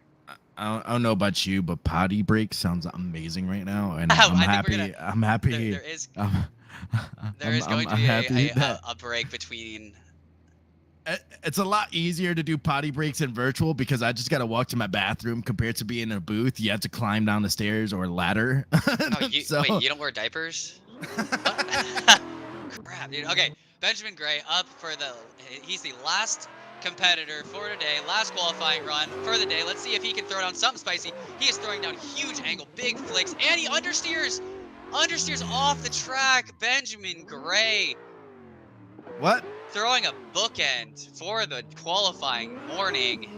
I don't know about you, but potty break sounds amazing right now, and I'm happy. I'm happy. There is going to be a break between. It's a lot easier to do potty breaks in virtual because I just got to walk to my bathroom compared to being in a booth. You have to climb down the stairs or a ladder. Wait, you don't wear diapers? Crap, dude. Okay, Benjamin Gray up for he's the last competitor for today, last qualifying run for the day. Let's see if he can throw down something spicy. He is throwing down huge angle, big flicks, and he understeers off the track. Benjamin Gray. What? Throwing a bookend for the qualifying morning.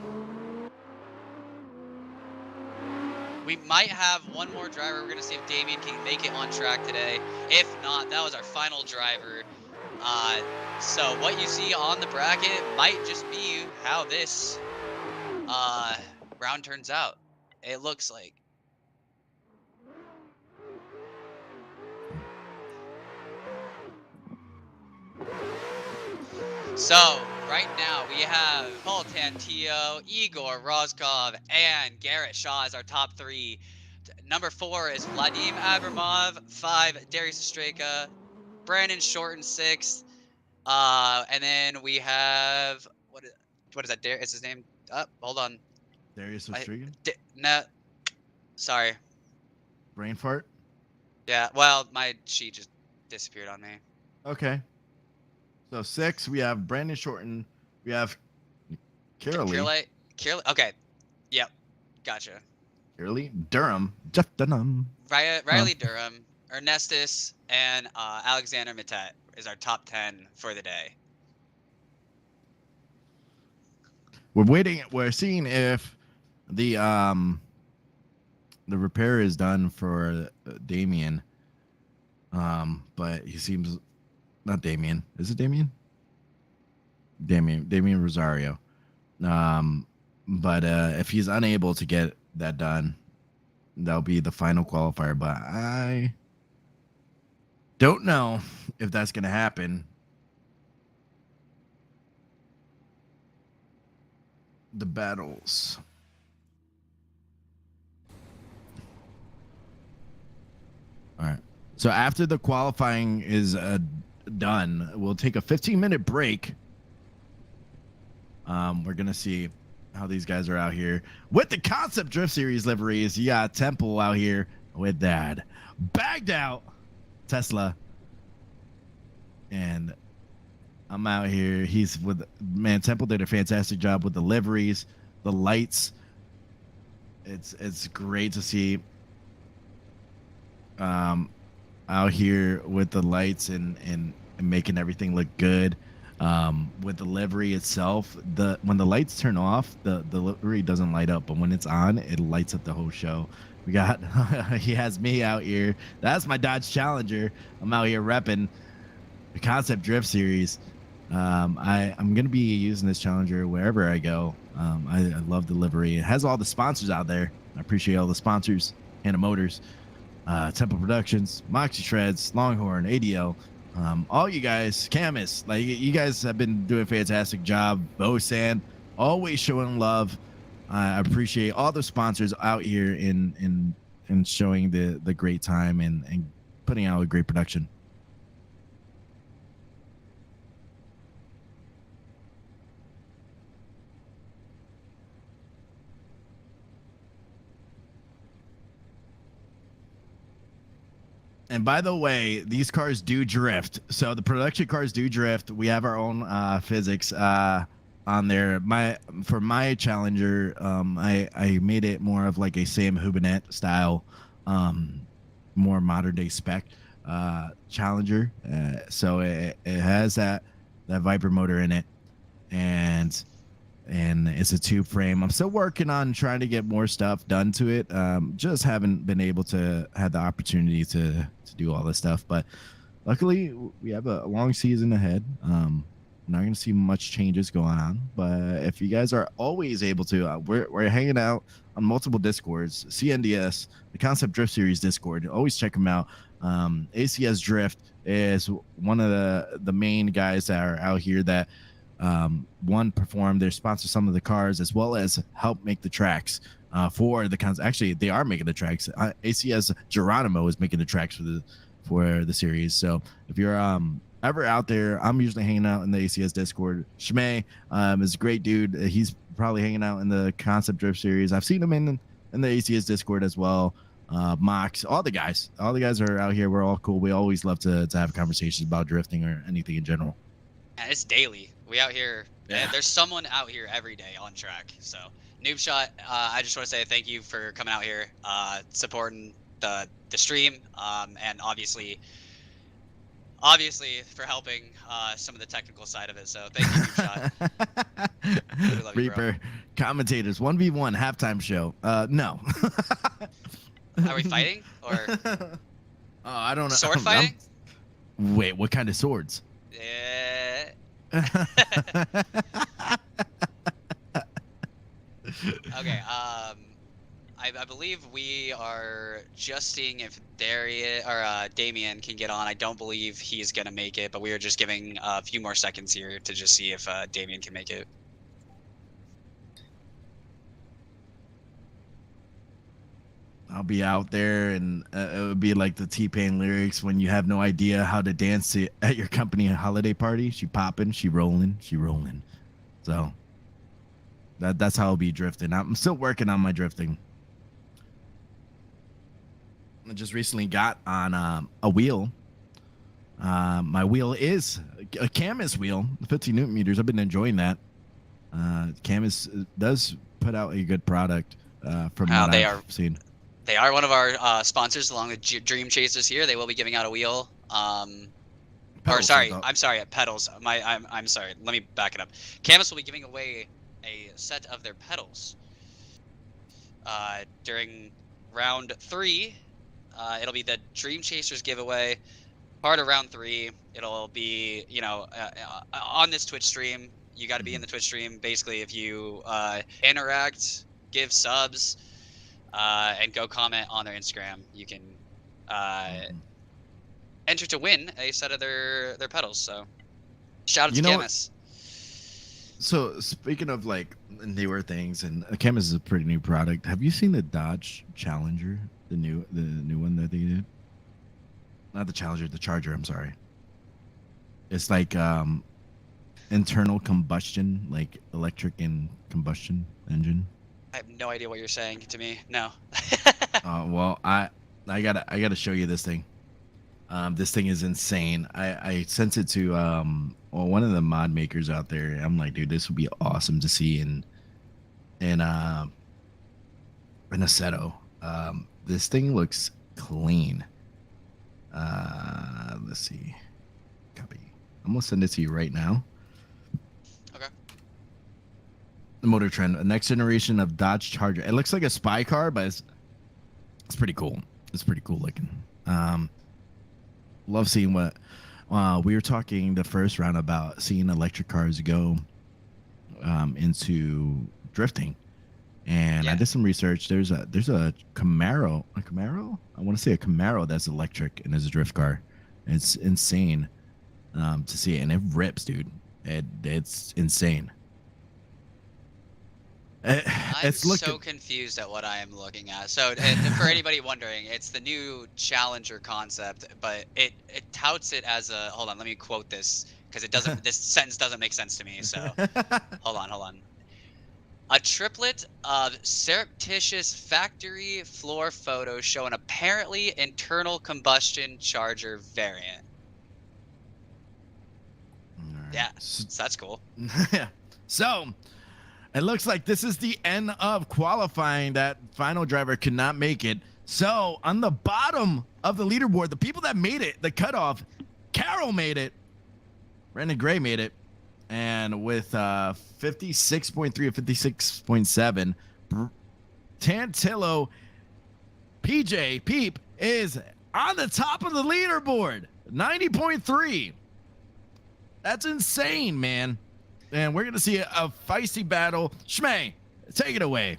We might have one more driver. We're going to see if Damien can make it on track today. If not, that was our final driver. So what you see on the bracket might just be how this round turns out. It looks like. So right now we have Paul Tantillo, Igor Rozkov, and Garrett Shaw as our top 3. Number 4 is Vladim Abramov. 5, Darius Ostreka. Brandon Shorten 6th. And then we have what is that? Is his name? Hold on. Darius Ostreka? No. Sorry. Brain fart? Yeah, well, my sheet just disappeared on me. Okay. So 6, we have Brandon Shorten. We have Carolee. Okay. Yep. Gotcha. Carolee Durham. Jeff Dunham. Riley Durham. Ernestus and Alexander Matet is our top 10 for the day. We're waiting. We're seeing if the repair is done for Damien. But he seems not Damien. Is it Damien? Damien Rosario. But if he's unable to get that done, that'll be the final qualifier. But I don't know if that's going to happen. The battles. All right. So after the qualifying is done, we'll take a 15-minute break. We're going to see how these guys are out here. With the Concept Drift Series liveries, you got Temple out here with that bagged out Tesla. And I'm out here. He's with, man, Temple did a fantastic job with the liveries, the lights. It's great to see out here with the lights and making everything look good. With the livery itself, when the lights turn off, the livery doesn't light up, but when it's on, it lights up the whole show. We got he has me out here. That's my Dodge Challenger. I'm out here repping the Concept Drift Series. I'm gonna be using this Challenger wherever I go. I love the livery. It has all the sponsors out there. I appreciate all the sponsors: Hannah Motors, Temple Productions, Moxie Shreds, Longhorn, ADL. All you guys, Camus, like you guys have been doing a fantastic job. Bosan, always showing love. I appreciate all the sponsors out here in showing the great time and putting out a great production. And by the way, these cars do drift. So the production cars do drift. We have our own physics. on there. For my Challenger, I made it more of like a Sam Hubinette style, more modern day spec Challenger. So it has that Viper motor in it, and it's a tube frame. I'm still working on trying to get more stuff done to it. Just haven't been able to have the opportunity to do all this stuff, but luckily we have a long season ahead. Not going to see much changes going on, but if you guys are always able to, we're hanging out on multiple Discords, CNDS, the Concept Drift Series Discord. Always check them out. ACS Drift is one of the main guys that are out here that one perform. They sponsor some of the cars as well as help make the tracks for the cons. Actually, they are making the tracks. ACS Geronimo is making the tracks for the series. So if you're ever out there, I'm usually hanging out in the ACS Discord. Shmei is a great dude. He's probably hanging out in the Concept Drift series. I've seen him in the ACS Discord as well. Mox, all the guys are out here. We're all cool. We always love to have conversations about drifting or anything in general. And it's daily. We out here. Yeah. There's someone out here every day on track. So Noob Shot, I just want to say thank you for coming out here, supporting the stream, and obviously for helping some of the technical side of it. So thank you, Noob Shot. Reaper, commentators, 1v1 halftime show. No. Are we fighting or? Oh, I don't know. Sword fighting? Wait, what kind of swords? Yeah. Okay. I believe we are just seeing if Darius or Damien can get on. I don't believe he's gonna make it, but we are just giving a few more seconds here to just see if Damien can make it. I'll be out there, and it would be like the T-Pain lyrics when you have no idea how to dance at your company holiday party. She popping, she rolling, she rolling. So that's how I'll be drifting. I'm still working on my drifting. I just recently got on a wheel. My wheel is a Camus wheel, 15 Newton meters. I've been enjoying that. Camus does put out a good product from what I've seen. They are one of our sponsors, along with Dream Chasers here. They will be giving out a wheel. I'm sorry, pedals. I'm sorry. Let me back it up. Camus will be giving away a set of their pedals during round 3. It'll be the Dream Chasers giveaway. Part of round 3. It'll be, on this Twitch stream. You got to be in the Twitch stream. Basically, if you interact, give subs, and go comment on their Instagram, you can enter to win a set of their pedals. So shout out to Camus. So speaking of like newer things, and Camus is a pretty new product. Have you seen the Dodge Challenger, the new one that they did? Not the Challenger, the Charger. I'm sorry. It's like internal combustion, like electric and combustion engine. I have no idea what you're saying to me. No. Well, I gotta show you this thing. This thing is insane. I sent it to one of the mod makers out there. I'm like, dude, this would be awesome to see in Assetto. This thing looks clean. Let's see. Copy. I'm gonna send it to you right now. Okay. The Motor Trend, a next generation of Dodge Charger. It looks like a spy car, but it's pretty cool. It's pretty cool looking. Love seeing what we were talking the first round about seeing electric cars go into drifting, and I did some research. There's a Camaro. I want to say a Camaro that's electric and is a drift car. It's insane to see it, and it rips, dude. It's insane. I'm so confused at what I am looking at. So, for anybody wondering, it's the new Challenger concept, but it touts it as a. Hold on, let me quote this because it doesn't. This sentence doesn't make sense to me. So, hold on. A triplet of surreptitious factory floor photos show an apparently internal combustion Charger variant. Right. Yeah, so that's cool. Yeah. So it looks like this is the end of qualifying. That final driver could not make it. So on the bottom of the leaderboard, the people that made it, the cutoff, Carol made it, Brandon Gray made it, and with 56.3 or 56.7, Tantillo PJ Peep is on the top of the leaderboard, 90.3. That's insane, man. And we're going to see a feisty battle. Shmay, take it away.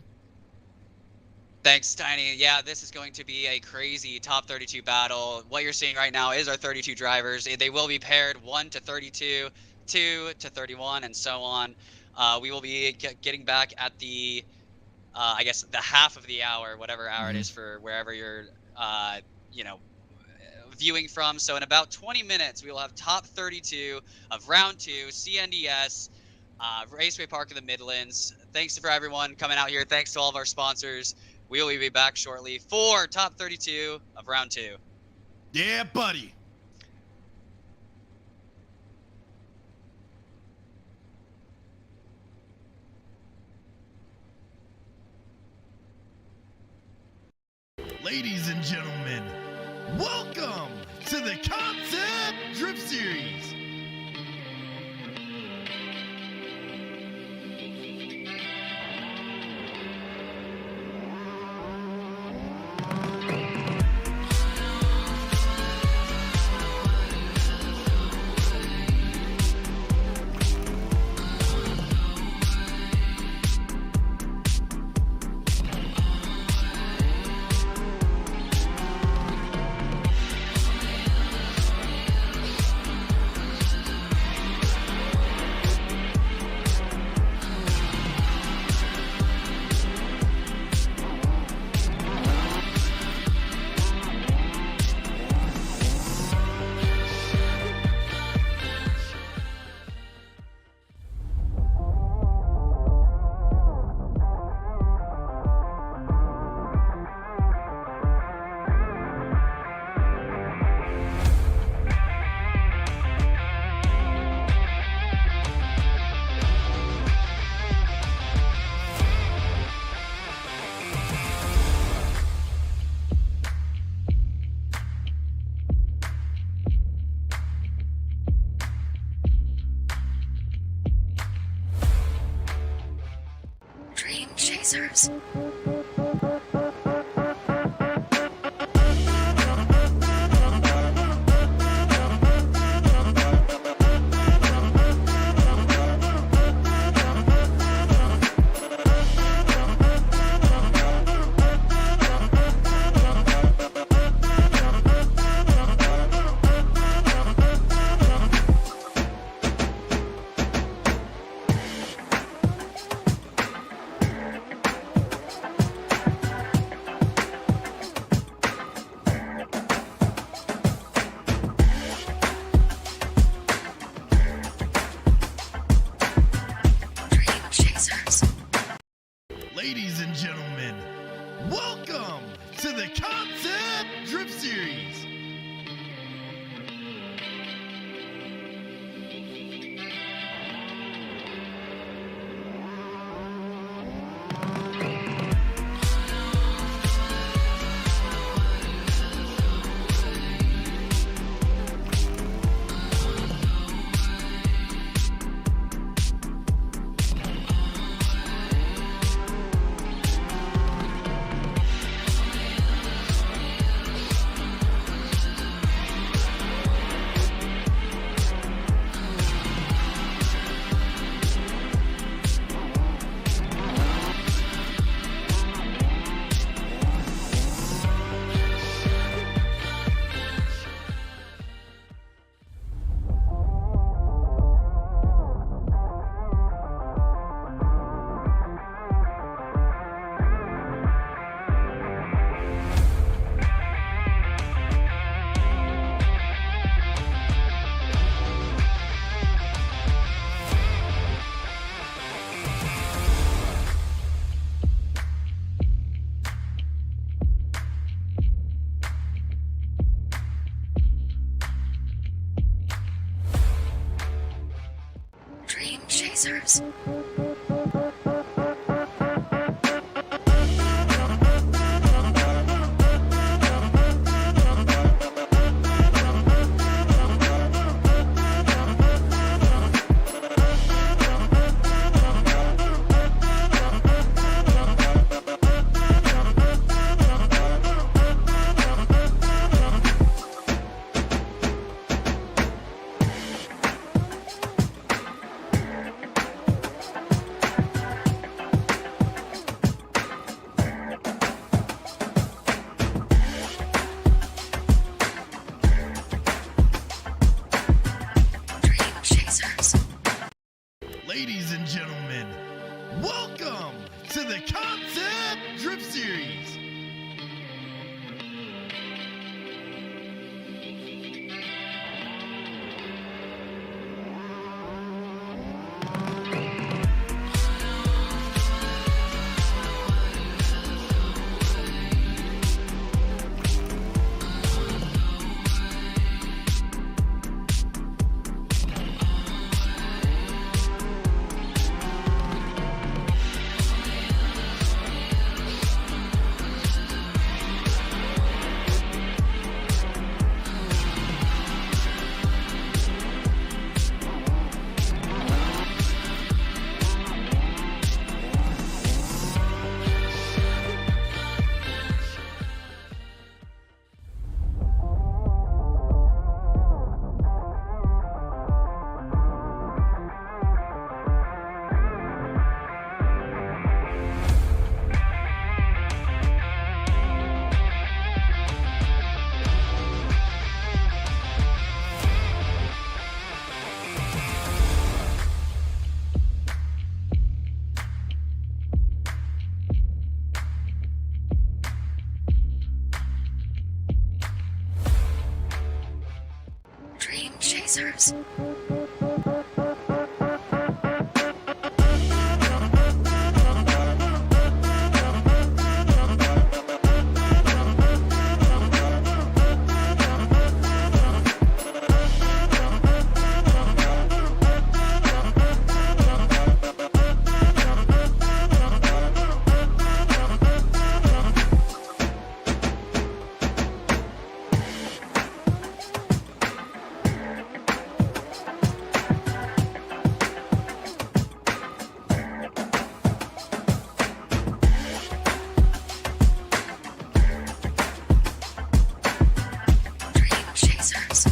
Thanks, Tiny. Yeah, this is going to be a crazy top 32 battle. What you're seeing right now is our 32 drivers. They will be paired 1 to 32, 2 to 31, and so on. We will be getting back at the, I guess, the half of the hour, whatever hour it is for wherever you're, viewing from. So in about 20 minutes, we will have top 32 of round 2, CNDS, Raceway Park in the Midlands. Thanks for everyone coming out here. Thanks to all of our sponsors. We will be back shortly for top 32 of round 2. Yeah, buddy. Ladies and gentlemen, welcome to the Concept Drift Series. Dream Chasers. Dream Chasers. Ladies and gentlemen, welcome to the Concept Drift Series. chasers. Dream chasers. Ladies and gentlemen, welcome to the Concept Drift Series. Dream chasers. Dream chasers.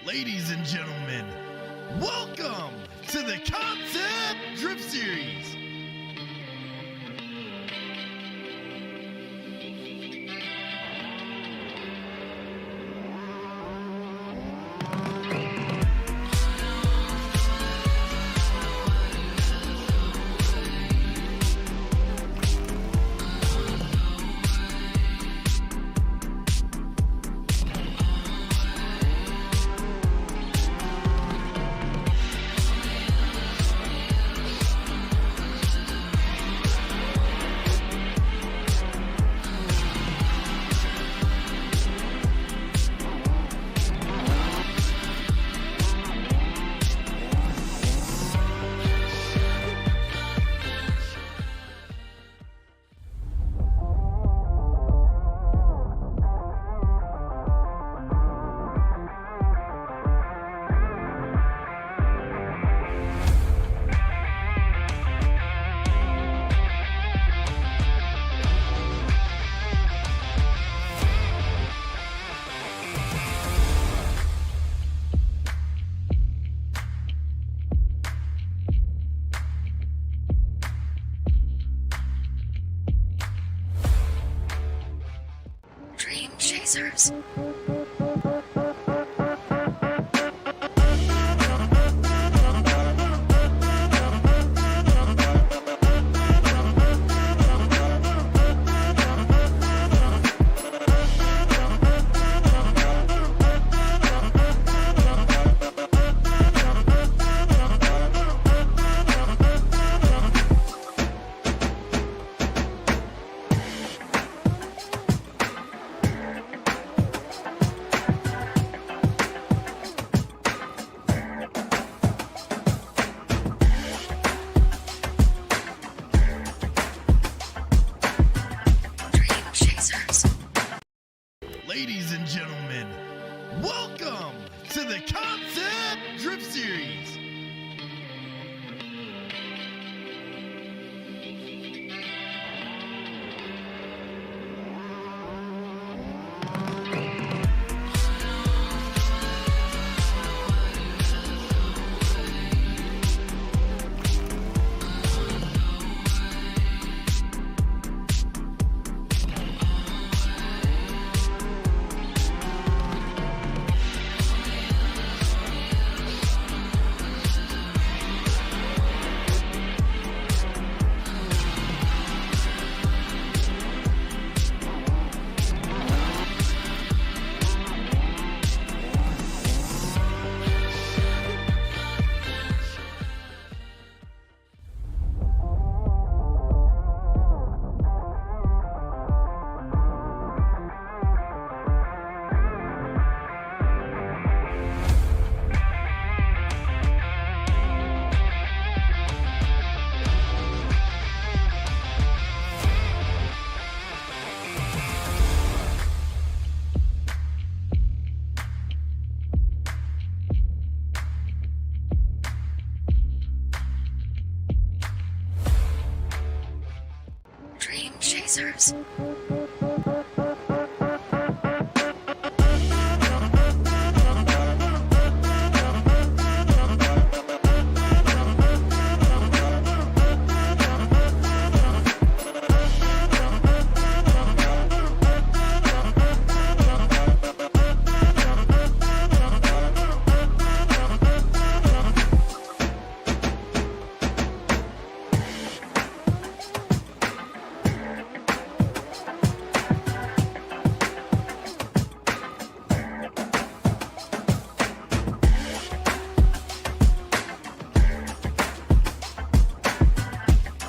Ladies and gentlemen, welcome to the Concept Drift Series. Dream chasers. Ladies and gentlemen, welcome to the Concept Drift Series. Dream Chasers.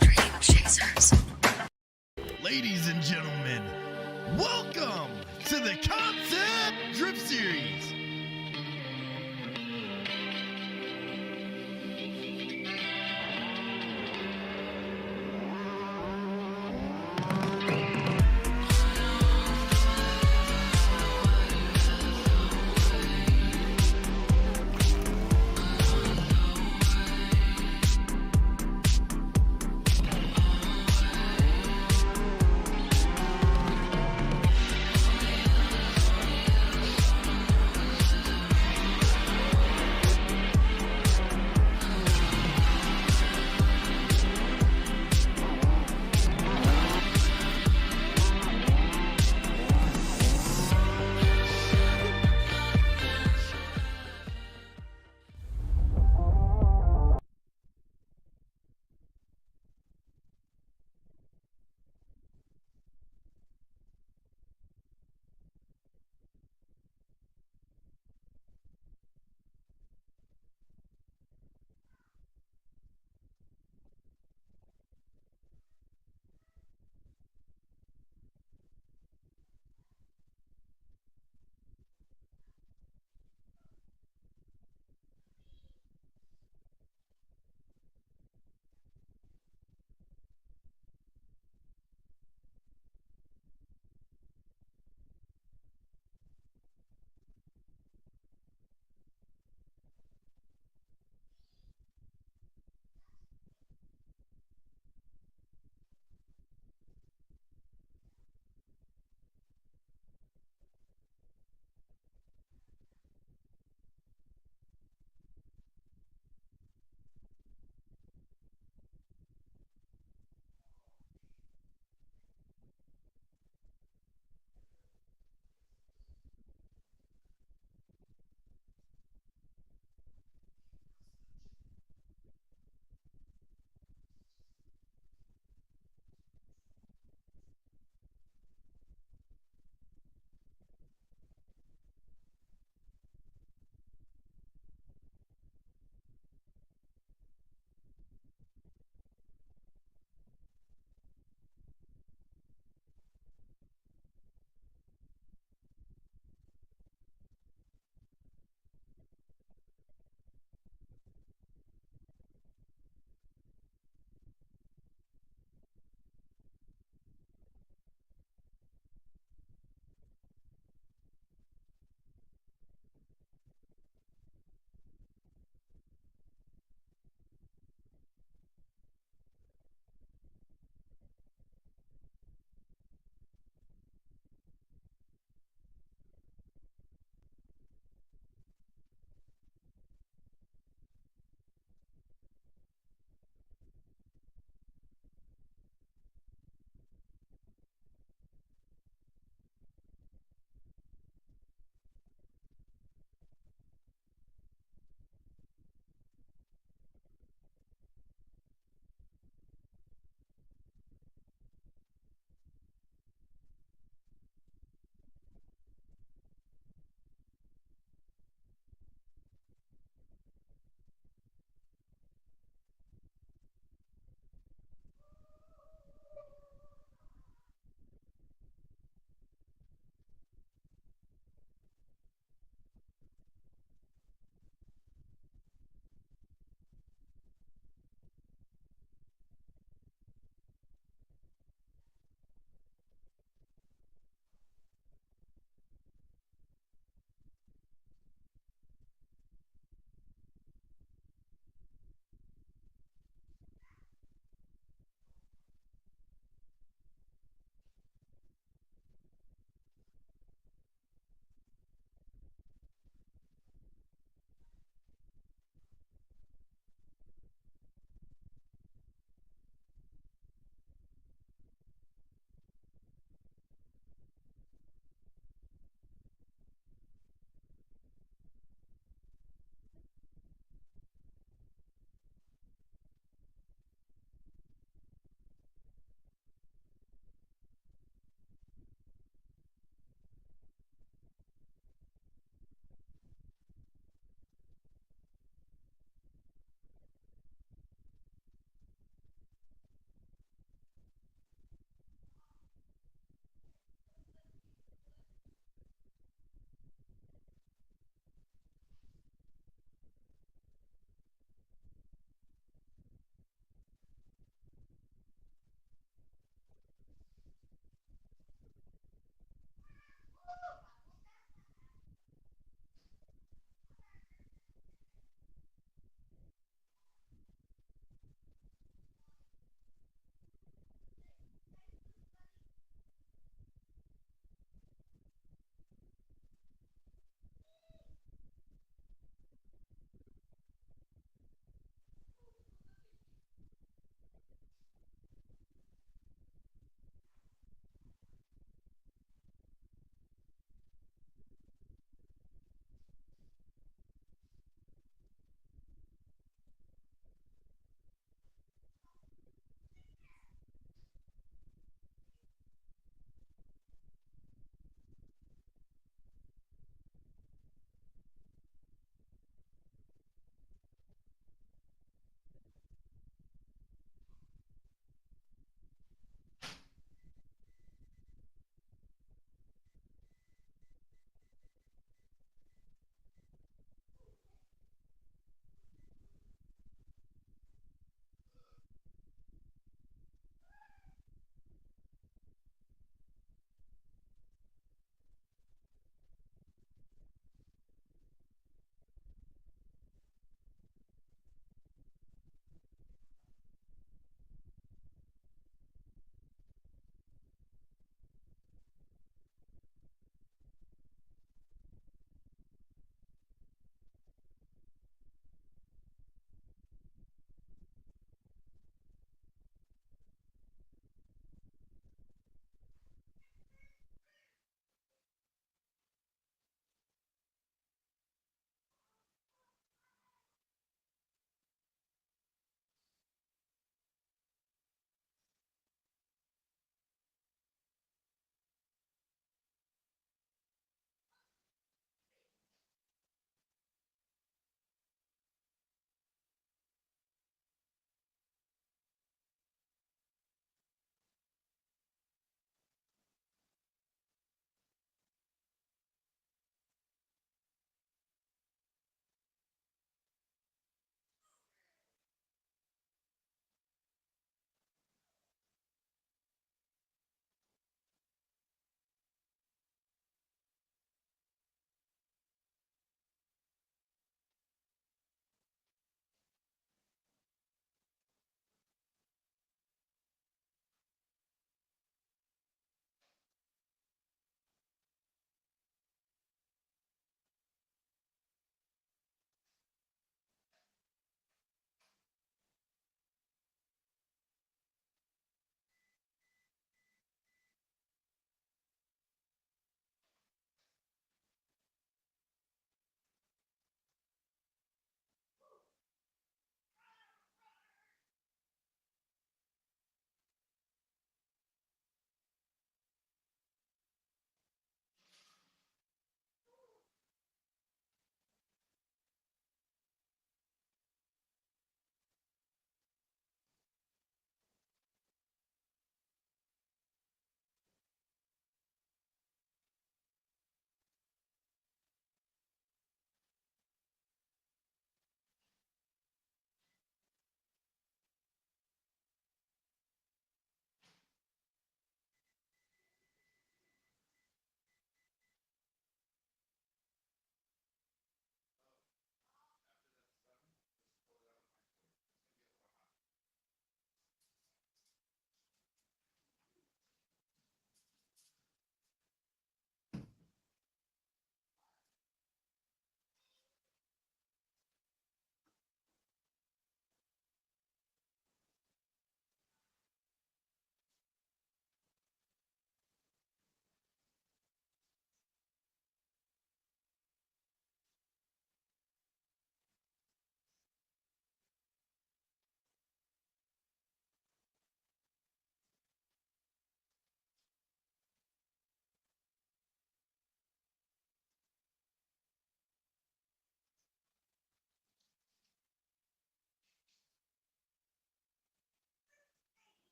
Dream Chasers. Ladies and gentlemen, welcome to the Concept Drift Series.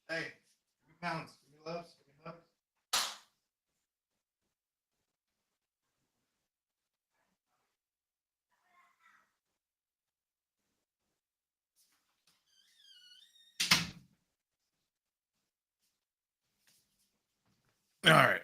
Hey, give me pounds. Give me loves. Give me hugs. All right.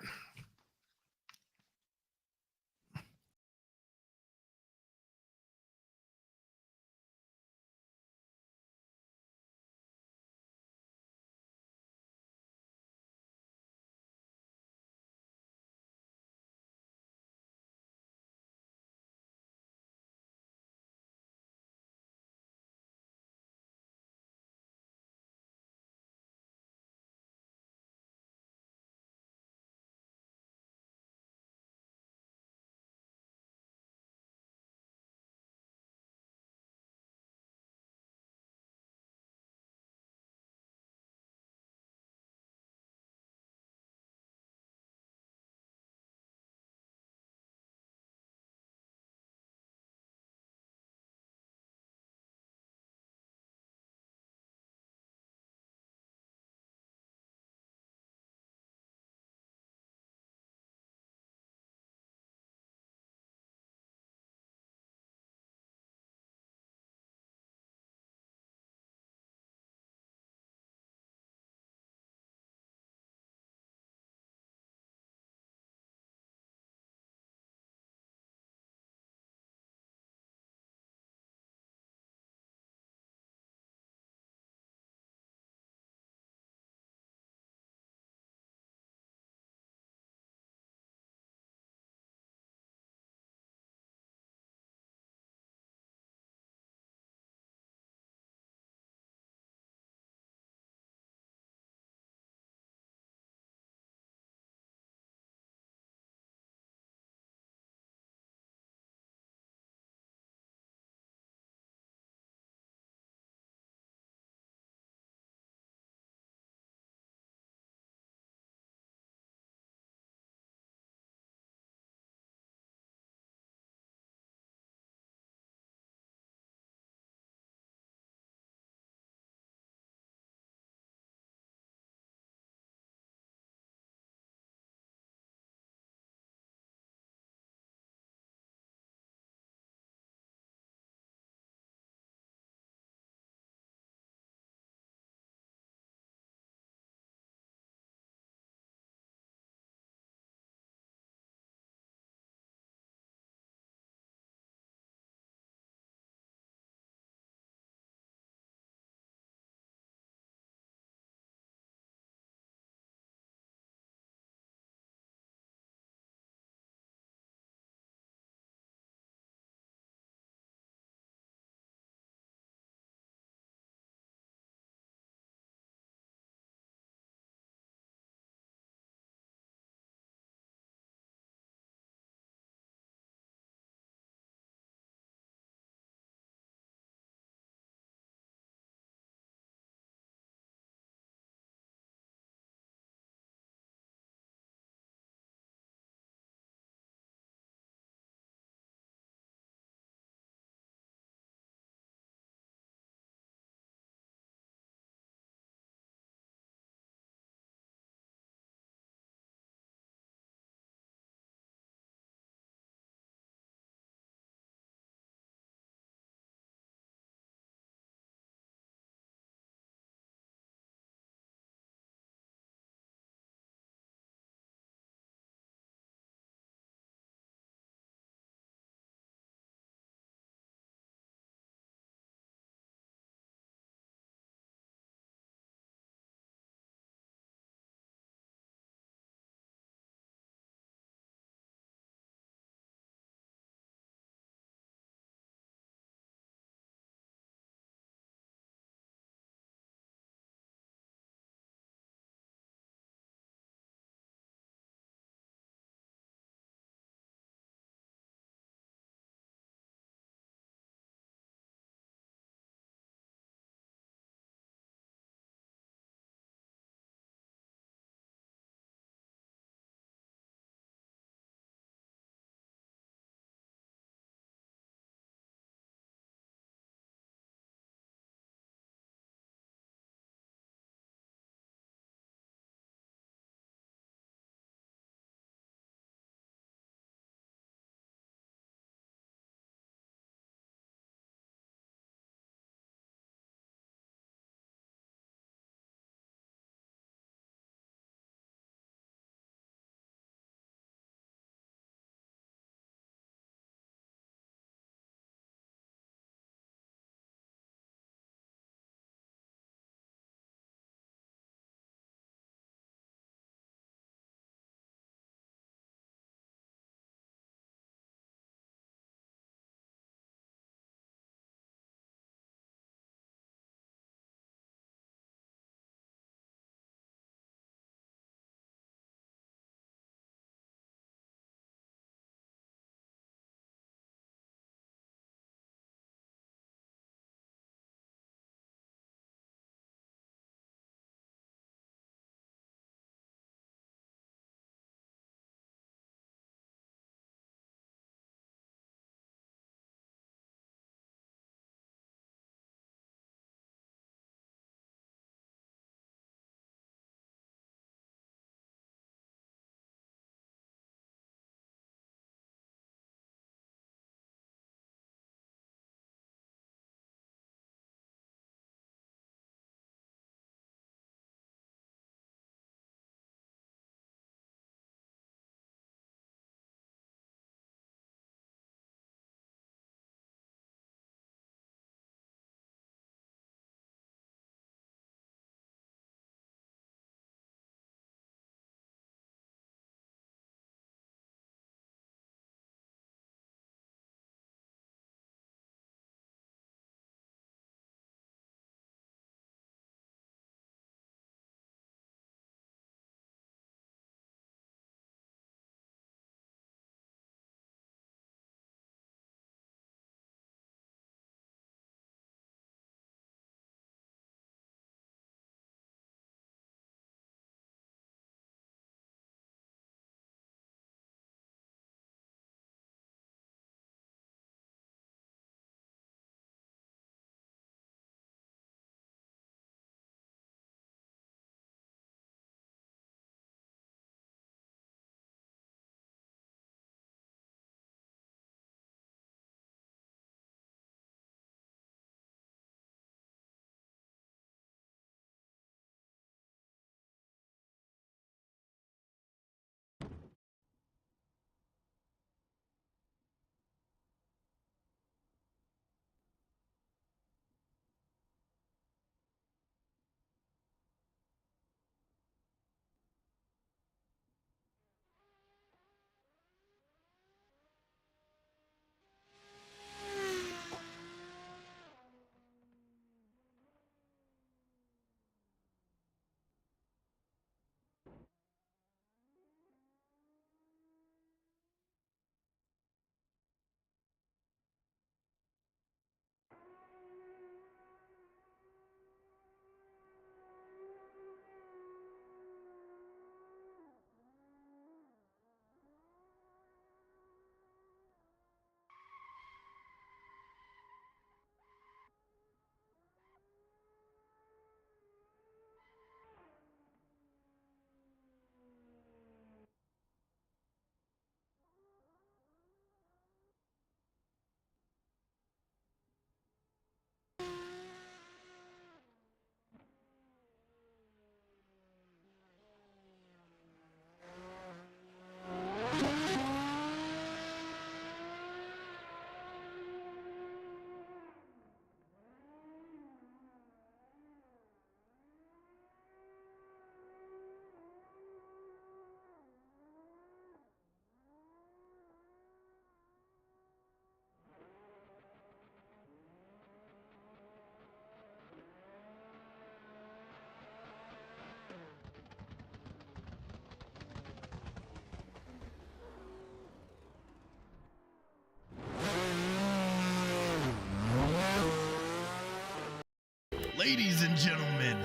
Ladies and gentlemen,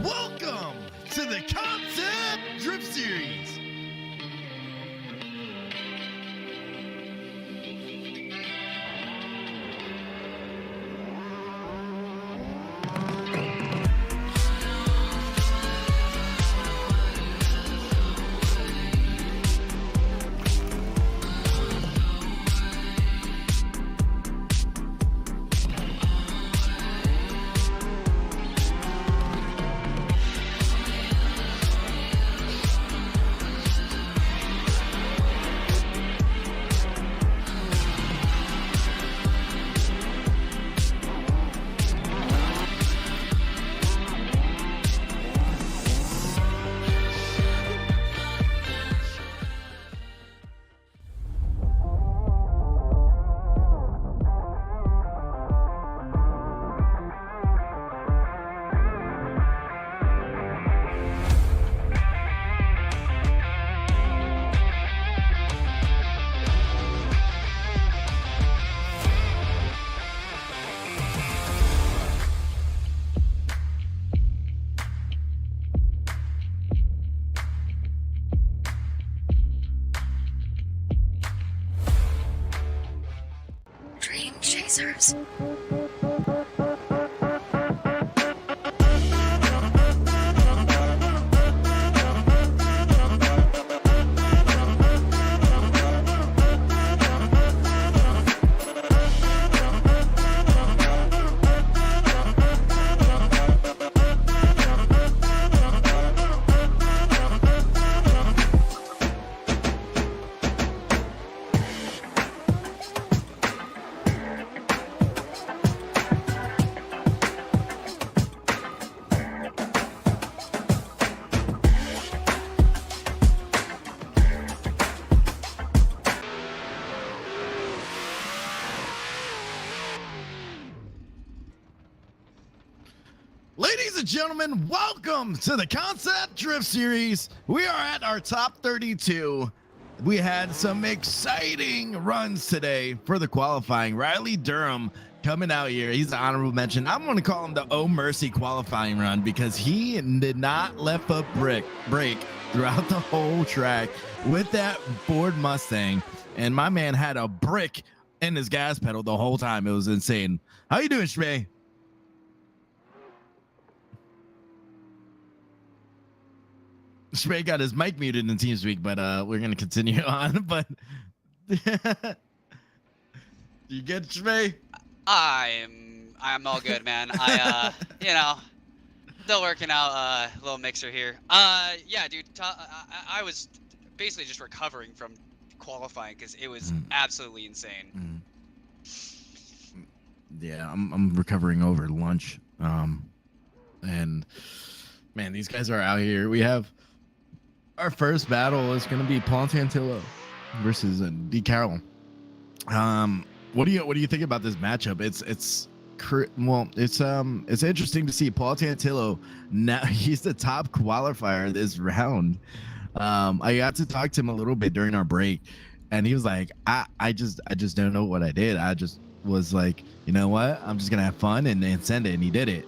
welcome to the Concept Drift Series. Dream Chasers. Ladies and gentlemen, welcome to the Concept Drift Series. We are at our top 32. We had some exciting runs today for the qualifying. Riley Durham coming out here. He's an honorable mention. I'm going to call him the Oh Mercy qualifying run because he did not let a break throughout the whole track with that Ford Mustang. And my man had a brick in his gas pedal the whole time. It was insane. How you doing, Shmay? Shmay got his mic muted in TeamSpeak, but we're gonna continue on. But you get Shmay? I'm all good, man. Still working out a little mixer here. Yeah, dude. I was basically just recovering from qualifying because it was absolutely insane. Yeah, I'm recovering over lunch. And man, these guys are out here. We have our first battle is going to be Paul Tantillo versus D. Carroll. What do you think about this matchup? It's interesting to see Paul Tantillo. Now he's the top qualifier this round. I got to talk to him a little bit during our break, and he was like, I just don't know what I did. I just was like, you know what? I'm just gonna have fun and send it, and he did it.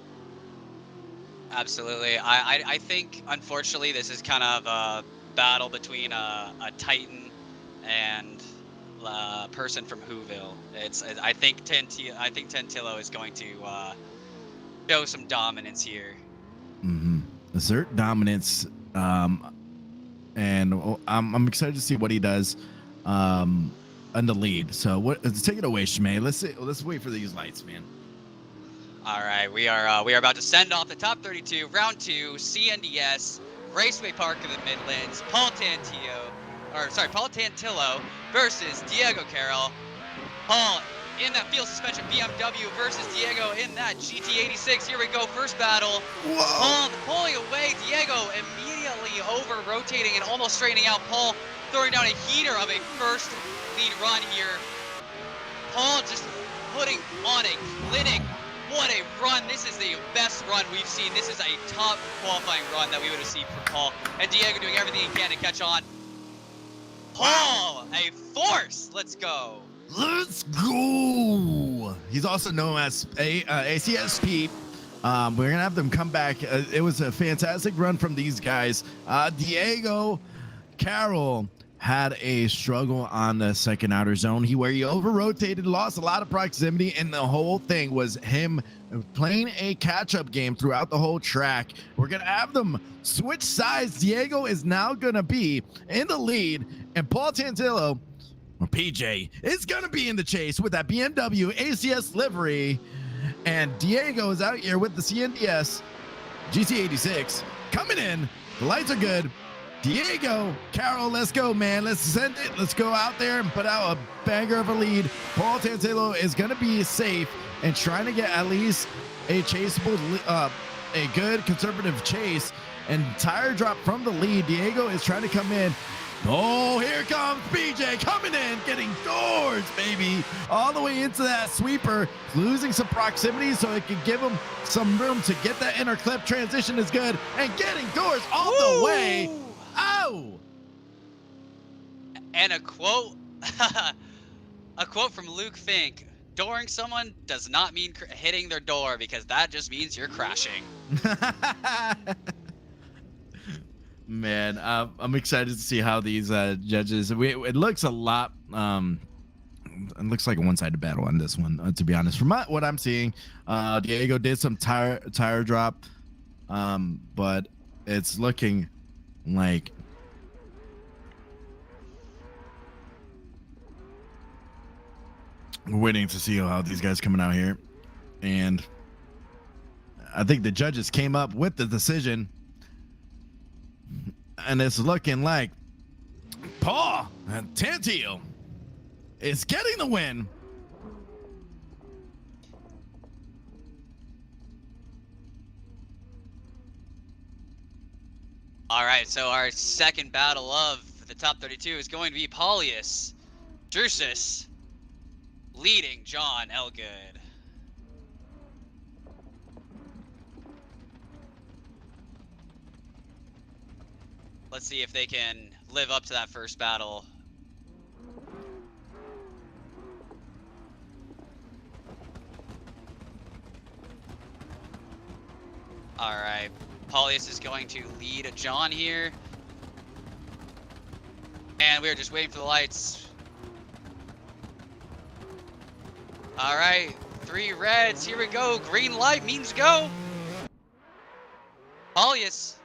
Absolutely. I think, unfortunately, this is kind of a battle between a Titan and a person from Whoville. I think Tantillo is going to show some dominance here. Assert dominance, and I'm excited to see what he does on the lead. So let's take it away, Shmay. Let's wait for these lights, man. All right, we are about to send off the top 32, round 2, CNDS, Raceway Park of the Midlands, Paul Tantillo versus Diego Carroll. Paul in that field suspension BMW versus Diego in that GT86. Here we go, first battle. Paul pulling away, Diego immediately over rotating and almost straightening out. Paul throwing down a heater of a first lead run here. Paul just putting on a clinic. What a run. This is the best run we've seen. This is a top qualifying run that we would have seen from Paul. And Diego doing everything he can to catch on. Paul, a force. Let's go. Let's go. He's also known as ACSP. We're gonna have them come back. It was a fantastic run from these guys. Diego Carroll had a struggle on the second outer zone. Where he over rotated, lost a lot of proximity, and the whole thing was him playing a catch-up game throughout the whole track. We're gonna have them switch sides. Diego is now gonna be in the lead, and Paul Tantillo, or PJ, is gonna be in the chase with that BMW ACS livery. And Diego is out here with the CNDS GT86 coming in. The lights are good. Diego Carroll, let's go, man. Let's send it. Let's go out there and put out a banger of a lead. Paul Tantillo is going to be safe and trying to get at least a chaseable, a good conservative chase. And tire drop from the lead. Diego is trying to come in. Oh, here comes BJ coming in, getting doors, baby, all the way into that sweeper, losing some proximity so it can give him some room to get that inner clip. Transition is good, and getting doors all the way. Oh! And a quote, a quote from Luke Fink: "Dooring someone does not mean hitting their door, because that just means you're crashing." Man, I'm excited to see how these judges. It looks a lot. It looks like a one-sided battle on this one, to be honest. From what I'm seeing, Diego did some tire drop, but it's looking like we're waiting to see how these guys coming out here, and I think the judges came up with the decision. And it's looking like Paul Tantillo is getting the win. All right, so our second battle of the top 32 is going to be Paulius Drusus leading John Elgood. Let's see if they can live up to that first battle. All right, Paulius is going to lead John here. And we're just waiting for the lights. All right, 3 reds, here we go. Green light means go. Paulius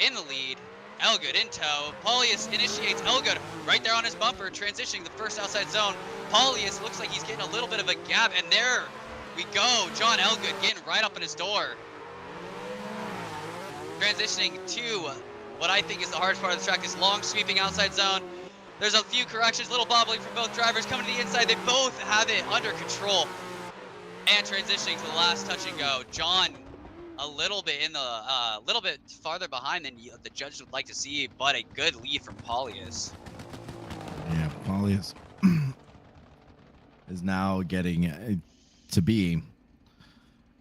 in the lead. Elgood in tow. Paulius initiates Elgood right there on his bumper, transitioning the first outside zone. Paulius looks like he's getting a little bit of a gap, and there we go. John Elgood getting right up in his door. Transitioning to what I think is the hardest part of the track, this long sweeping outside zone. There's a few corrections, little bobbling from both drivers. Coming to the inside, they both have it under control. And transitioning to the last touch and go. John a little bit in the little bit farther behind than the judges would like to see, but a good lead from Paulius. Yeah, Paulius is now getting to be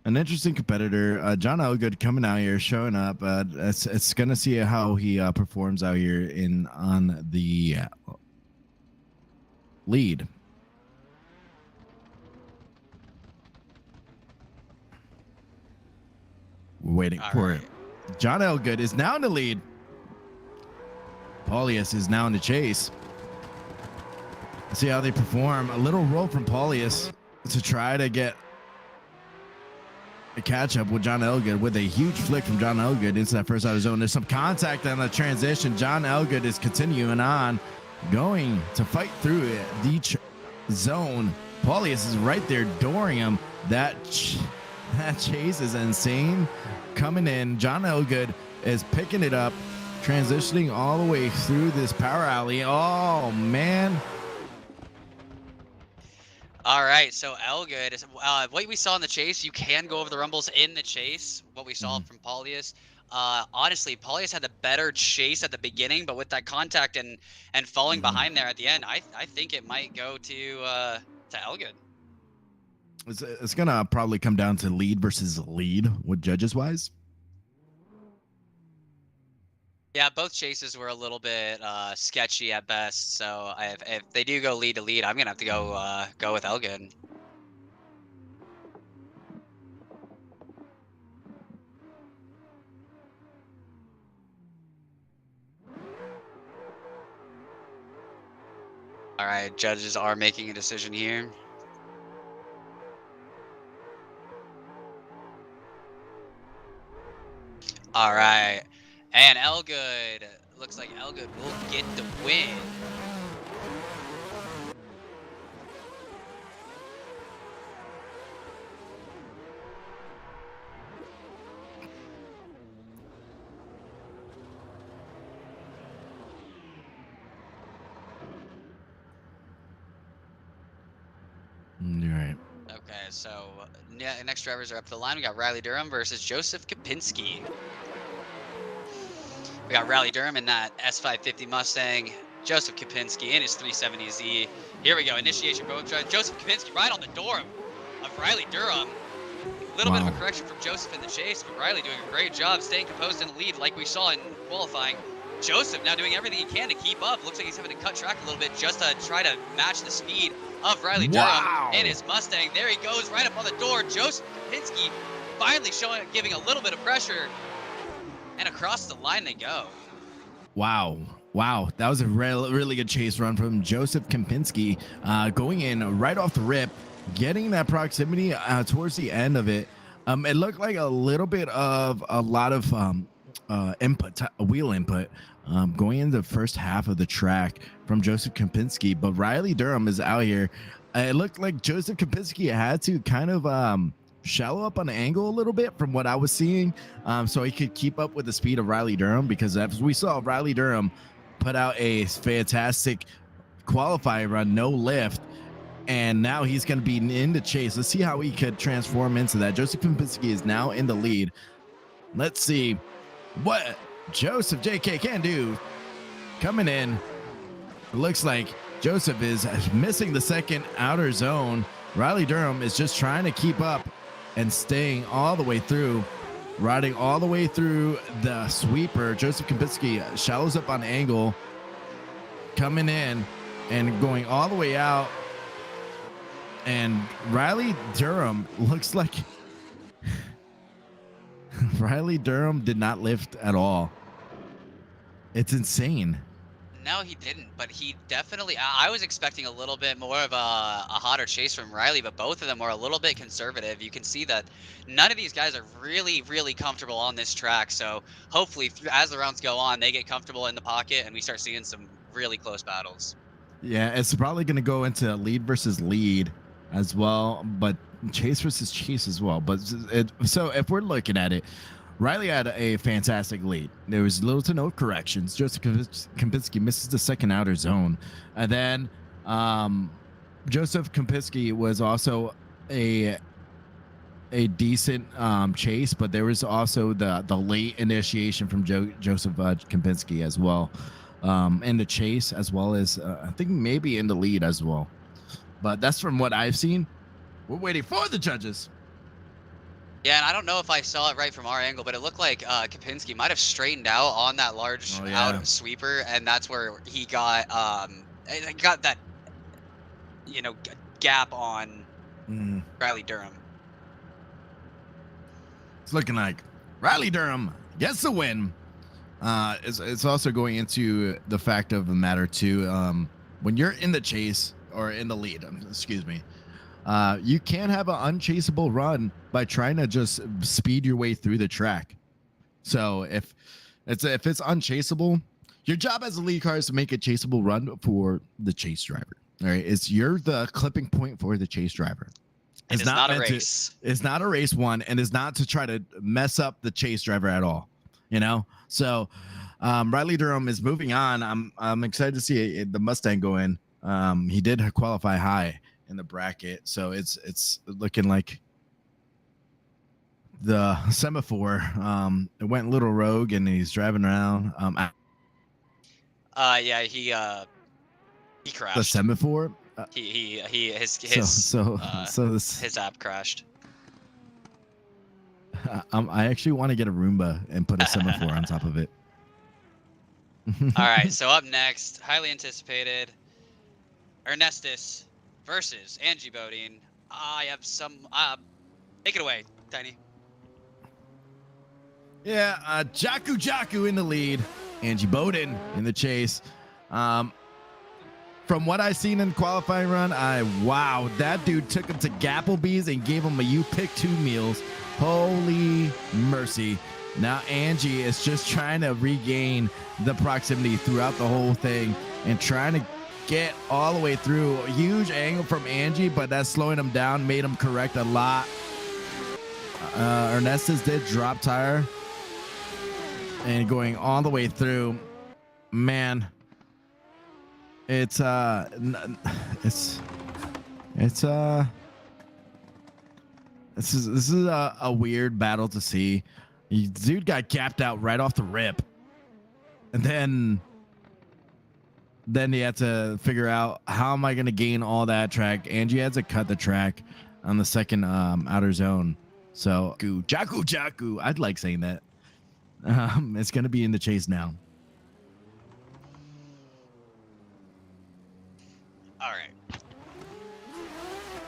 an interesting competitor. John Elgood coming out here, showing up. It's gonna see how he performs out here on the lead. We're waiting for it. John Elgood is now in the lead. Paulius is now in the chase. Let's see how they perform. A little roll from Paulius to try to get a catch up with John Elgood, with a huge flick from John Elgood into that first outer zone. There's some contact on the transition. John Elgood is continuing on, going to fight through it. The zone. Paulius is right there dooring him. That chase is insane. Coming in, John Elgood is picking it up, transitioning all the way through this power alley. Oh, man. All right, so Elgood is what we saw in the chase. You can go over the rumbles in the chase. What we saw from Paulius. Honestly, Paulius had the better chase at the beginning, but with that contact and falling behind there at the end, I think it might go to Elgood. It's gonna probably come down to lead versus lead with judges wise. Yeah, both chases were a little bit sketchy at best. So if they do go lead to lead, I'm gonna have to go with Elgood. All right, judges are making a decision here. All right, and Elgood, looks like Elgood will get the win. You're right. Okay, so next drivers are up the line. We got Riley Durham versus Joseph Kapinski. We got Riley Durham in that S550 Mustang. Joseph Kapinski in his 370Z. Here we go. Initiation both drive. Joseph Kapinski right on the door of Riley Durham. A little bit of a correction from Joseph in the chase, but Riley doing a great job staying composed in the lead like we saw in qualifying. Joseph now doing everything he can to keep up. Looks like he's having to cut track a little bit just to try to match the speed of Riley Durham in his Mustang. There he goes, right up on the door. Joseph Kapinski finally giving a little bit of pressure. And across the line they go. Wow. That was a really good chase run from Joseph Kempinski, going in right off the rip, getting that proximity towards the end of it. It looked like a little bit of a lot of wheel input going into the first half of the track from Joseph Kempinski, but Riley Durham is out here. It looked like Joseph Kempinski had to kind of shallow up on the angle a little bit from what I was seeing, so he could keep up with the speed of Riley Durham, because as we saw, Riley Durham put out a fantastic qualifying run, no lift, and now he's going to be in the chase. Let's see how he could transform into that. Joseph Kempinski is now in the lead. Let's see what Joseph JK can do. Coming in, it looks like Joseph is missing the second outer zone. Riley Durham is just trying to keep up and staying all the way through, riding all the way through the sweeper. Joseph Kempinski shallows up on angle, coming in and going all the way out. And Riley Durham looks like Riley Durham did not lift at all. It's insane. No, he didn't, but he definitely, I was expecting a little bit more of a hotter chase from Riley, but both of them were a little bit conservative. You can see that none of these guys are really, really comfortable on this track. So hopefully as the rounds go on, they get comfortable in the pocket and we start seeing some really close battles. Yeah, it's probably going to go into lead versus lead as well, but chase versus chase as well. But so if we're looking at it, Riley had a fantastic lead. There was little to no corrections. Joseph Kempinski misses the second outer zone. And then Joseph Kempinski was also a decent chase, but there was also the late initiation from Joseph Kempinski as well, in the chase, as well as I think maybe in the lead as well. But that's from what I've seen. We're waiting for the judges. Yeah, and I don't know if I saw it right from our angle, but it looked like Kapinski might have straightened out on that large out sweeper, and that's where he got that, you know, gap on Riley Durham. It's looking like Riley Durham gets the win. It's also going into the fact of the matter too. When you're in the chase or in the lead, excuse me, you can't have an unchaseable run by trying to just speed your way through the track. So if it's unchaseable, your job as a lead car is to make a chaseable run for the chase driver. All right, you're the clipping point for the chase driver. It's not a race. It's not a race one, and it's not to try to mess up the chase driver at all. You know, so Riley Durham is moving on. I'm excited to see the Mustang go in. He did qualify high in the bracket, so it's looking like the semaphore it went a little rogue, and he's driving around. Yeah, he crashed. The semaphore. His app crashed. I actually want to get a Roomba and put a semaphore on top of it. All right, so up next, highly anticipated, Ernestus versus Angie Bodine. I have some. Take it away, Tiny. Yeah, Jaku in the lead, Angie Bodine in the chase. from what I seen in qualifying run, wow, that dude took him to Gapplebee's and gave him a you pick 2 meals. Holy mercy. Now Angie is just trying to regain the proximity throughout the whole thing and trying to get all the way through. A huge angle from Angie, but that's slowing him down, made him correct a lot. Ernestus did drop tire and going all the way through. Man, this is a weird battle to see. Dude got gapped out right off the rip, and then he had to figure out, how am I going to gain all that track? Angie had to cut the track on the second outer zone. So Jaku, I'd like saying that. It's going to be in the chase now. All right,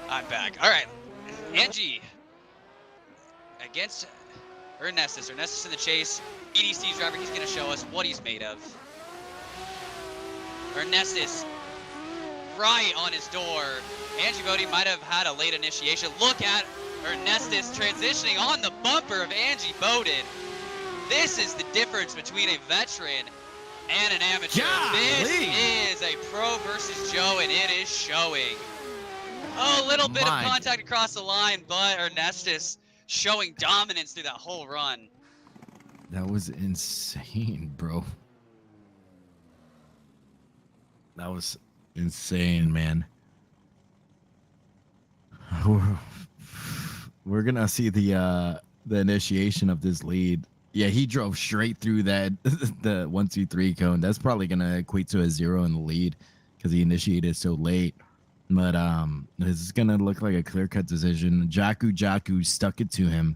I'm back. All right, Angie against Ernestus. Ernestus in the chase. EDC driver, he's going to show us what he's made of. Ernestus right on his door. Angie Bodie might have had a late initiation. Look at Ernestus transitioning on the bumper of Angie Bowden. This is the difference between a veteran and an amateur. This is a pro versus Joe, and it is showing. A little bit of contact across the line, but Ernestus showing dominance through that whole run. That was insane, bro. That was insane, man. We're gonna see the initiation of this lead. Yeah, he drove straight through that the 1, 2, 3 cone. That's probably gonna equate to a 0 in the lead because he initiated so late. But this is gonna look like a clear-cut decision. Jaku stuck it to him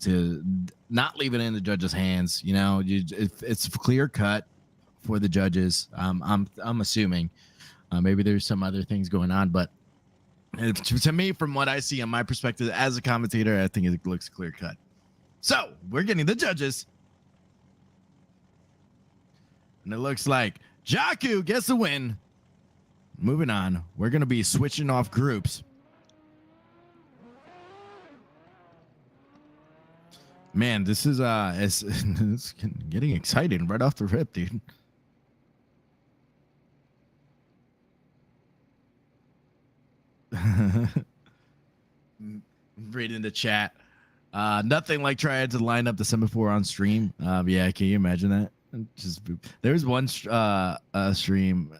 to not leave it in the judges' hands. You know, it's clear-cut for the judges. I'm assuming maybe there's some other things going on, but to me, from what I see on my perspective as a commentator, I think it looks clear-cut. So we're getting the judges, and it looks like Jaku gets the win. Moving on, we're gonna be switching off groups. Man, this is it's getting exciting right off the rip, dude. Read in the chat. Nothing like trying to line up the semaphore on stream. Yeah, can you imagine that? There was one stream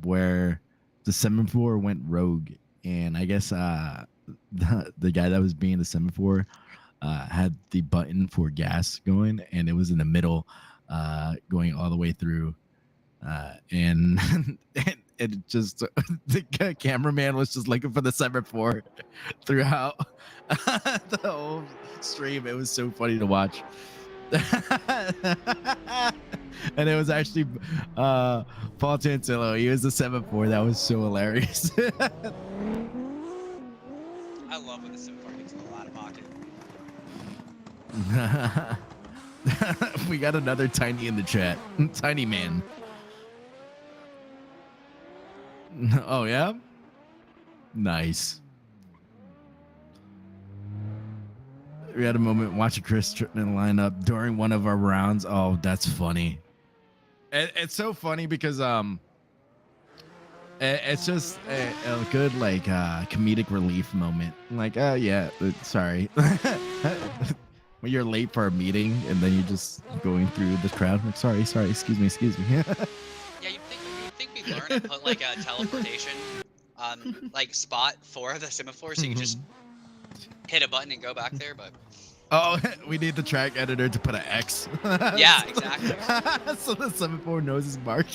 where the semaphore went rogue, and I guess the guy that was being the semaphore had the button for gas going, and it was in the middle, going all the way through, and it just the cameraman was just looking for the semaphore throughout the whole stream. It was so funny to watch. And it was actually Paul Tantillo. He was the semaphore. That was so hilarious. I love when the semaphore gets a little out of pocket. We got another Tiny in the chat. Tiny man. Oh, yeah? Nice. We had a moment watching Chris Trittman line up during one of our rounds. Oh, that's funny. It's so funny because it's just a good like comedic relief moment. Like, oh yeah, sorry. When you're late for a meeting and then you're just going through the crowd. Like, sorry, excuse me. Yeah, you'd think we learn and put like a teleportation like spot for the semaphore so you can just hit a button and go back there, but oh, we need the track editor to put an X. Yeah, exactly. So the semaphore knows his mark.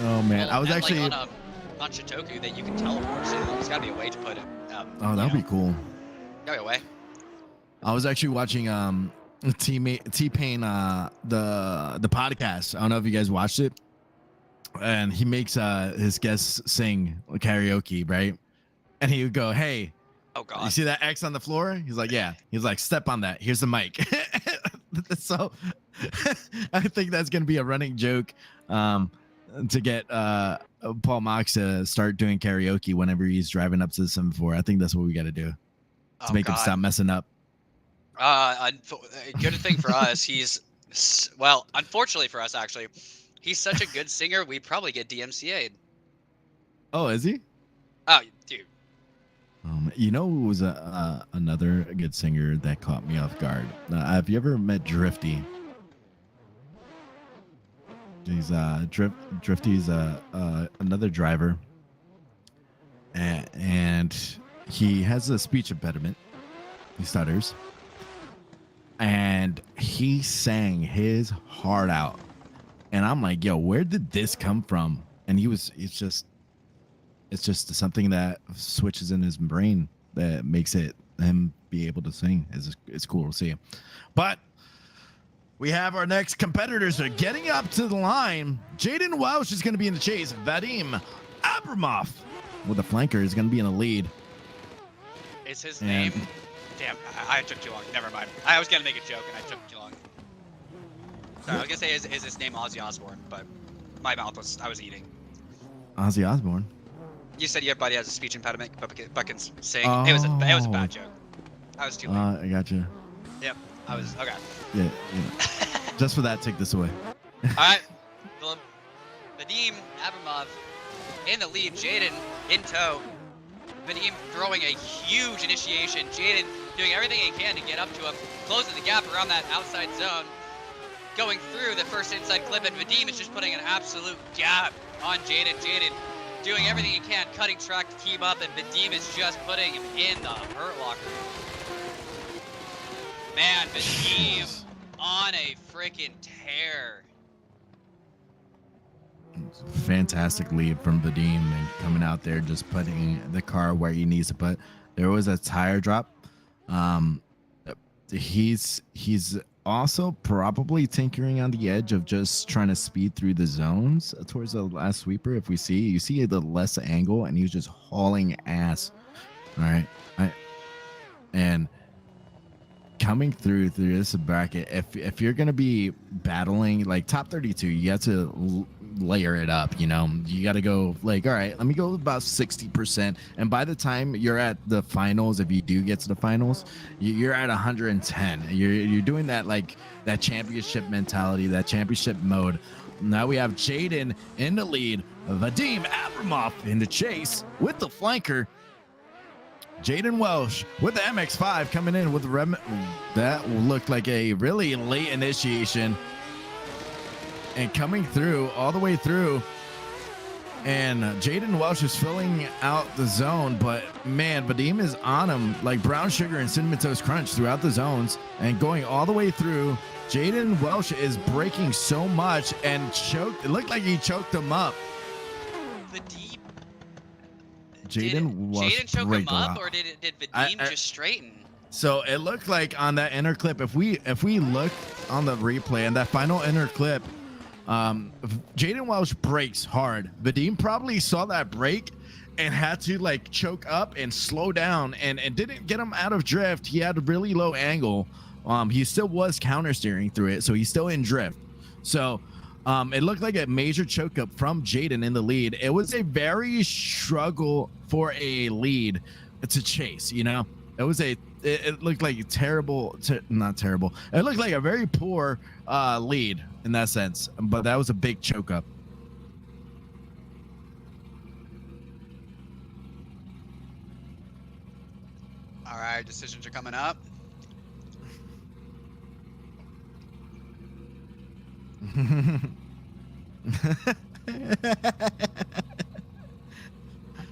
Oh man, I was actually like on Shitoku that you can teleport, so there's got to be a way to put it. Oh, that'd be cool. Gotta be a way. I was actually watching T-Pain the podcast. I don't know if you guys watched it. And he makes his guests sing karaoke, right? And he would go, "Hey, oh god, you see that X on the floor?" He's like, "Yeah." He's like, "Step on that. Here's the mic." So I think that's going to be a running joke to get Paul Mox to start doing karaoke whenever he's driving up to the 7-4. I think that's what we got to do to make him stop messing up. Good thing for us, well, unfortunately for us, actually, he's such a good singer, we'd probably get DMCA'd. Oh, is he? Oh, dude. You know who was another good singer that caught me off guard? Have you ever met Drifty? He's Drifty's another driver, and he has a speech impediment. He stutters, and he sang his heart out, and I'm like, yo, where did this come from? And it's just something that switches in his brain that makes him be able to sing. It's cool to see. But we have our next competitors are getting up to the line. Jaden Welsh is going to be in the chase. Vadim Abramov with a flanker is going to be in the lead. Is his name? Damn, I took too long. Never mind. I was going to make a joke and I took too long. Sorry, I was going to say, is his name Ozzy Osbourne? But my mouth I was eating. Ozzy Osbourne? You said your buddy has a speech impediment, but can sing. Oh. It was a bad joke. I was too late. I got you. Yep, I was okay. Yeah. Just for that, take this away. All right, Vadim Abramov in the lead. Jaden in tow. Vadim throwing a huge initiation. Jaden doing everything he can to get up to him, closing the gap around that outside zone, going through the first inside clip, and Vadim is just putting an absolute gap on Jaden. Jaden doing everything he can, cutting track to keep up, and Vadim is just putting him in the hurt locker. Man, Vadim on a freaking tear. Fantastic lead from Vadim and coming out there just putting the car where he needs to put. There was a tire drop. He's also probably tinkering on the edge of just trying to speed through the zones towards the last sweeper. If you see the less angle, and he was just hauling ass. All right, and coming through this bracket, if you're gonna be battling like top 32, you have to layer it up. You know, you got to go like, all right, let me go about 60%, and by the time you're at the finals, if you do get to the finals, you're at 110. You're doing that, like that championship mentality, that championship mode. Now we have Jaden in the lead, Vadim Abramov in the chase with the flanker. Jaden Welsh with the MX-5 coming in with that looked like a really late initiation and coming through all the way through. And Jaden Welsh is filling out the zone, but man, Vadim is on him like brown sugar and cinnamon toast crunch throughout the zones and going all the way through. Jaden Welsh is braking so much and choked. It looked like he choked him up. Jaden choke him up, or did Vadim just straighten? So it looked like on that inner clip, if we look on the replay and that final inner clip, Jaden Welsh brakes hard. Vadim probably saw that brake and had to like choke up and slow down and didn't get him out of drift. He had a really low angle. He still was counter steering through it, so he's still in drift. So it looked like a major choke up from Jaden in the lead. It was a very struggle for a lead to chase, you know. It looked like not terrible. It looked like a very poor lead in that sense, but that was a big choke up. All right, decisions are coming up.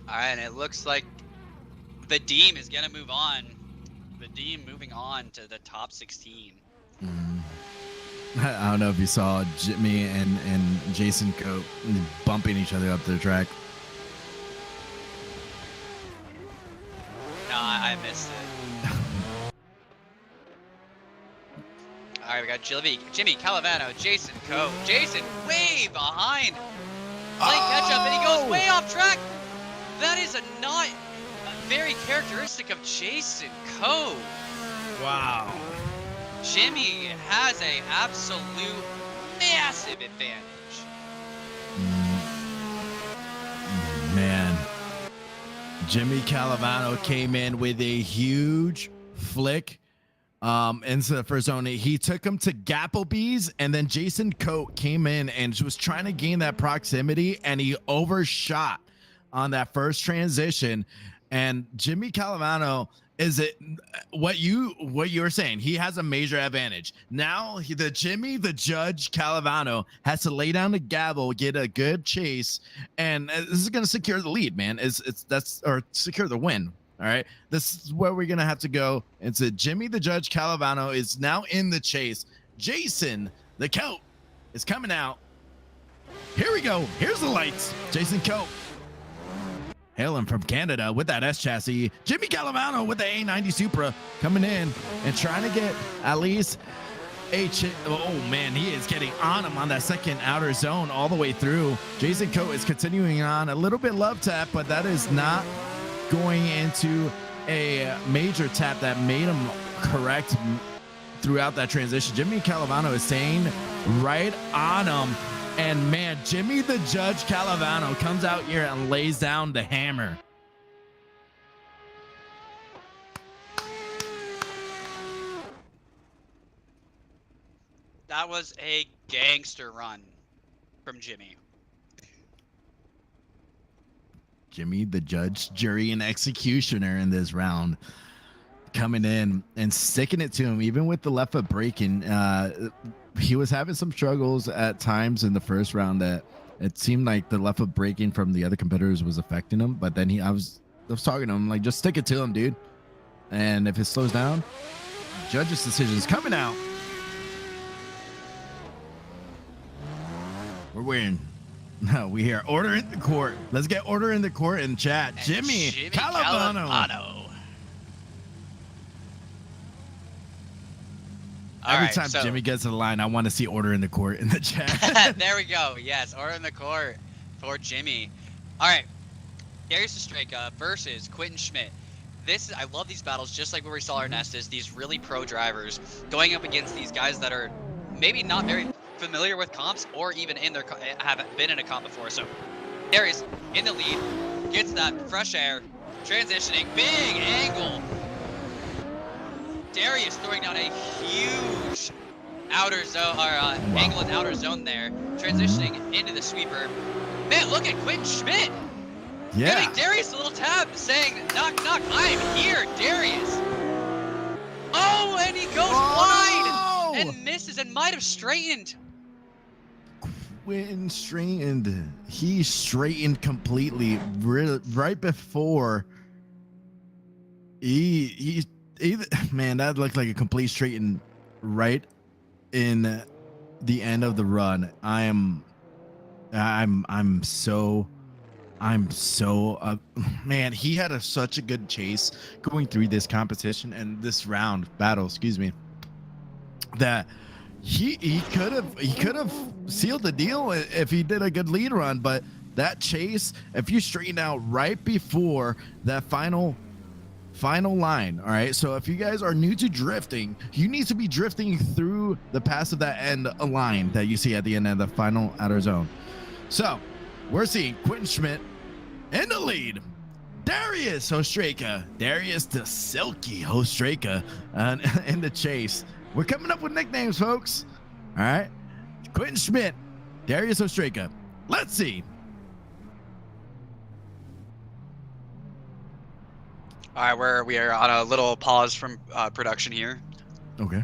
All right, and it looks like Vadim is gonna move on. Vadim moving on to the top 16. I don't know if you saw Jimmy and Jason Cope bumping each other up the track. No, I missed it. All right, we got Jimmy Calavano, Jason Cope. Jason way behind. Playing catch up, and he goes way off track. That is not very characteristic of Jason Cope. Wow. Jimmy has a absolute massive advantage. Man, Jimmy Calavano came in with a huge flick into the first zone. He took him to Gapplebee's, and then Jason Coate came in and was trying to gain that proximity, and he overshot on that first transition. And Jimmy Calavano is it what you were saying? He has a major advantage now. The Jimmy the Judge Calavano has to lay down the gavel, get a good chase, and this is going to secure the lead, man. Or secure the win. All right, this is where we're gonna have to go. It's a Jimmy the Judge Calavano is now in the chase. Jason the Coate is coming out. Here we go. Here's the lights. Jason Coate, hailing from Canada with that S chassis. Jimmy Calavano with the A90 Supra coming in and trying to get at least a oh man, he is getting on him on that second outer zone all the way through. Jason Coate is continuing on a little bit love tap, but that is not going into a major tap that made him correct throughout that transition. Jimmy Calavano is staying right on him, and man, Jimmy the Judge Calavano comes out here and lays down the hammer. That was a gangster run from Jimmy. Jimmy the Judge, Jury, and Executioner in this round, coming in and sticking it to him, even with the left foot braking. He was having some struggles at times in the first round that it seemed like the left foot braking from the other competitors was affecting him. But then I was talking to him like, just stick it to him, dude. And if it slows down, judge's decision is coming out. We're winning. No, we hear order in the court. Let's get order in the court in chat. And Jimmy Calavano. Every time Jimmy gets to the line, I want to see order in the court in the chat. There we go. Yes, order in the court for Jimmy. All right, Darius Estreka versus Quentin Schmidt. I love these battles, just like where we saw our Nestis, these really pro drivers going up against these guys that are maybe not very familiar with comps or even haven't been in a comp before. So Darius in the lead, gets that fresh air, transitioning, big angle. Darius throwing down a huge outer zone or angle and outer zone there, transitioning into the sweeper. Man, look at Quentin Schmidt. Yeah. Giving Darius a little tap, saying, knock, knock, I'm here, Darius. Oh, and he goes wide and misses and might have straightened. Quentin straightened. He straightened completely right before he man, that looked like a complete straighten right in the end of the run. I'm so man, he had such a good chase going through this competition and this round battle, excuse me, that he could have sealed the deal if he did a good lead run. But that chase, if you straighten out right before that final line, all right, so if you guys are new to drifting, you need to be drifting through the pass of that end line that you see at the end of the final outer zone. So we're seeing Quentin Schmidt in the lead, Darius Ostreka, Darius the Silky Ostreka in the chase. We're coming up with nicknames, folks. All right, Quentin Schmidt, Darius Ostreka. Let's see. All right, we are on a little pause from production here. Okay.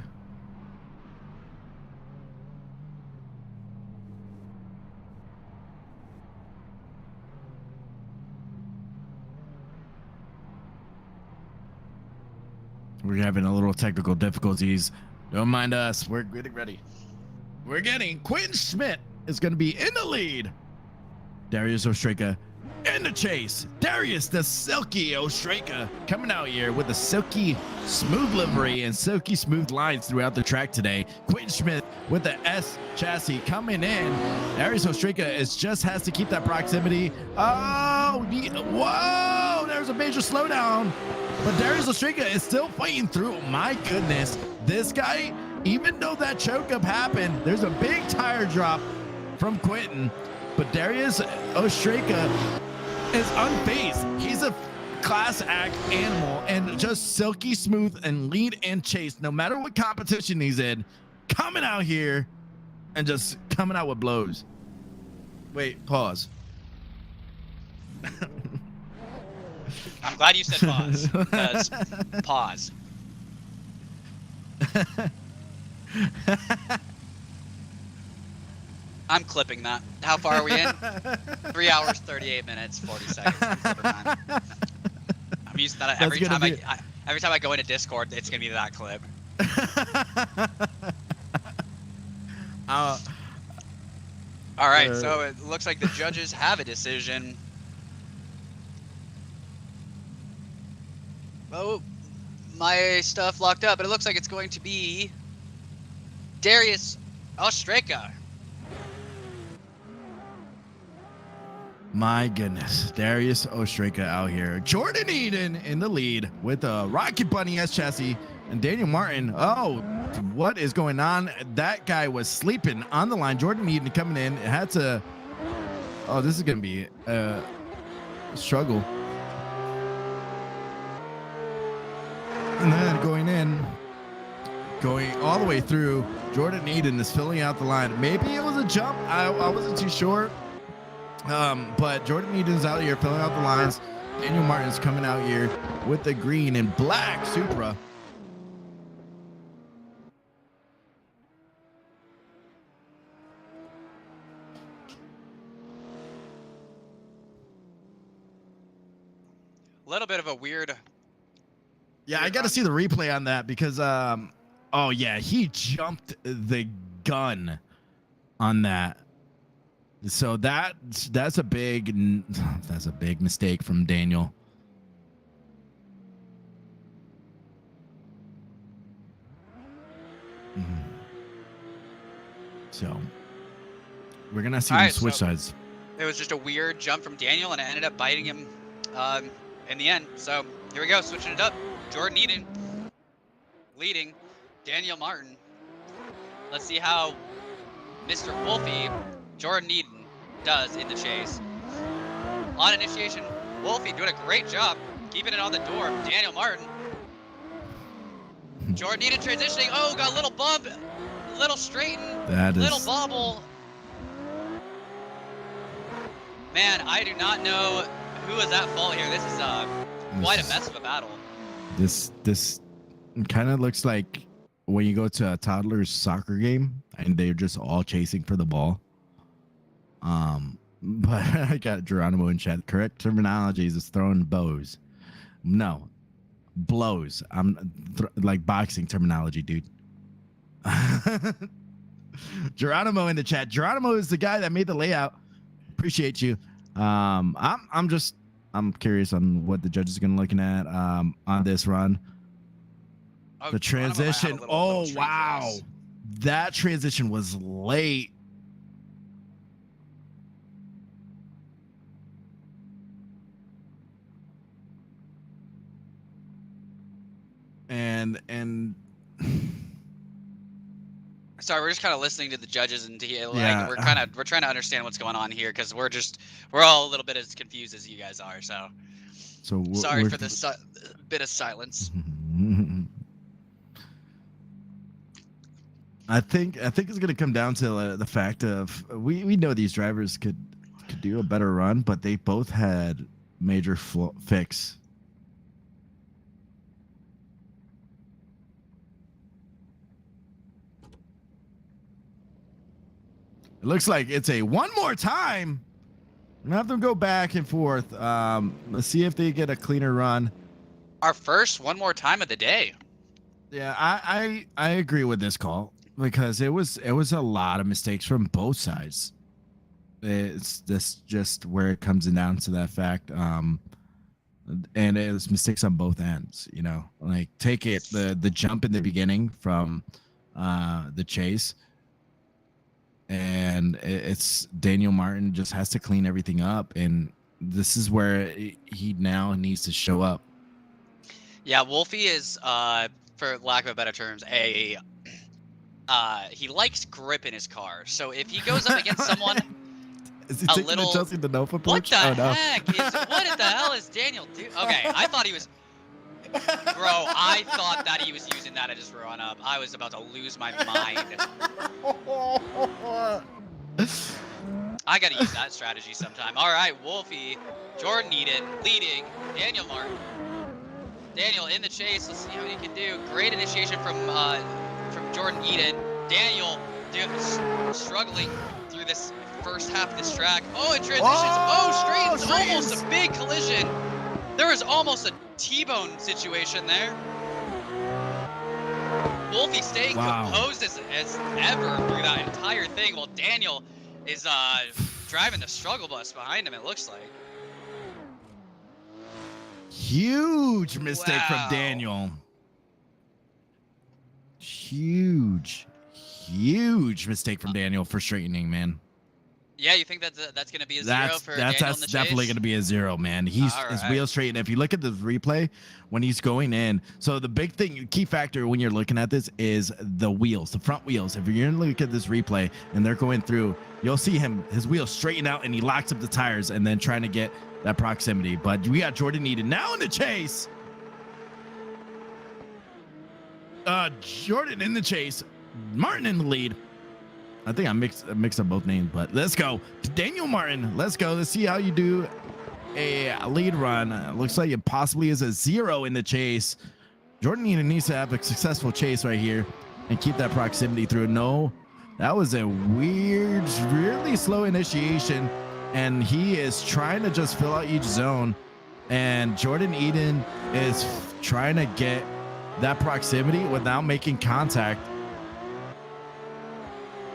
We're having a little technical difficulties. Don't mind us. We're getting ready. We're getting Quentin Schmidt is going to be in the lead. Darius Ostreka in the chase. Darius the Silky Ostreka coming out here with a silky smooth livery and silky smooth lines throughout the track today. Quentin Schmidt with the S chassis coming in. Darius Ostreka has to keep that proximity. Oh, whoa, there's a major slowdown. But Darius Ostreka is still fighting through. My goodness, this guy even though that choke up happened, there's a big tire drop from Quentin, but Darius Ostraka is unfazed. He's a class act animal and just silky smooth and lead and chase no matter what competition he's in, coming out here and just coming out with blows. Wait, pause. I'm glad you said pause, because pause. I'm clipping that. How far are we in? 3 hours, 38 minutes, 40 seconds. I'm clipping that. I'm using that every time every time I go into Discord. It's gonna be that clip. All right, so it looks like the judges have a decision. Oh, my stuff locked up, but it looks like it's going to be Darius Ostraka. My goodness, Darius Ostraka out here. Jordan Eden in the lead with a Rocket Bunny S chassis and Daniel Martin. Oh, what is going on? That guy was sleeping on the line. Jordan Eden coming in. It had to. Oh, this is going to be a struggle. And then going all the way through, Jordan Eden is filling out the line. Maybe it was a jump. I wasn't too sure. But Jordan Eden's out here filling out the lines. Daniel Martin's coming out here with the green and black Supra. A little bit of a weird. Yeah, I got to see the replay on that because, oh yeah, he jumped the gun on that. So that's a big mistake from Daniel. So we're gonna see them switch sides. It was just a weird jump from Daniel, and it ended up biting him in the end. So here we go, switching it up. Jordan Eden leading Daniel Martin. Let's see how Mr. Wolfie, Jordan Eden, does in the chase. On initiation, Wolfie doing a great job keeping it on the door. Daniel Martin. Jordan Eden transitioning. Oh, got a little bump, little straighten, little bobble. Man, I do not know who is at fault here. This is quite a mess of a battle. This kind of looks like when you go to a toddler's soccer game and they're just all chasing for the ball. But I got Geronimo in chat. Correct terminology is throwing bows. No, blows. I'm like boxing terminology, dude. Geronimo in the chat. Geronimo is the guy that made the layout. Appreciate you. I'm curious on what the judges are gonna looking at on this run. Oh, the transition. little Wow, that transition was late. And sorry, we're just kind of listening to the judges and yeah, we're trying to understand what's going on here because we're all a little bit as confused as you guys are. So sorry for this bit of silence. I think it's gonna come down to the fact of we know these drivers could do a better run, but they both had major fix. It looks like it's a one more time. I'm gonna have them go back and forth. Let's see if they get a cleaner run. Our first one more time of the day. Yeah, I agree with this call because it was a lot of mistakes from both sides. It's just where it comes down to that fact. And it was mistakes on both ends. You know, like take it the jump in the beginning from the chase. And it's Daniel Martin just has to clean everything up, and this is where he now needs to show up. Yeah, Wolfie is, for lack of better terms, a he likes grip in his car. So if he goes up against someone Is he a taking little, the Chelsea Denofa approach? what the Oh no. heck is? What the hell is Daniel doing? Okay, I thought he was. Bro, I thought that he was using that to just run up. I was about to lose my mind. I gotta use that strategy sometime. All right, Wolfie, Jordan Eden leading, Daniel Martin. Daniel in the chase. Let's see what he can do. Great initiation from Jordan Eden. Daniel struggling through this first half of this track. Oh, it transitions. Oh, straight. Almost a big collision. There was almost a T-bone situation there. Wolfie staying composed as ever through that entire thing, while Daniel is driving the struggle bus behind him, it looks like. Huge mistake from Daniel. Huge mistake from Daniel for straightening, man. Yeah, you think that's going to be a zero for Daniel in the chase? That's definitely going to be a zero, man. His wheel straight. If you look at the replay when he's going in, so the big thing, key factor when you're looking at this is the wheels, the front wheels. If you're going to look at this replay and they're going through, you'll see his wheels straighten out and he locks up the tires and then trying to get that proximity. But we got Jordan Eden now in the chase. Jordan in the chase, Martin in the lead. I think I mixed up both names, but let's go. Daniel Martin, let's go. Let's see how you do a lead run. Looks like it possibly is a zero in the chase. Jordan Eden needs to have a successful chase right here and keep that proximity through. No, that was a weird, really slow initiation, and he is trying to just fill out each zone, and Jordan Eden is trying to get that proximity without making contact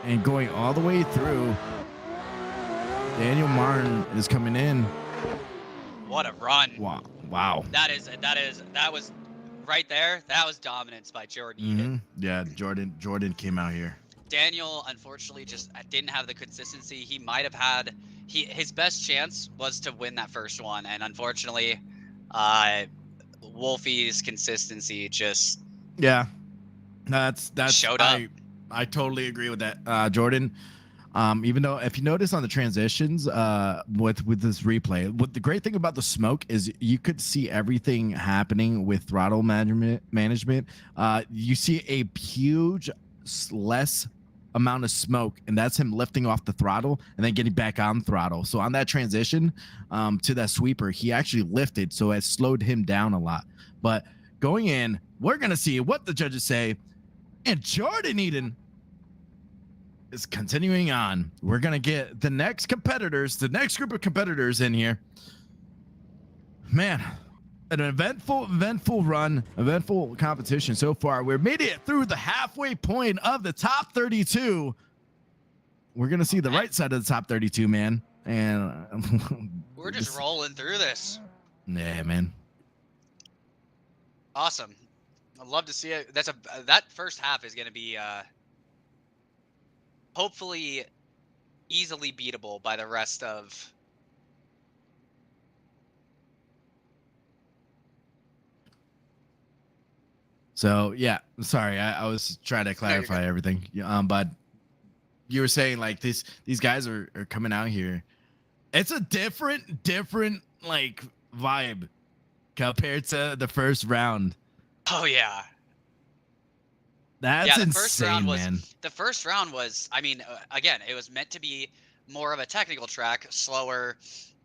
and going all the way through. Daniel Martin is coming in. What a run. Wow. That was right there. That was dominance by Jordan Eden. Yeah, Jordan came out here. Daniel, unfortunately, just didn't have the consistency. He might have had, his best chance was to win that first one. And unfortunately, Wolfie's consistency just. Yeah, that's showed up. I totally agree with that, Jordan. Even though if you notice on the transitions with this replay, what the great thing about the smoke is you could see everything happening with throttle management. You see a huge less amount of smoke, and that's him lifting off the throttle and then getting back on throttle. So on that transition to that sweeper, he actually lifted, so it slowed him down a lot. But going in, we're gonna see what the judges say, and Jordan Eden is continuing on. We're gonna get the next group of competitors in here. Man, an eventful run, eventful competition so far. We've made it through the halfway point of the top 32. We're gonna see the right side of the top 32, man, and we're just rolling through this. Yeah, man. Awesome. I'd love to see it. That first half is gonna be hopefully easily beatable by the rest of. So yeah, sorry, I was trying to clarify everything. But you were saying like these guys are coming out here. It's a different like vibe compared to the first round. Oh yeah. That's insane, man. The first round was, I mean, again, it was meant to be more of a technical track, slower,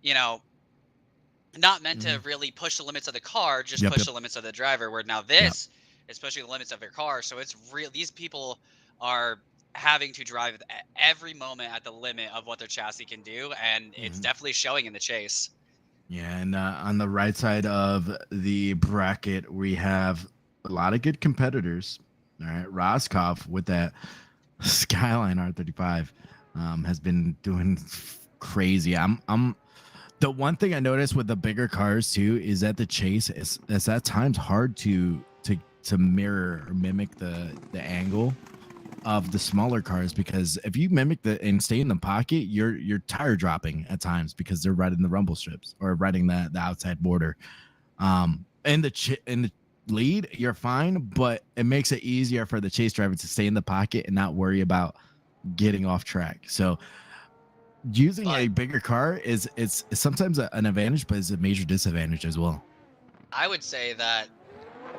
not meant to really push the limits of the car, just push the limits of the driver. Where now this is pushing the limits of your car. So it's real. These people are having to drive every moment at the limit of what their chassis can do, and it's definitely showing in the chase. Yeah, and on the right side of the bracket, we have a lot of good competitors. All right, Roscoff with that Skyline R35 has been doing crazy. I'm the one thing I noticed with the bigger cars too is that the chase is at times hard to mirror or mimic the angle of the smaller cars, because if you mimic and stay in the pocket, you're tire dropping at times because they're riding the rumble strips or riding the outside border. And the lead, you're fine, but it makes it easier for the chase driver to stay in the pocket and not worry about getting off track. So using a bigger car is it's sometimes an advantage, but it's a major disadvantage as well. I would say that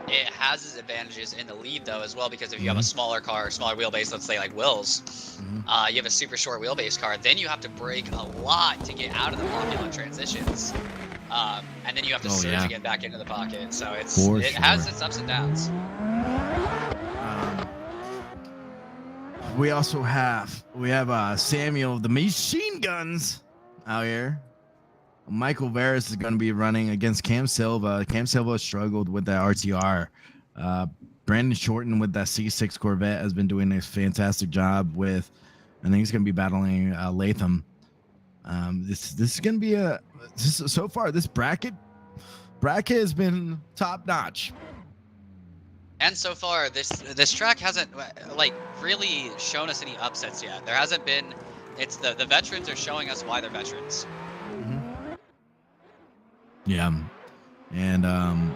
it has its advantages in the lead though as well, because if you have a smaller car, smaller wheelbase, let's say like Will's, you have a super short wheelbase car, then you have to brake a lot to get out of the pocket on transitions, and then you have to surge again back into the pocket. So it has its ups and downs. We also have Samuel the Machine Guns out here. Michael Veras is going to be running against Cam Silva. Cam Silva struggled with that RTR. Brandon Shorten with that C6 Corvette has been doing a fantastic job with. I think he's going to be battling Latham. This is going to be so far this bracket has been top notch. And so far, this track hasn't like really shown us any upsets yet. There hasn't been. It's the veterans are showing us why they're veterans. Yeah, and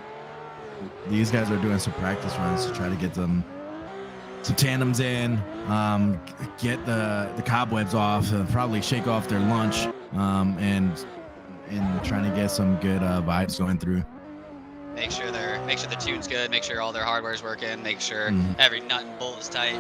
these guys are doing some practice runs to try to get some tandems in, get the cobwebs off, probably shake off their lunch, and trying to get some good vibes going through. Make sure the tune's good. Make sure all their hardware's working. Make sure every nut and bolt is tight.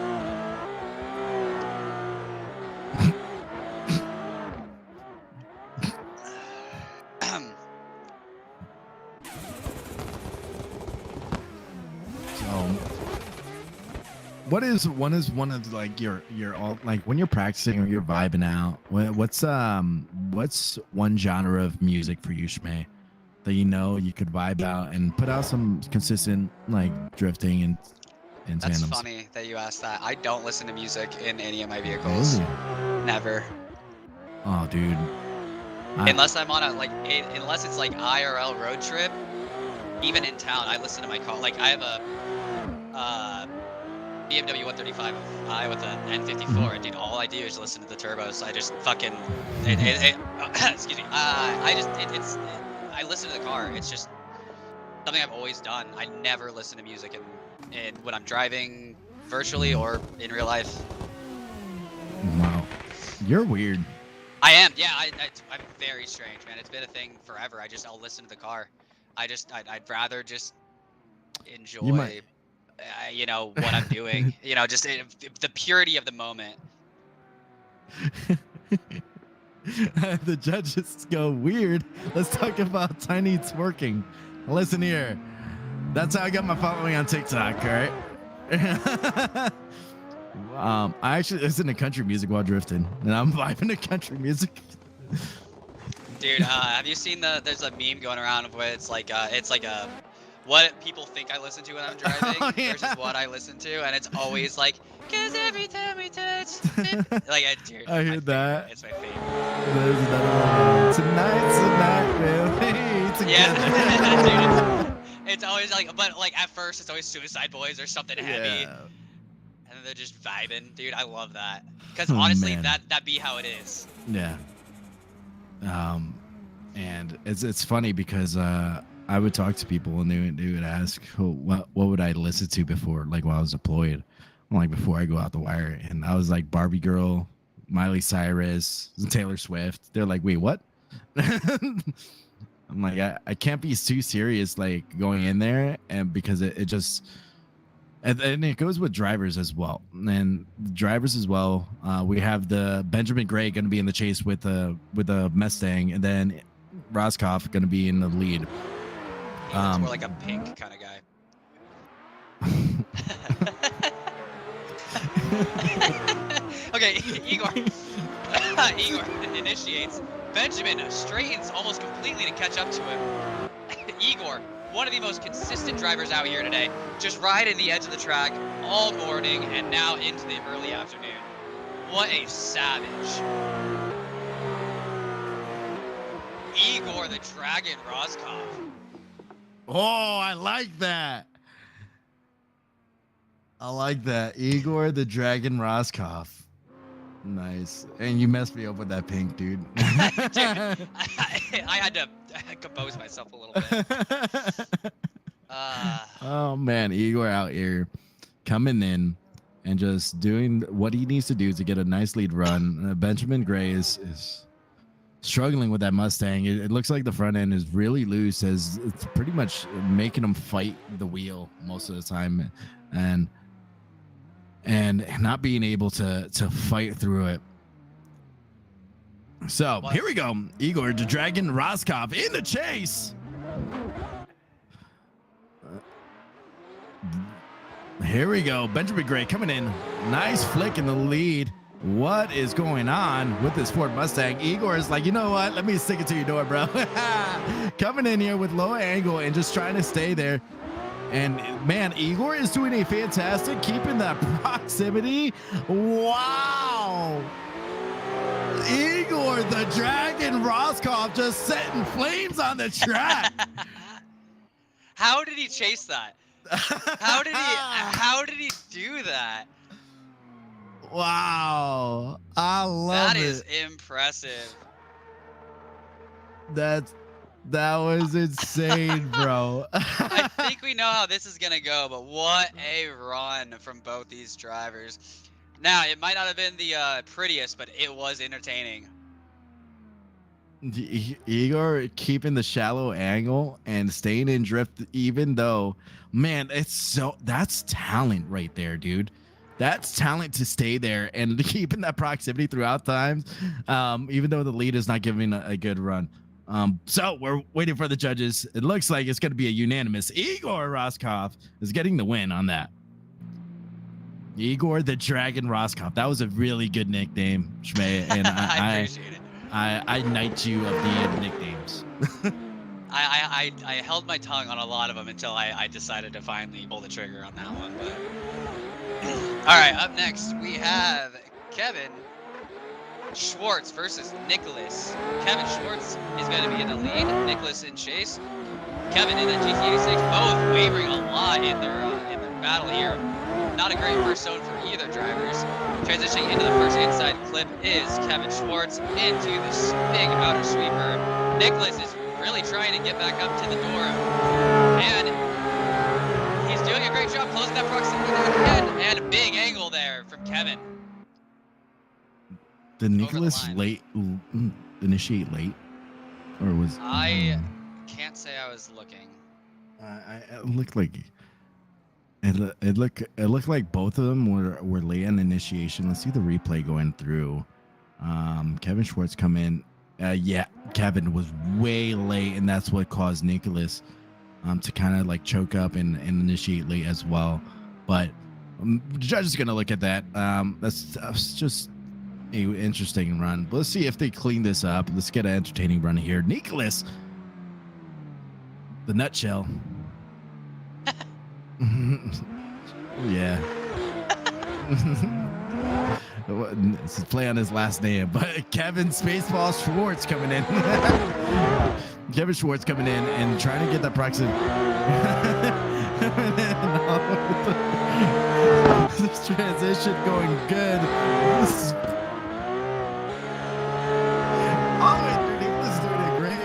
What is one of like your all like when you're practicing or you're vibing out? What's one genre of music for you, Shmay, that you could vibe out and put out some consistent like drifting and That's tandems? funny that you asked that. I don't listen to music in any of my vehicles. Really? Never. Oh, dude. Unless I'm on unless it's like IRL road trip. Even in town, I listen to my car. Like I have a BMW 135i with an N54, and dude, all I do is listen to the turbos. I just fucking, excuse me. I listen to the car. It's just something I've always done. I never listen to music when I'm driving virtually or in real life. Wow, you're weird. I am. Yeah, I'm very strange, man. It's been a thing forever. I'll listen to the car. I'd rather just enjoy. What I'm doing, just the purity of the moment. The judges go weird. Let's talk about Tiny twerking. Listen here. That's how I got my following on TikTok, all right? I actually listen to country music while drifting, and I'm vibing to country music. Dude, have you seen there's a meme going around where it's like a what people think I listen to when I'm driving versus what I listen to, and it's always like, cause every time we touch, like, dude, I hear that. It's my favorite. There's another one. Tonight, really. Together. Yeah, dude, it's always like, but like at first it's always Suicide Boys or something heavy, and then they're just vibing, dude. I love that, cause honestly, that be how it is. Yeah. And it's funny because I would talk to people and they would ask, what would I listen to before, like while I was deployed, like before I go out the wire, and I was like Barbie Girl, Miley Cyrus, Taylor Swift. They're like, wait, what? I'm like, I can't be too serious like going in there, and because it just and it goes with drivers as well. And drivers as well, we have the Benjamin Gray going to be in the chase with a Mustang, and then Roscoff going to be in the lead. He's more like a pink kind of guy. Okay, Igor initiates. Benjamin straightens almost completely to catch up to him. Igor, one of the most consistent drivers out here today, just riding the edge of the track all morning and now into the early afternoon. What a savage. Igor the Dragon Roscoff. Oh, I like that. Igor the Dragon Roscoff. Nice. And you messed me up with that pink, dude. Dude, I had to compose myself a little bit. Oh man, Igor out here coming in and just doing what he needs to do to get a nice lead run. Benjamin Gray is struggling with that Mustang. It looks like the front end is really loose, as it's pretty much making him fight the wheel most of the time, and not being able to fight through it. So here we go. Igor the Dragon Roscoff in the chase. Here we go. Benjamin Gray coming in. Nice flick in the lead. What is going on with this Ford Mustang? Igor is like, you know what? Let me stick it to your door, bro. Coming in here with low angle and just trying to stay there. And man, Igor is doing a fantastic, keeping that proximity. Wow. Igor the Dragon Roscoff just setting flames on the track. How did he chase that? How did he do that? Wow. I love it. That is impressive. That was insane, bro. I think we know how this is gonna go, but what a run from both these drivers. Now, it might not have been the prettiest, but it was entertaining. Igor keeping the shallow angle and staying in drift, even though, man, that's talent right there, dude. That's talent to stay there and keeping that proximity throughout times, even though the lead is not giving a good run. So we're waiting for the judges. It looks like it's going to be a unanimous. Igor Roscoff is getting the win on that. Igor the Dragon Roscoff. That was a really good nickname, Shmei, and I appreciate it. I knight you of the nicknames. I held my tongue on a lot of them until I decided to finally pull the trigger on that one. But all right, up next we have Kevin Schwartz versus Nicholas. Kevin Schwartz is going to be in the lead. Nicholas in chase. Kevin in a GT86, both wavering a lot in their battle here. Not a great first zone for either drivers. Transitioning into the first inside clip is Kevin Schwartz into this big outer sweeper. Nicholas is really trying to get back up to the door, and he's doing a great job closing that proximity at the end, and a big angle there from Kevin. Did Nicholas initiate late, or was I can't say I was looking. It looked like it looked like both of them were late on initiation. Let's see the replay going through. Kevin Schwartz come in. Yeah, Kevin was way late, and that's what caused Nicholas to kind of like choke up and initiate late as well. But the judge is gonna look at that. That's just an interesting run. But let's see if they clean this up. Let's get an entertaining run here. Nicholas, the nutshell. Yeah. This is play on his last name, but Kevin Spaceball Schwartz coming in. Kevin Schwartz coming in and trying to get that proximity. This transition going good. Oh, dude, Nicholas is doing it great.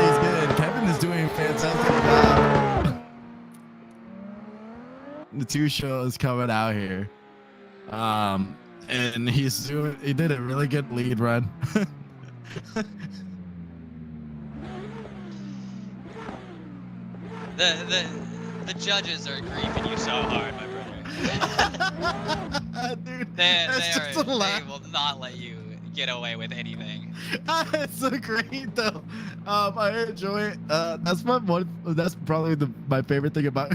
He's good. Kevin is doing a fantastic job. The two shows coming out here, and he did a really good lead run. The judges are griefing you so hard, my brother. Dude, they will not let you get away with anything. It's so great though. I enjoy it. That's probably my favorite thing about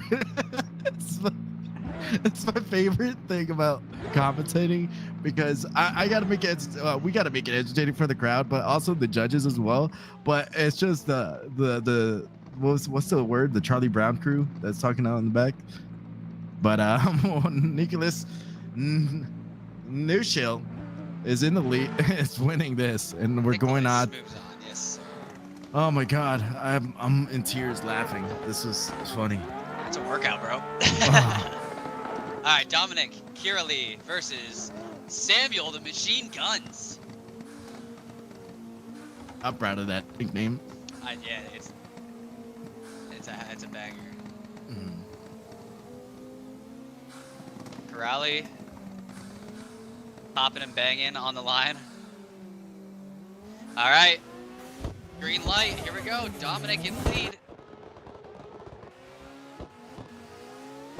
it's my favorite thing about commentating, because I gotta make it we gotta make it entertaining for the crowd, but also the judges as well. But it's just the what's the word, the Charlie Brown crew that's talking out in the back. But Nicholas Newshill is in the lead. It's winning this, and we're going on. Yes. Oh my God, I'm in tears laughing. This is funny. It's a workout, bro. All right, Dominic Kiralee versus Samuel the Machine Guns. I'm proud of that nickname. Yeah, it's a banger. Corrali popping and banging on the line. All right, green light. Here we go. Dominic in lead.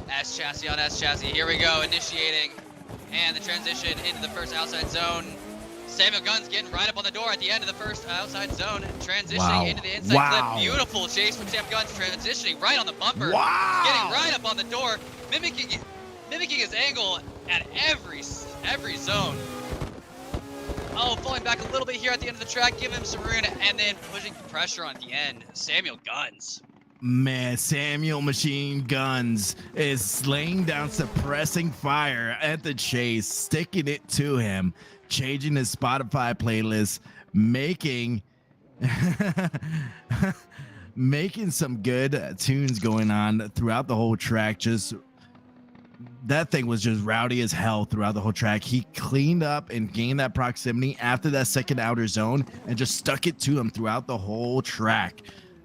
S chassis on S chassis. Here we go. Initiating, and the transition into the first outside zone. Samuel Gunn's getting right up on the door at the end of the first outside zone, transitioning into the inside clip. Beautiful chase from Sam Gunn's, transitioning right on the bumper. Getting right up on the door, mimicking his angle at every zone. Oh, falling back a little bit here at the end of the track, giving him some room, and then pushing pressure on the end. Samuel Guns. Man, Samuel Machine Guns is laying down suppressing fire at the chase, sticking it to him, changing his Spotify playlist, making making some good tunes going on throughout the whole track. Just that thing was just rowdy as hell throughout the whole track. He cleaned up and gained that proximity after that second outer zone and just stuck it to him throughout the whole track.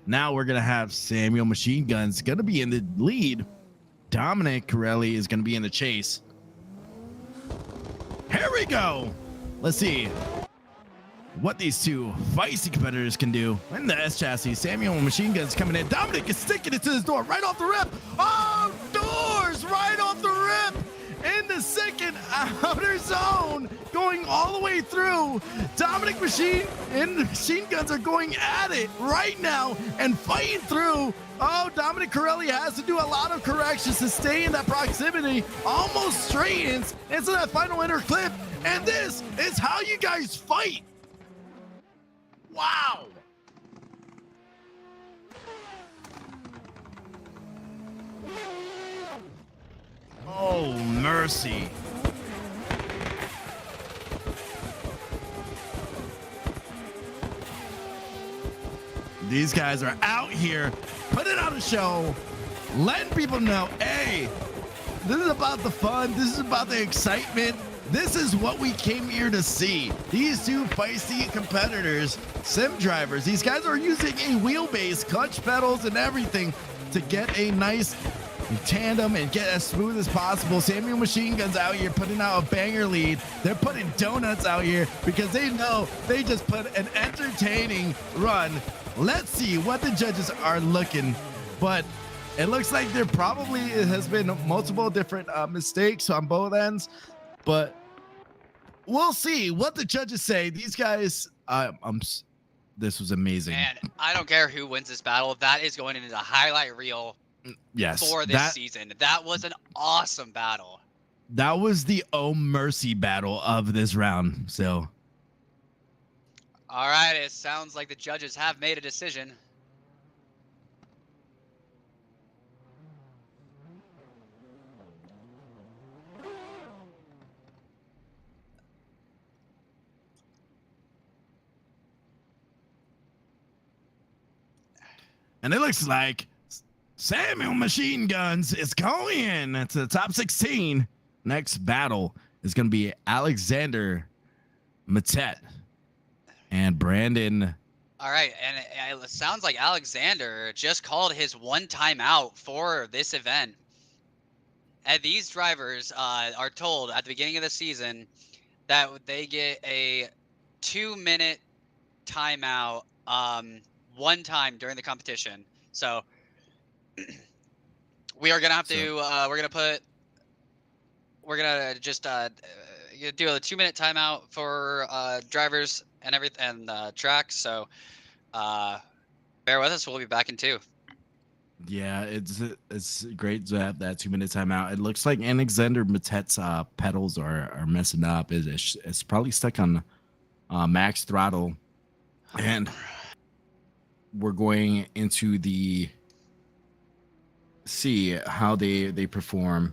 Now we're gonna have Samuel Machine Guns gonna be in the lead. Dominic Corelli is gonna be in the chase. Here we go. Let's see what these two feisty competitors can do. In the S chassis, Samuel Machine Guns coming in. Dominic is sticking it to his door right off the rip. Oh, doors right off the rip. In the second outer zone, going all the way through. Dominic Machine and Machine Guns are going at it right now and fighting through. Oh, Dominic Corelli has to do a lot of corrections to stay in that proximity. Almost straightens into that final inner clip. And this is how you guys fight. Wow. Oh, mercy. These guys are out here putting on a show, letting people know, hey, this is about the fun. This is about the excitement. This is what we came here to see. These two feisty competitors, sim drivers, these guys are using a wheelbase, clutch pedals and everything to get a nice tandem and get as smooth as possible. Samuel Machine Guns out here putting out a banger lead. They're putting donuts out here because they know they just put an entertaining run. Let's see what the judges are looking, but it looks like there probably has been multiple different mistakes on both ends, but we'll see what the judges say. These guys, this was amazing. Man, I don't care who wins this battle. That is going into the highlight reel. Yes, for this season. That was an awesome battle. That was the oh mercy battle of this round. So all right, it sounds like the judges have made a decision. And it looks like Samuel Machine Guns is going to the top 16. Next battle is going to be Alexander Mattet and Brandon. All right, and it sounds like Alexander just called his one timeout for this event. And these drivers are told at the beginning of the season that they get a 2-minute timeout one time during the competition. So we are gonna have to we're gonna just do a 2-minute timeout for drivers and everything and tracks. So bear with us. We'll be back in 2. Yeah, it's great to have that 2-minute timeout. It looks like Alexander Mattet's pedals are messing up. It's probably stuck on max throttle, and we're going into the see how they perform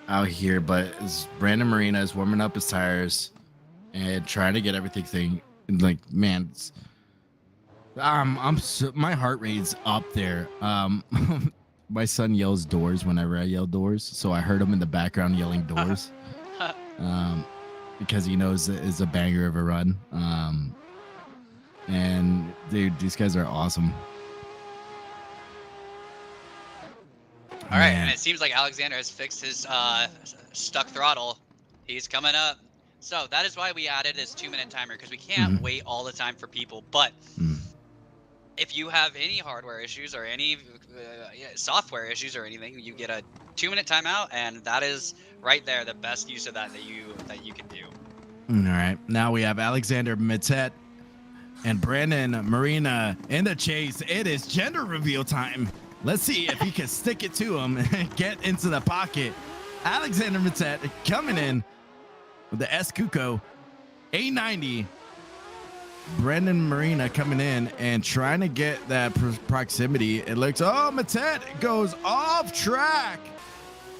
out here. But as Brandon Marina is warming up his tires and trying to get everything like, man, my heart rate's up there. My son yells doors whenever I yell doors, so I heard him in the background yelling doors because he knows it's a banger of a run. And dude, these guys are awesome. All right, and it seems like Alexander has fixed his stuck throttle. He's coming up. So that is why we added this 2-minute timer, because we can't wait all the time for people. But if you have any hardware issues or any software issues or anything, you get a 2-minute timeout, and that is right there the best use of that you can do. All right, now we have Alexander Mittet and Brandon Marina in the chase. It is gender reveal time. Let's see if he can stick it to him and get into the pocket. Alexander Mittet coming in with the S Cuco 890. Brandon Marina coming in and trying to get that proximity. It looks, Mattet goes off track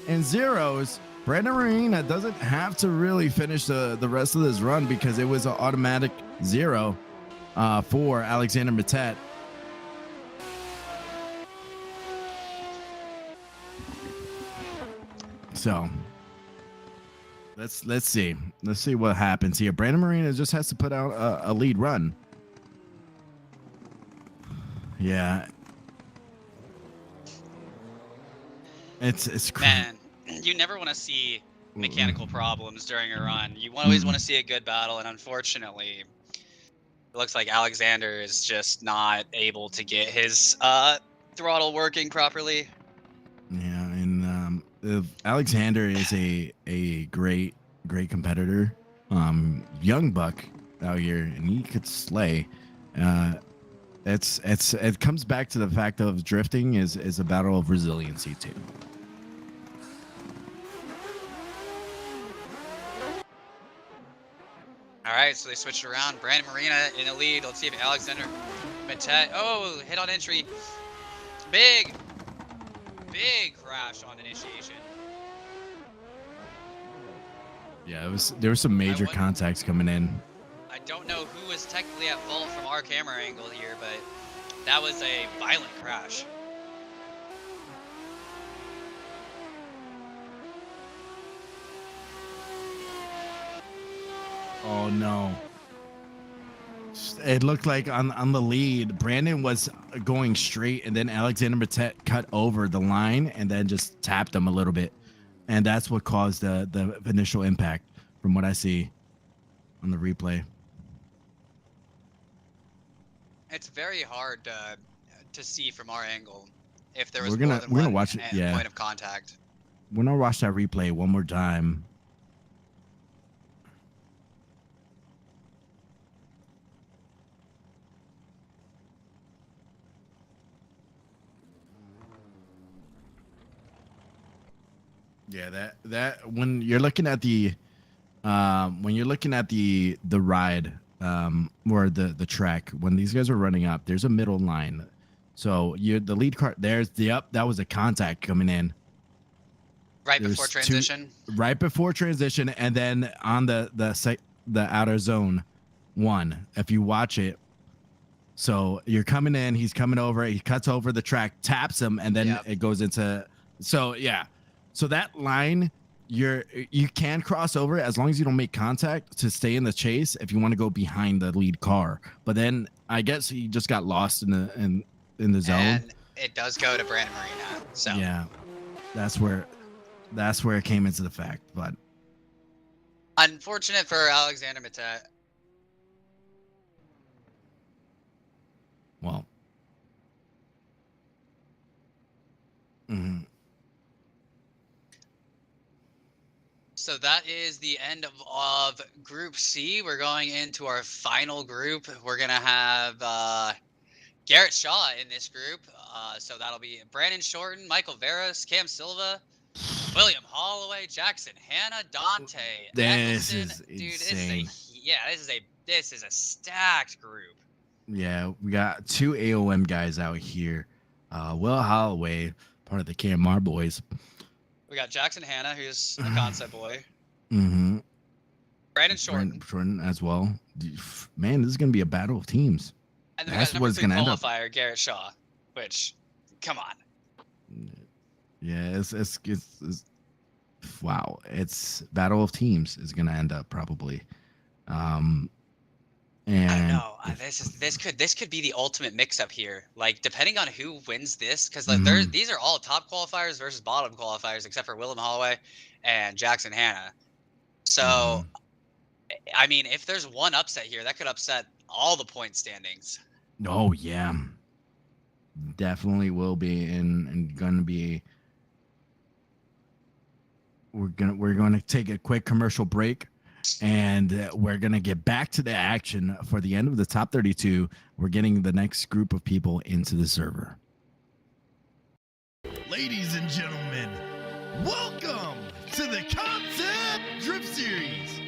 and zeros. Brandon Marina doesn't have to really finish the rest of this run because it was an automatic zero for Alexander Mattet. So let's see what happens here. Brandon Marina just has to put out a lead run. Yeah, it's man. You never want to see mechanical problems during a run. You always want to see a good battle, and unfortunately, it looks like Alexander is just not able to get his throttle working properly. Yeah, and Alexander is a great competitor. Young buck out here, and he could slay. It comes back to the fact of drifting is a battle of resiliency too. All right, so they switched around. Brandon Marina in the lead. Let's see if Alexander Mattet. Oh, hit on entry. Big crash on initiation. Yeah, there was some major contacts coming in. I don't know who was technically at fault from our camera angle here, but that was a violent crash. Oh no. It looked like on the lead, Brandon was going straight, and then Alexander Mattet cut over the line and then just tapped him a little bit. And that's what caused the initial impact from what I see on the replay. It's very hard to see from our angle if there was we're gonna one watch it, yeah. point of contact. We're gonna watch that replay one more time. Yeah, that when you're looking at the ride or the track, when these guys are running up, there's a middle line. So the lead car, there's that was a contact coming in. Right before transition. Right before transition, and then on the outer zone one, if you watch it. So you're coming in, he's coming over, he cuts over the track, taps him, and then it goes into. So yeah. So that line, you can cross over as long as you don't make contact to stay in the chase if you want to go behind the lead car. But then I guess he just got lost in the zone. And it does go to Brandon Marina. So yeah, that's where it came into the fact. But unfortunate for Alexander Mattet. Well. So that is the end of Group C. We're going into our final group. We're going to have Garrett Shaw in this group. So that'll be Brandon Shorten, Michael Veras, Cam Silva, William Holloway, Jackson Hanna, Dante. This Eccleston. is insane. This is a stacked group. Yeah, we got two AOM guys out here. Will Holloway, part of the KMR boys. We got Jackson Hanna, who's a concept boy. Mm-hmm. Brandon Shorten. Shorten as well. Man, this is going to be a battle of teams. And then that's what's going to end up. Garrett Shaw, which, come on. Yeah, it's wow. It's battle of teams is going to end up probably. And I don't know. this could be the ultimate mix-up here. Like, depending on who wins this, because like Mhm. these are all top qualifiers versus bottom qualifiers, except for Willem Holloway and Jackson Hanna. So, Mhm. I mean, if there's one upset here, that could upset all the point standings. Oh yeah, definitely will be, and gonna be. We're gonna take a quick commercial break, and we're gonna get back to the action for the end of the top 32. We're getting the next group of people into the server. Ladies and gentlemen, welcome to the Concept Drift Series.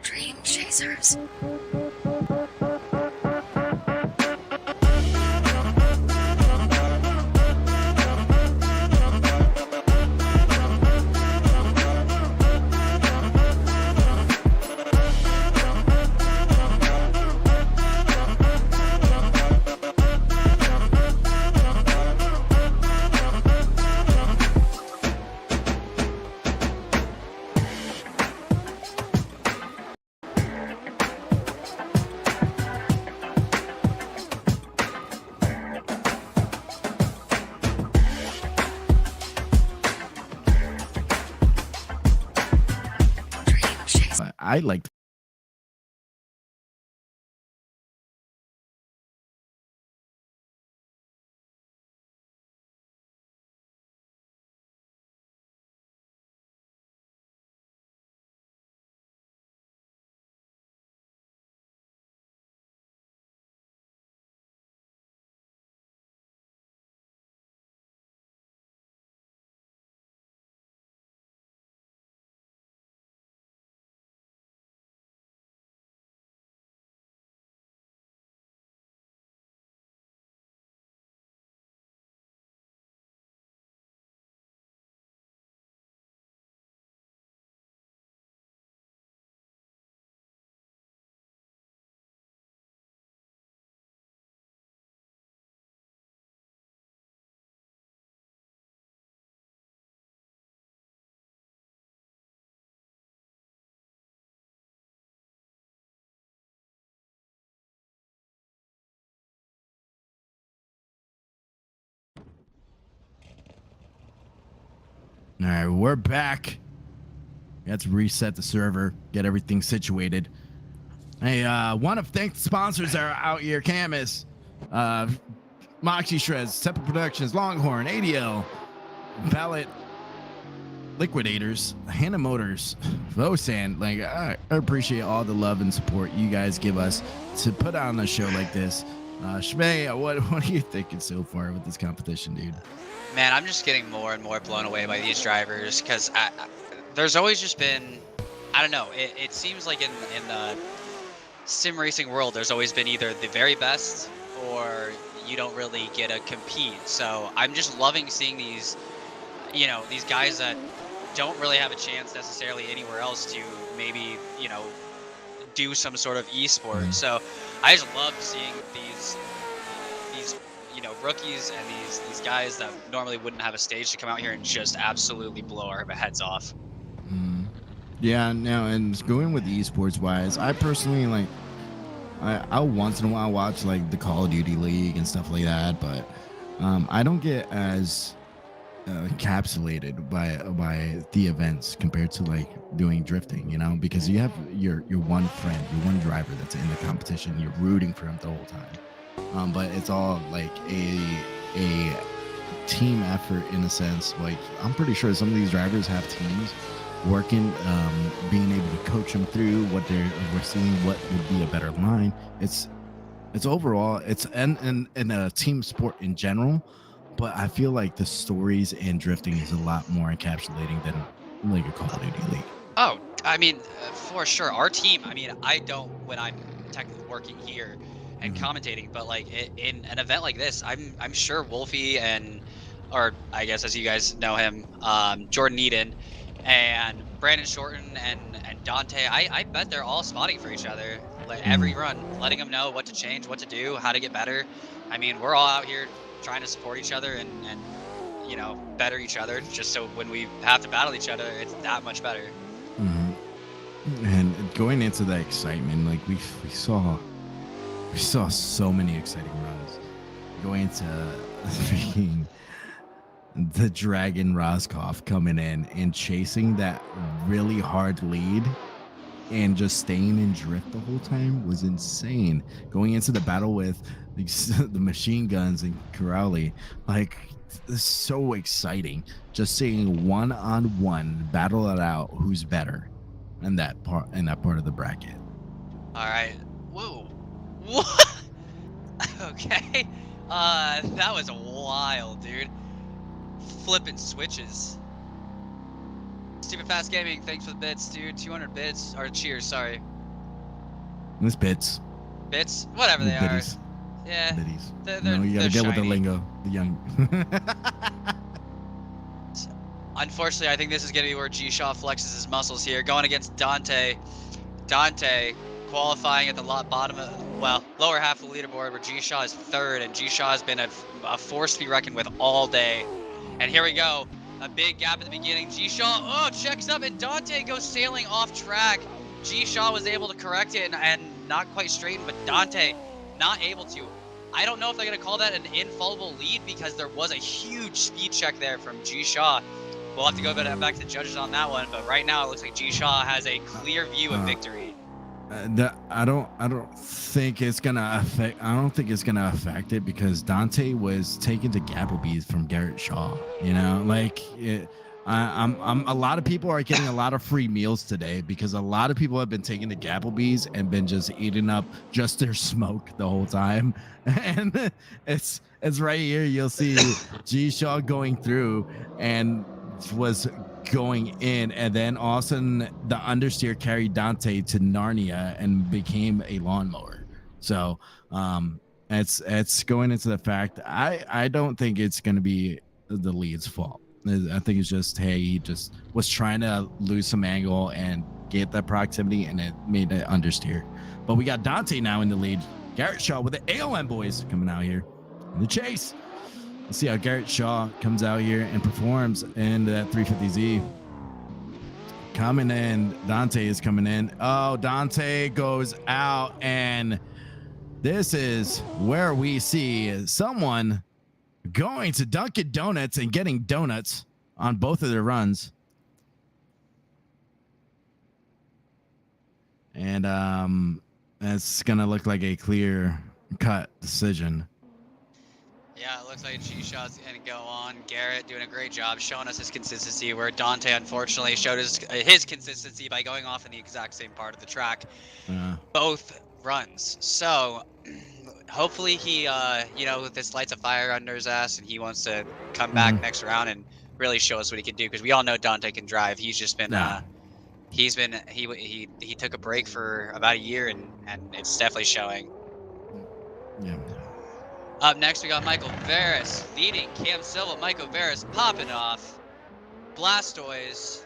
Dream Chasers. Dream Chasers. I like. All right, we're back. We had to reset the server, get everything situated. Hey, want to thank the sponsors that are out here: Camus, Moxie Shreds, Temple Productions, Longhorn, ADL, Pallet Liquidators, Hannah Motors, Vosan. Like, I appreciate all the love and support you guys give us to put on a show like this. Shmei, what are you thinking so far with this competition, dude? Man, I'm just getting more and more blown away by these drivers because there's always just been, I don't know, it seems like in the sim racing world, there's always been either the very best or you don't really get to compete. So I'm just loving seeing these, you know, these guys that don't really have a chance necessarily anywhere else to maybe, you know, do some sort of esport. So I just love seeing these you know, rookies and these guys that normally wouldn't have a stage to come out here and just absolutely blow our heads off. Yeah, no, and going with esports wise, I personally like I'll once in a while watch like the Call of Duty League and stuff like that, but I don't get as encapsulated by the events compared to like doing drifting, you know, because you have your one friend, your one driver that's in the competition, you're rooting for him the whole time. But it's all like a team effort in a sense. Like I'm pretty sure some of these drivers have teams working, being able to coach them through what we're seeing, what would be a better line. It's overall it's and a team sport in general, but I feel like the stories in drifting is a lot more encapsulating than like a Call of Duty League. Oh, I mean, for sure. Our team, I mean, I don't when I'm technically working here and Mhm. commentating, but like in an event like this, I'm sure Wolfie and, or I guess as you guys know him, Jordan Eden and Brandon Shorten and Dante, I bet they're all spotting for each other like every Mhm. run, letting them know what to change, what to do, how to get better. I mean, we're all out here trying to support each other and better each other just so when we have to battle each other, it's that much better. Mhm. And going into the excitement, like we saw so many exciting runs. Going to freaking the Dragon Roscoff coming in and chasing that really hard lead and just staying in drift the whole time was insane. Going into the battle with like, the machine guns and Corrali, like it's so exciting. Just seeing one battle it out who's better in that part of the bracket. All right. Whoa. What? Okay. That was wild, dude. Flipping switches. Stupid Fast Gaming, thanks for the bits, dude. 200 bits. Or cheers, sorry. This bits. Bits? Whatever The they biddies. are. Yeah. Biddies. They're You gotta get with the shiny. lingo. The young. Unfortunately, I think this is going to be where G-Shaw flexes his muscles here. Going against Dante. Dante qualifying at the bottom of, well, lower half of the leaderboard where G-Shaw is third, and G-Shaw has been a force to be reckoned with all day. And here we go. A big gap at the beginning. G-Shaw, checks up, and Dante goes sailing off track. G-Shaw was able to correct it and not quite straighten, but Dante not able to. I don't know if they're going to call that an infallible lead because there was a huge speed check there from G-Shaw. We'll have to go back to the judges on that one, but right now it looks like G-Shaw has a clear view of victory. I don't think it's gonna affect. I don't think it's gonna affect it because Dante was taken to Gapplebees from Garrett Shaw. You know, like I'm. A lot of people are getting a lot of free meals today because a lot of people have been taking to Gapplebees and been just eating up just their smoke the whole time. And it's right here. You'll see G Shaw going through and was going in, and then all of a sudden the understeer carried Dante to Narnia and became a lawnmower. So it's going into the fact I don't think it's going to be the lead's fault. I think it's just, hey, he just was trying to lose some angle and get that proximity, and it made it understeer. But we got Dante now in the lead. Garrett Shaw with the AOM boys coming out here in the chase. Let's see how Garrett Shaw comes out here and performs in that 350Z. Coming in, Dante is coming in. Oh, Dante goes out, and this is where we see someone going to Dunkin' Donuts and getting donuts on both of their runs. And it's gonna look like a clear-cut decision. Yeah, it looks like G-Shot's going to go on. Garrett doing a great job showing us his consistency, where Dante unfortunately showed his consistency by going off in the exact same part of the track. Both runs. So hopefully he, this lights a fire under his ass and he wants to come back next round and really show us what he can do, because we all know Dante can drive. He's just been, he took a break for about a year and it's definitely showing. Yeah. Up next, we got Michael Varys leading Cam Silva. Michael Varys popping off. Blastoise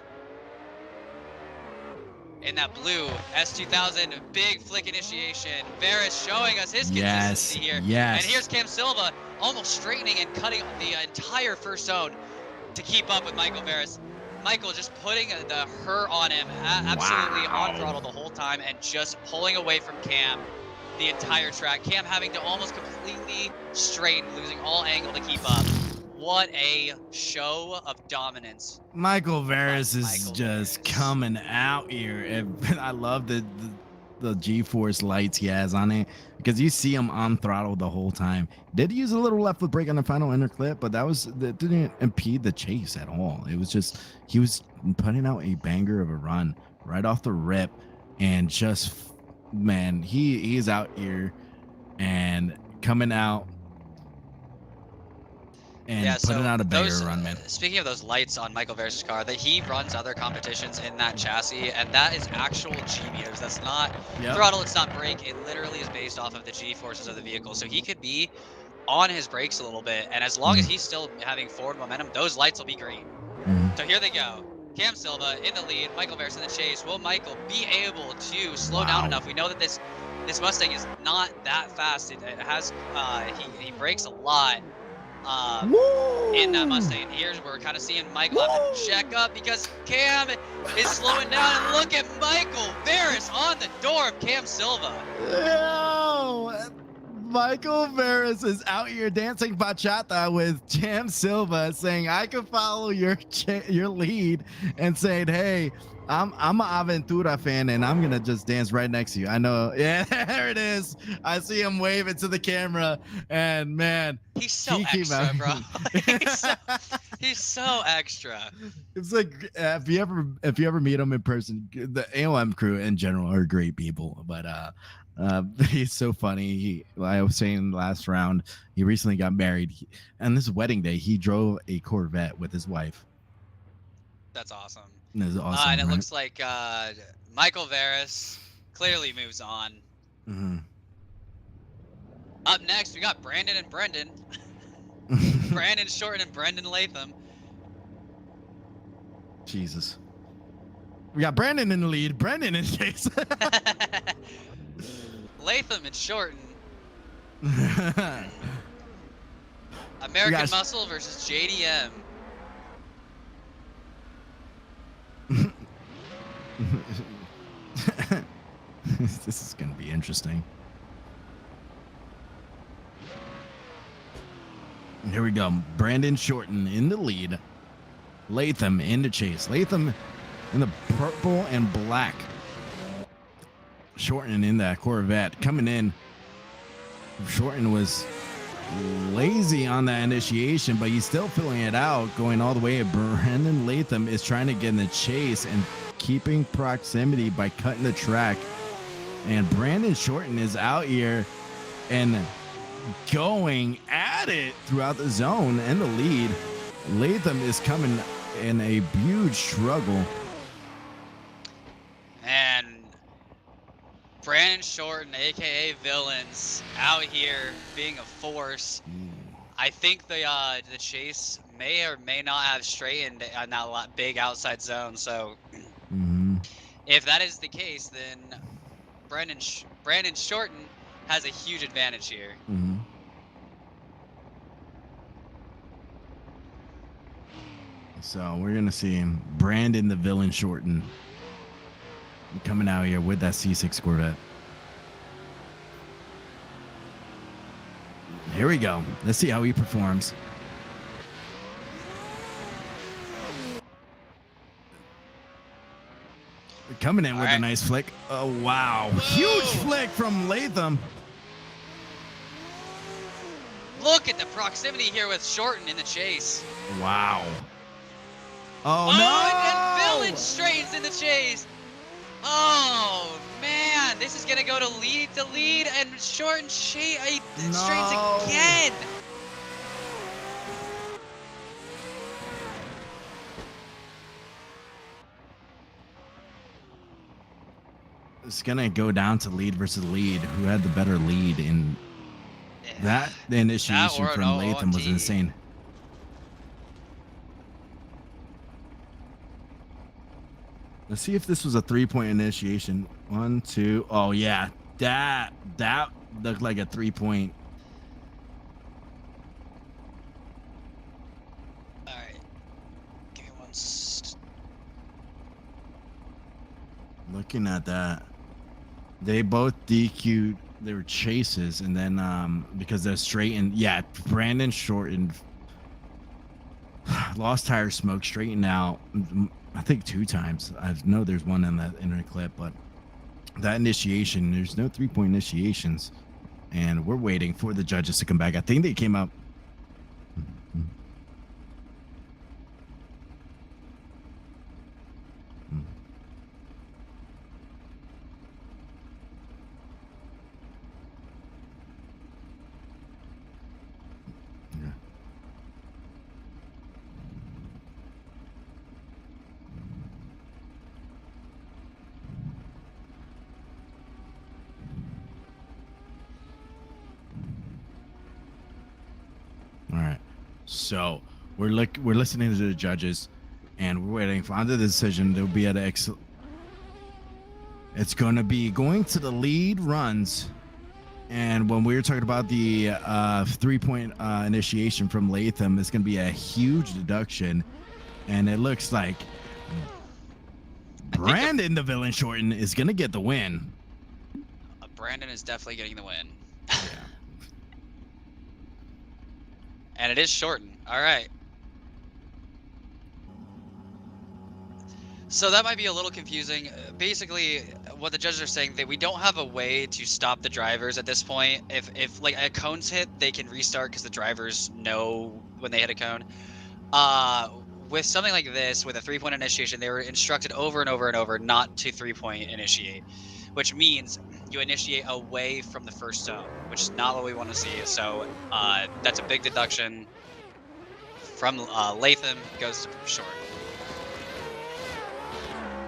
in that blue S2000 big flick initiation. Varys showing us his consistency here. Yes. And here's Cam Silva almost straightening and cutting the entire first zone to keep up with Michael Varys. Michael just putting her on him, absolutely on Wow. throttle the whole time, and just pulling away from Cam the entire track. Cam having to almost completely straighten, losing all angle to keep up. What a show of dominance. Michael Varys by is Michael just Varys. coming out here, and I love the G-force lights he has on it because you see him on throttle the whole time. Did use a little left foot brake on the final inner clip, but that didn't impede the chase at all. It was just he was putting out a banger of a run right off the rip, and just man, he is out here and coming out and Yeah, putting so out a banger those, run, man. speaking of those lights on Michael Varys' car, that he runs other competitions in that chassis, and that is actual G meters. That's not throttle, it's not brake. It literally is based off of the G forces of the vehicle. So he could be on his brakes a little bit, and as long as he's still having forward momentum, those lights will be green. So here they go. Cam Silva in the lead, Michael Varys in the chase. Will Michael be able to slow down enough? We know that this Mustang is not that fast. It has he brakes a lot. In that Mustang. And here's where we're kind of seeing Michael have to check up because Cam is slowing down. And look at Michael Varys on the door of Cam Silva. Yo, Michael Varys is out here dancing bachata with Cam Silva, saying, "I can follow your lead," and saying, "Hey, I'm an Aventura fan, and I'm gonna just dance right next to you." I know, yeah, there it is. I see him waving to the camera, and man, he's so extra, bro. he's so extra. It's like if you ever meet him in person, the AOM crew in general are great people, but he's so funny. I was saying last round, he recently got married, and this wedding day, he drove a Corvette with his wife. That's awesome. That's awesome. And it looks like Michael Varys clearly moves on. Up next, we got Brandon and Brendan. Brandon Shorten and Brendan Latham. Jesus. We got Brandon in the lead. Brendan in chase. Latham and Shorten. American Muscle versus JDM. This is going to be interesting. Here we go. Brandon Shorten in the lead. Latham in the chase. Latham in the purple and black. Shorten in that Corvette. Coming in. Shorten was lazy on that initiation, but he's still filling it out, going all the way. Brandon Latham is trying to get in the chase and keeping proximity by cutting the track. And Brandon Shorten is out here and going at it throughout the zone and the lead. Latham is coming in a huge struggle. And Brandon Shorten, aka Villains, out here being a force. I think the chase may or may not have straightened on that big outside zone. So if that is the case, then Brandon Shorten has a huge advantage here. So we're gonna see Brandon the Villain Shorten coming out here with that C6 Corvette. Here we go. Let's see how he performs. Coming in with a nice flick. Oh, wow. Whoa. Huge flick from Latham. Look at the proximity here with Shorten in the chase. Wow. Oh, no. And Villain straightens in the chase. Oh, man. This is going to go to lead, and Shorten straightens again. It's gonna go down to lead versus lead. Who had the better lead in that? The initiation from Latham was insane. Let's see if this was a 3-point initiation. 1, 2. Oh yeah, that looked like a 3-point. All right, give me one. Looking at that, they both DQ'd their chases, and then because they're straightened, yeah, Brandon shortened, lost tire smoke, straightened out. I think 2 times. I know there's one in that inner clip, but that initiation, there's no 3-point initiations, and we're waiting for the judges to come back. I think they came up. All right, so we're listening to the judges, and we're waiting for under the decision. They'll be at X. It's going to be going to the lead runs, and when we were talking about the 3-point initiation from Latham, it's going to be a huge deduction, and it looks like Brandon, the villain Shorten, is going to get the win. Brandon is definitely getting the win. Yeah. And it is Shorten. All right. So that might be a little confusing. Basically, what the judges are saying, that we don't have a way to stop the drivers at this point. If like a cone's hit, they can restart because the drivers know when they hit a cone. With something like this, with a 3-point initiation, they were instructed over and over and over not to 3-point initiate, which means you initiate away from the first zone, which is not what we want to see. So that's a big deduction from Latham, goes to Short.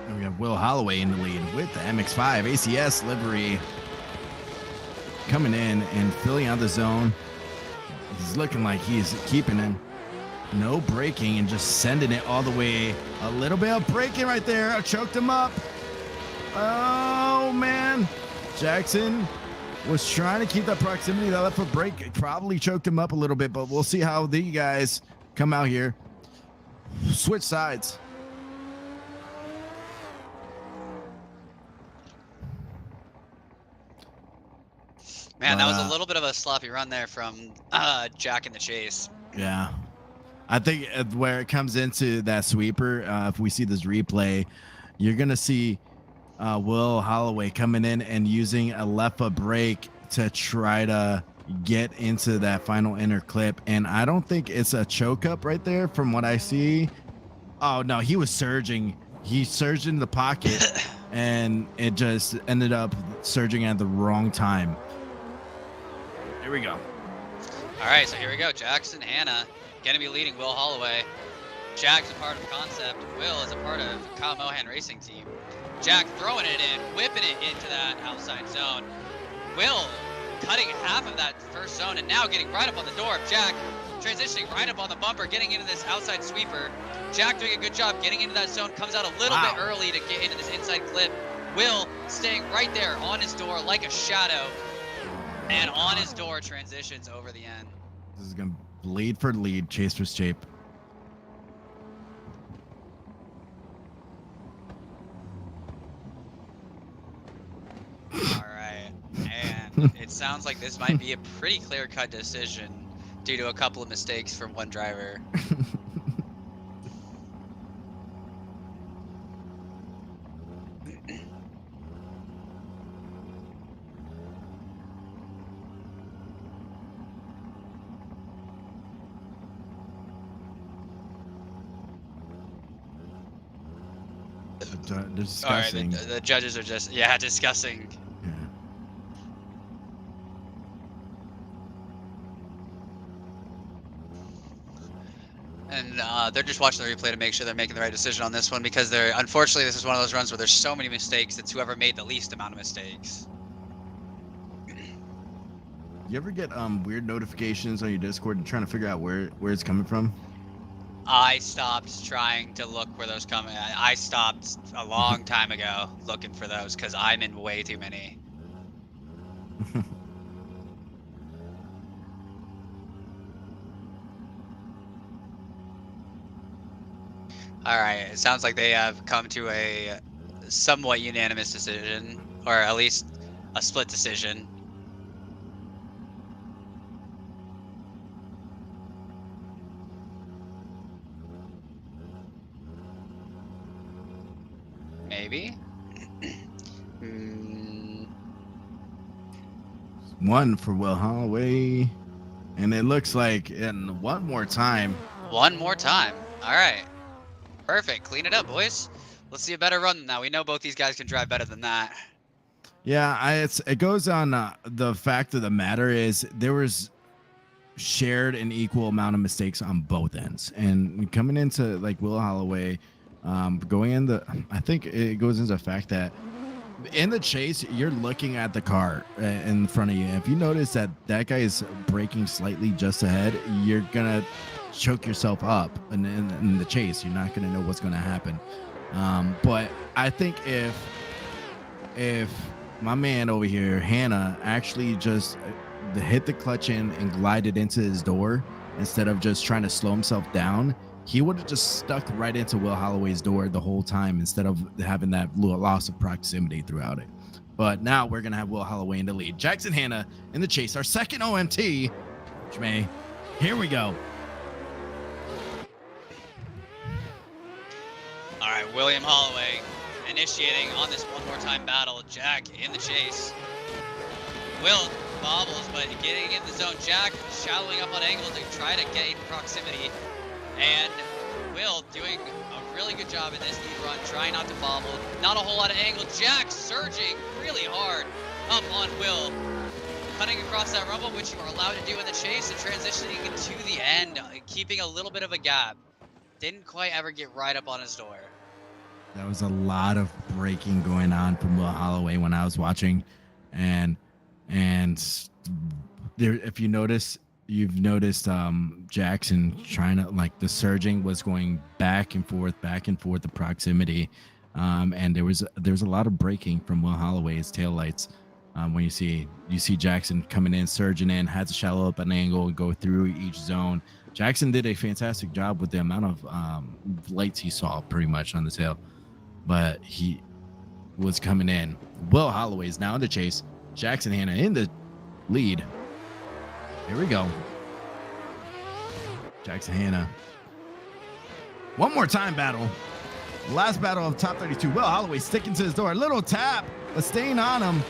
And we have Will Holloway in the lead with the MX-5 ACS livery coming in and filling out the zone. He's looking like he's keeping him. No braking and just sending it all the way. A little bit of braking right there. I choked him up. Oh, man. Jackson was trying to keep that proximity. That left foot brake. It probably choked him up a little bit, but we'll see how the guys come out here. Switch sides. Man, that was a little bit of a sloppy run there from Jack in the chase. Yeah. I think where it comes into that sweeper, if we see this replay, you're going to see Will Holloway coming in and using a left foot brake to try to get into that final inner clip. And I don't think it's a choke up right there from what I see. Oh, no, he was surging. He surged in the pocket and it just ended up surging at the wrong time. Here we go. All right, so here we go. Jackson, Hannah, going to be leading Will Holloway. Jack's a part of Concept. Will is a part of Kyle Mohan Racing Team. Jack throwing it in, whipping it into that outside zone. Will cutting half of that first zone and now getting right up on the door of Jack. Transitioning right up on the bumper, getting into this outside sweeper. Jack doing a good job getting into that zone. Comes out a little bit early to get into this inside clip. Will staying right there on his door like a shadow. And on his door, transitions over the end. This is going to lead for lead, chase for shape. All right. And it sounds like this might be a pretty clear-cut decision due to a couple of mistakes from one driver. Discussing. All right, the judges are just, discussing. Yeah. And they're just watching the replay to make sure they're making the right decision on this one, because unfortunately, this is one of those runs where there's so many mistakes. It's whoever made the least amount of mistakes. You ever get weird notifications on your Discord and trying to figure out where it's coming from? I stopped trying to look where those come. I stopped a long time ago looking for those because I'm in way too many. All right, it sounds like they have come to a somewhat unanimous decision, or at least a split decision. Maybe. One for Will Holloway. And it looks like in one more time. One more time. All right. Perfect. Clean it up, boys. Let's see a better run than that. We know both these guys can drive better than that. Yeah, it goes on. The fact of the matter is there was shared an equal amount of mistakes on both ends. And coming into like Will Holloway, going in I think it goes into the fact that in the chase, you're looking at the car in front of you. If you notice that that guy is braking slightly just ahead, you're gonna choke yourself up in the chase. You're not gonna know what's gonna happen. But I think if my man over here, Hannah, actually just hit the clutch in and glided into his door instead of just trying to slow himself down, he would have just stuck right into Will Holloway's door the whole time instead of having that loss of proximity throughout it. But now we're going to have Will Holloway in the lead. Jackson Hannah in the chase, our second OMT. Here we go. All right, William Holloway initiating on this one more time battle. Jack in the chase. Will bobbles, but getting in the zone. Jack shallowing up on angle to try to get in proximity. And Will doing a really good job in this lead run, trying not to bobble. Not a whole lot of angle. Jack surging really hard up on Will. Cutting across that rumble, which you are allowed to do in the chase, and transitioning to the end, keeping a little bit of a gap. Didn't quite ever get right up on his door. There was a lot of braking going on from Will Holloway when I was watching, and there, if you notice, you've noticed Jackson trying to, like, the surging was going back and forth, the proximity, and there was a lot of braking from Will Holloway's taillights. When you see Jackson coming in, surging in, had to shallow up an angle and go through each zone. Jackson did a fantastic job with the amount of lights he saw pretty much on the tail, but he was coming in. Will Holloway is now in the chase. Jackson Hannah in the lead. Here we go. Jackson Hannah. One more time battle. Last battle of top 32. Will Holloway sticking to his door. A little tap, but staying on him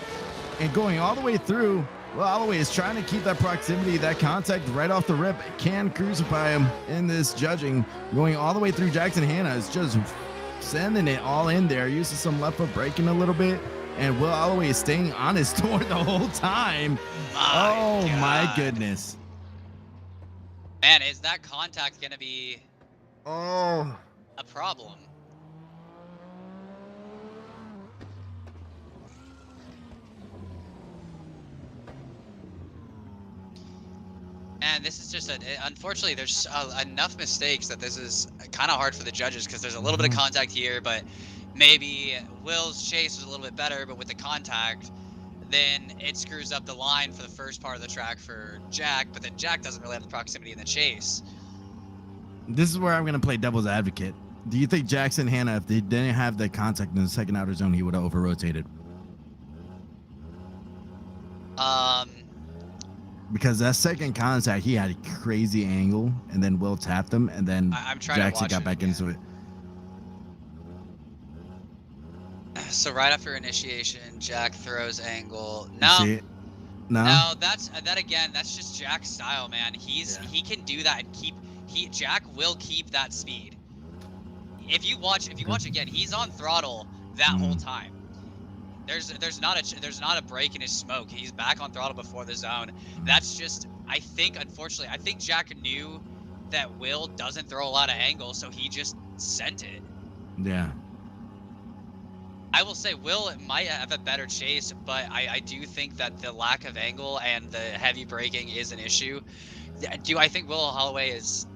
and going all the way through. Will Holloway is trying to keep that proximity, that contact right off the rip. Can crucify him in this judging. Going all the way through. Jackson Hannah is just sending it all in there. Using some left foot braking a little bit. And Will Holloway is staying on his door the whole time. My goodness. Man, is that contact going to be a problem? And this is just unfortunately, there's enough mistakes that this is kind of hard for the judges, because there's a little bit of contact here, but maybe Will's chase was a little bit better, but with the contact, then it screws up the line for the first part of the track for Jack, but then Jack doesn't really have the proximity in the chase. This is where I'm going to play devil's advocate. Do you think Jackson Hannah, if they didn't have the contact in the second outer zone, he would have over-rotated? Because that second contact, he had a crazy angle, and then Will tapped him, and then Jackson got back into it. So right after initiation, Jack throws angle. No, that again, that's just Jack's style, man. He can do that and Jack will keep that speed. If you watch again, he's on throttle that whole time. There's not a break in his smoke. He's back on throttle before the zone. That's just, unfortunately, I think Jack knew that Will doesn't throw a lot of angle, so he just sent it. Yeah. I will say Will might have a better chase, but I do think that the lack of angle and the heavy braking is an issue. Do I think Will Holloway is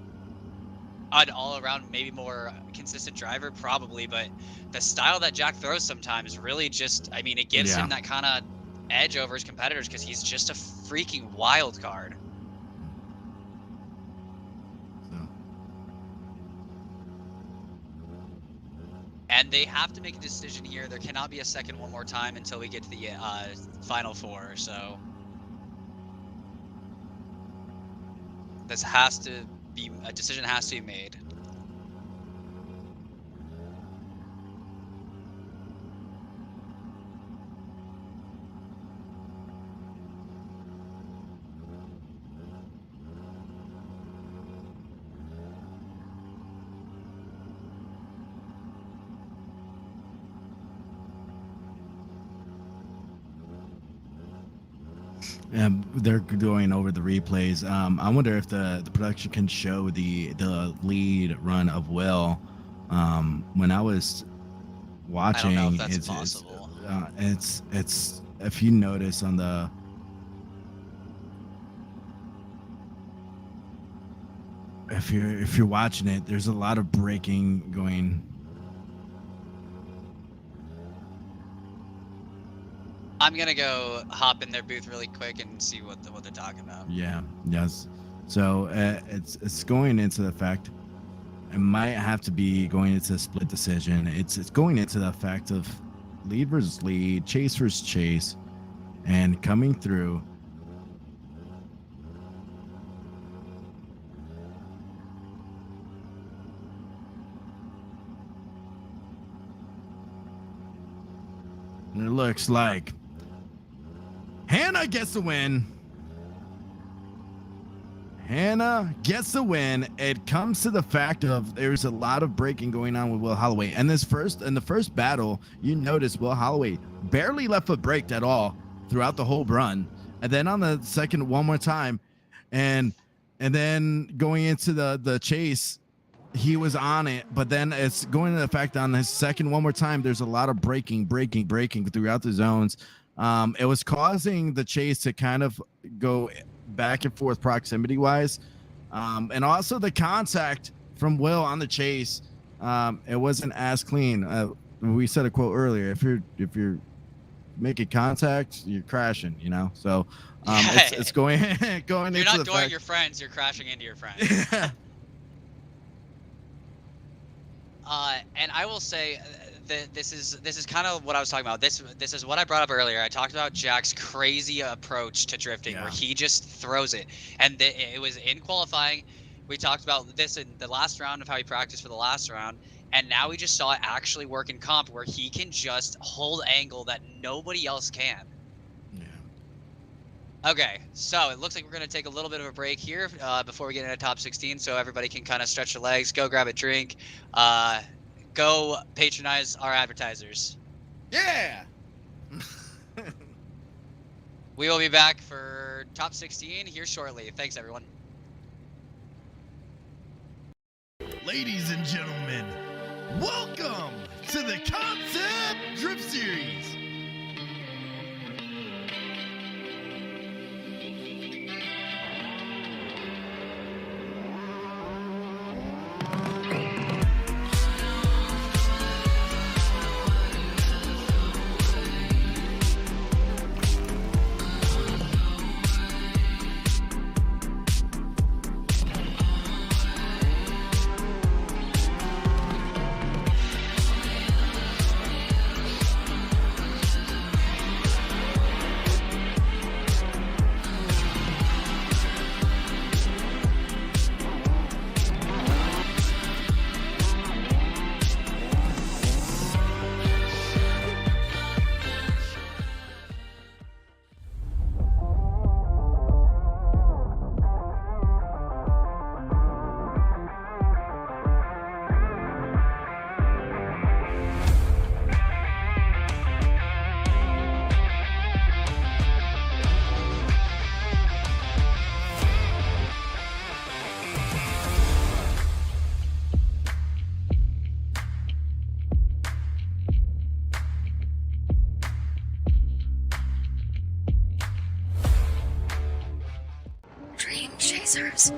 an all-around maybe more consistent driver? Probably, but the style that Jack throws sometimes really just, it gives him that kind of edge over his competitors, because he's just a freaking wild card. and they have to make a decision here. There cannot be a second one more time until we get to the final four. So this has to be a decision has to be made. They're going over the replays. I wonder if the production can show the lead run of Will. When I was watching, I don't know if that's possible. It's if you notice on the if you're watching it, there's a lot of braking going. I'm gonna go hop in their booth really quick and see what they're talking about. Yeah. Yes. So it's going into the fact it might have to be going into a split decision. It's going into the fact of lead versus lead, chase versus chase, and coming through. And it looks like Hannah gets the win. Hannah gets the win. It comes to the fact of there's a lot of braking going on with Will Holloway. And in the first battle, you notice Will Holloway barely left foot braked at all throughout the whole run. And then on the second one more time, and then going into the chase, he was on it. But then it's going to the fact on his second one more time, there's a lot of braking throughout the zones. It was causing the chase to kind of go back and forth proximity wise, and also the contact from Will on the chase. It wasn't as clean. We said a quote earlier: if you're making contact, you're crashing. So it's going going. You're into not the going fact- your friends. You're crashing into your friends. And I will say this is kind of what I was talking about. This is what I brought up earlier. I talked about Jack's crazy approach to drifting, where he just throws it. And it was in qualifying. We talked about this in the last round of how he practiced for the last round, and now we just saw it actually work in comp, where he can just hold angle that nobody else can. Yeah. Okay, so it looks like we're going to take a little bit of a break here before we get into top 16, so everybody can kind of stretch their legs, go grab a drink, go patronize our advertisers. Yeah. We will be back for top 16 here shortly. Thanks, everyone. Ladies and gentlemen, welcome to the Concept Drift Series. Dream Chasers.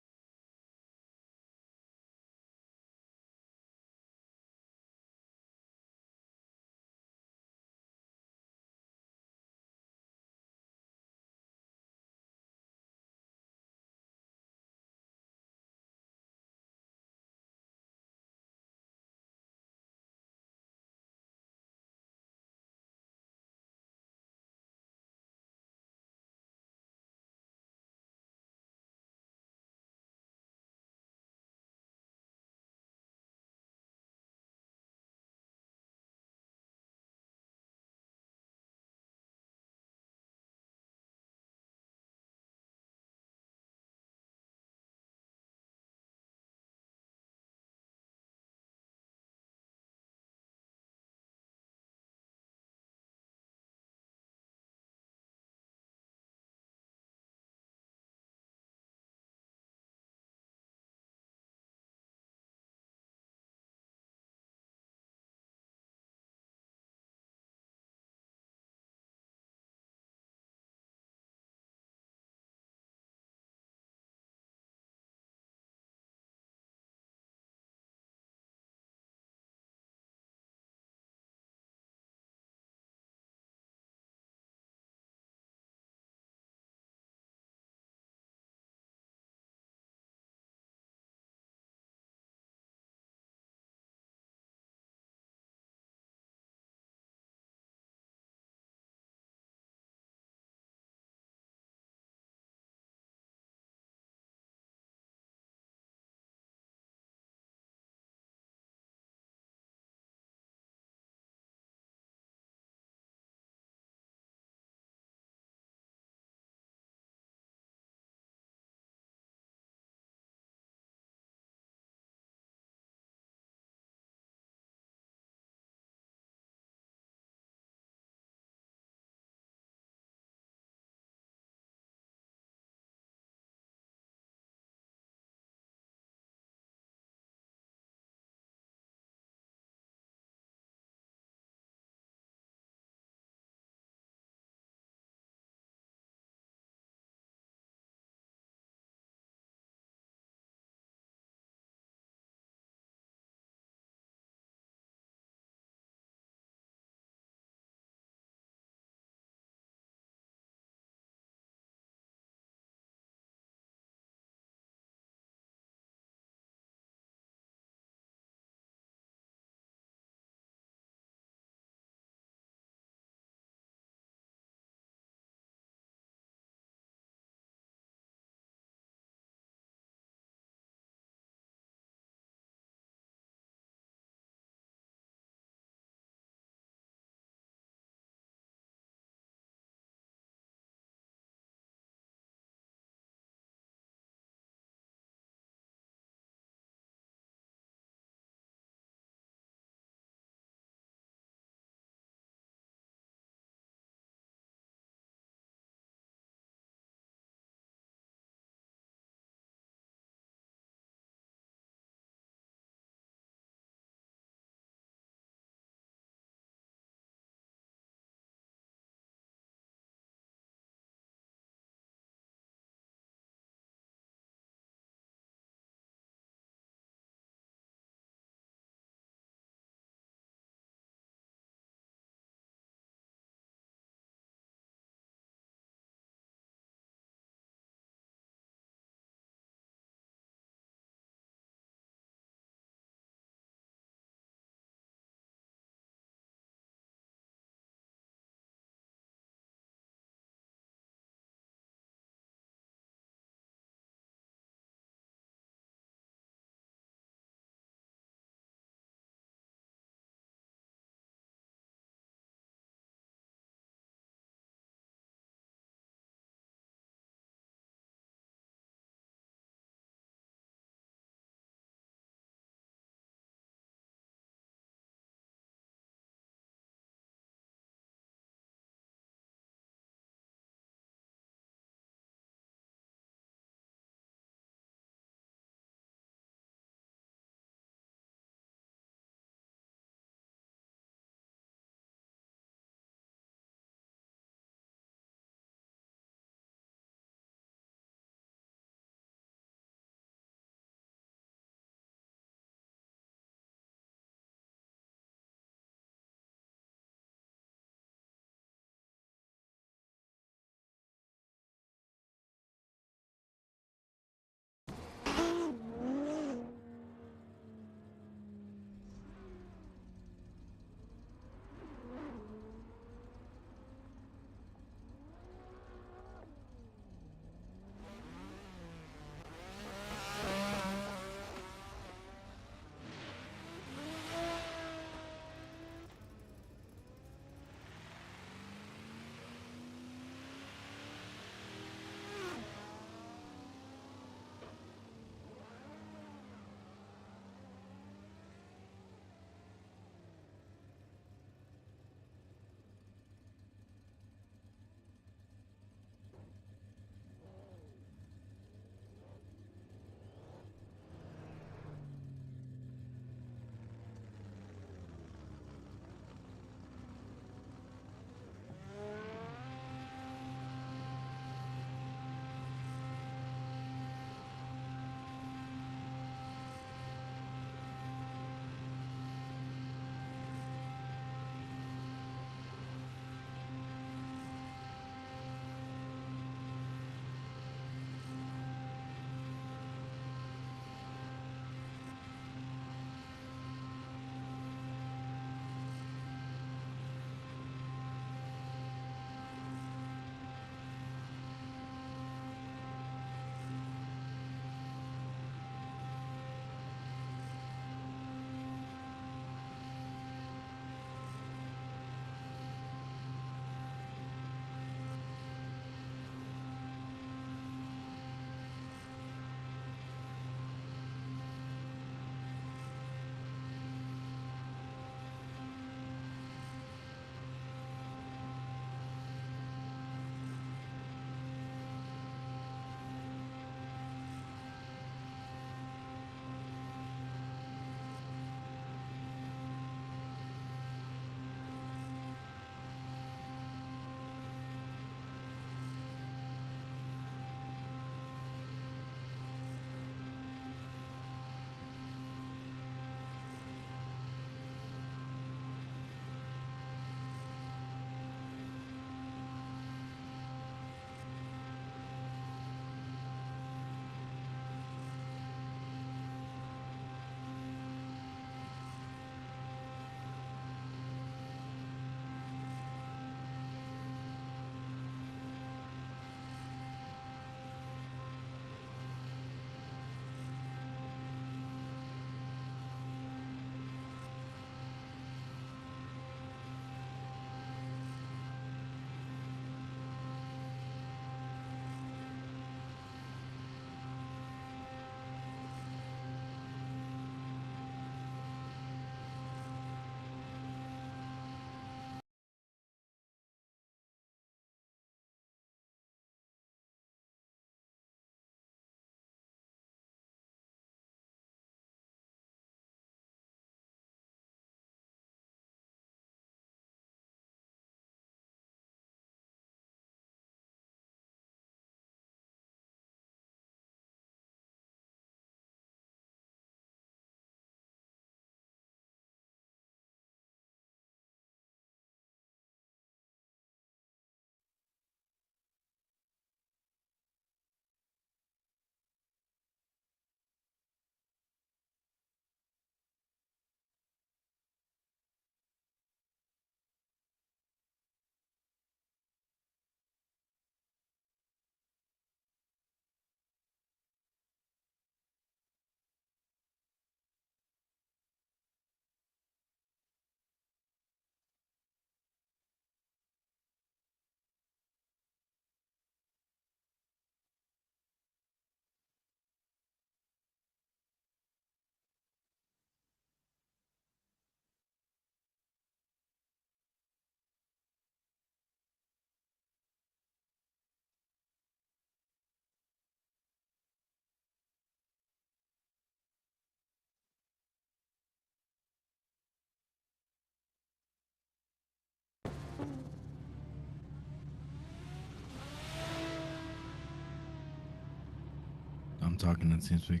talking in TeamSpeak.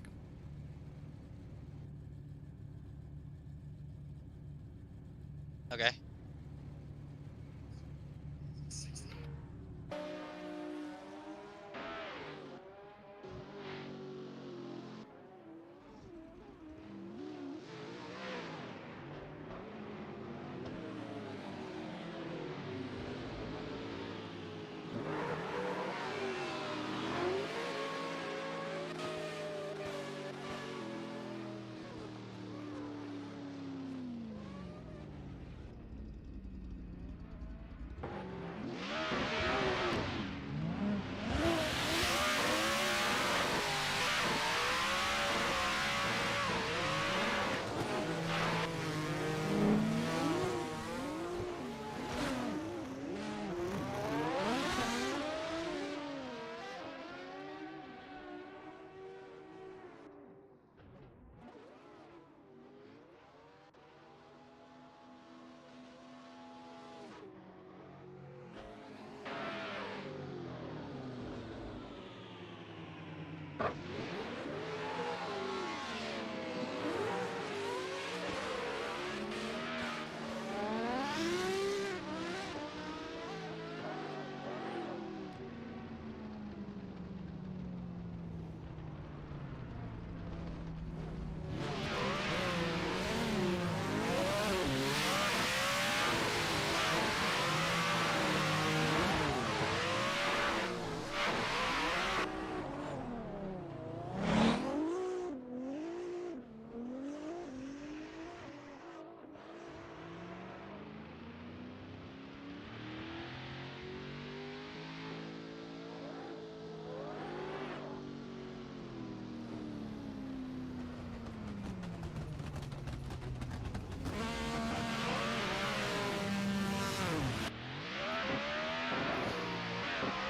Okay.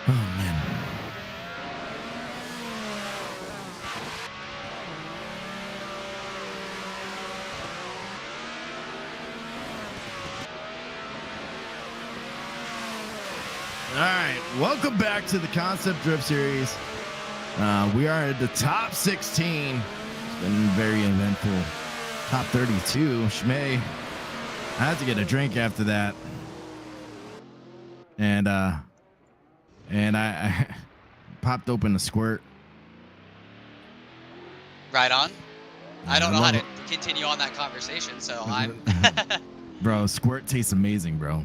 Oh man. All right, welcome back to the Concept Drift Series. We are at the top 16. It's been very eventful. Top 32. Shmay, I had to get a drink after that, and I popped open a squirt. Right on. I don't know how to continue on that conversation, so I'm. Bro, squirt tastes amazing, bro.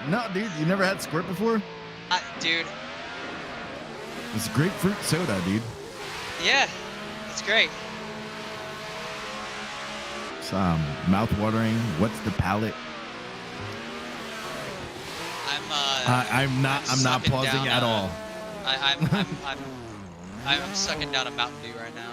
No, dude, you never had squirt before? Dude. It's grapefruit soda, dude. Yeah, it's great. It's mouth-watering. What's the palate? I'm not pausing at all. I'm sucking down a Mountain Dew right now.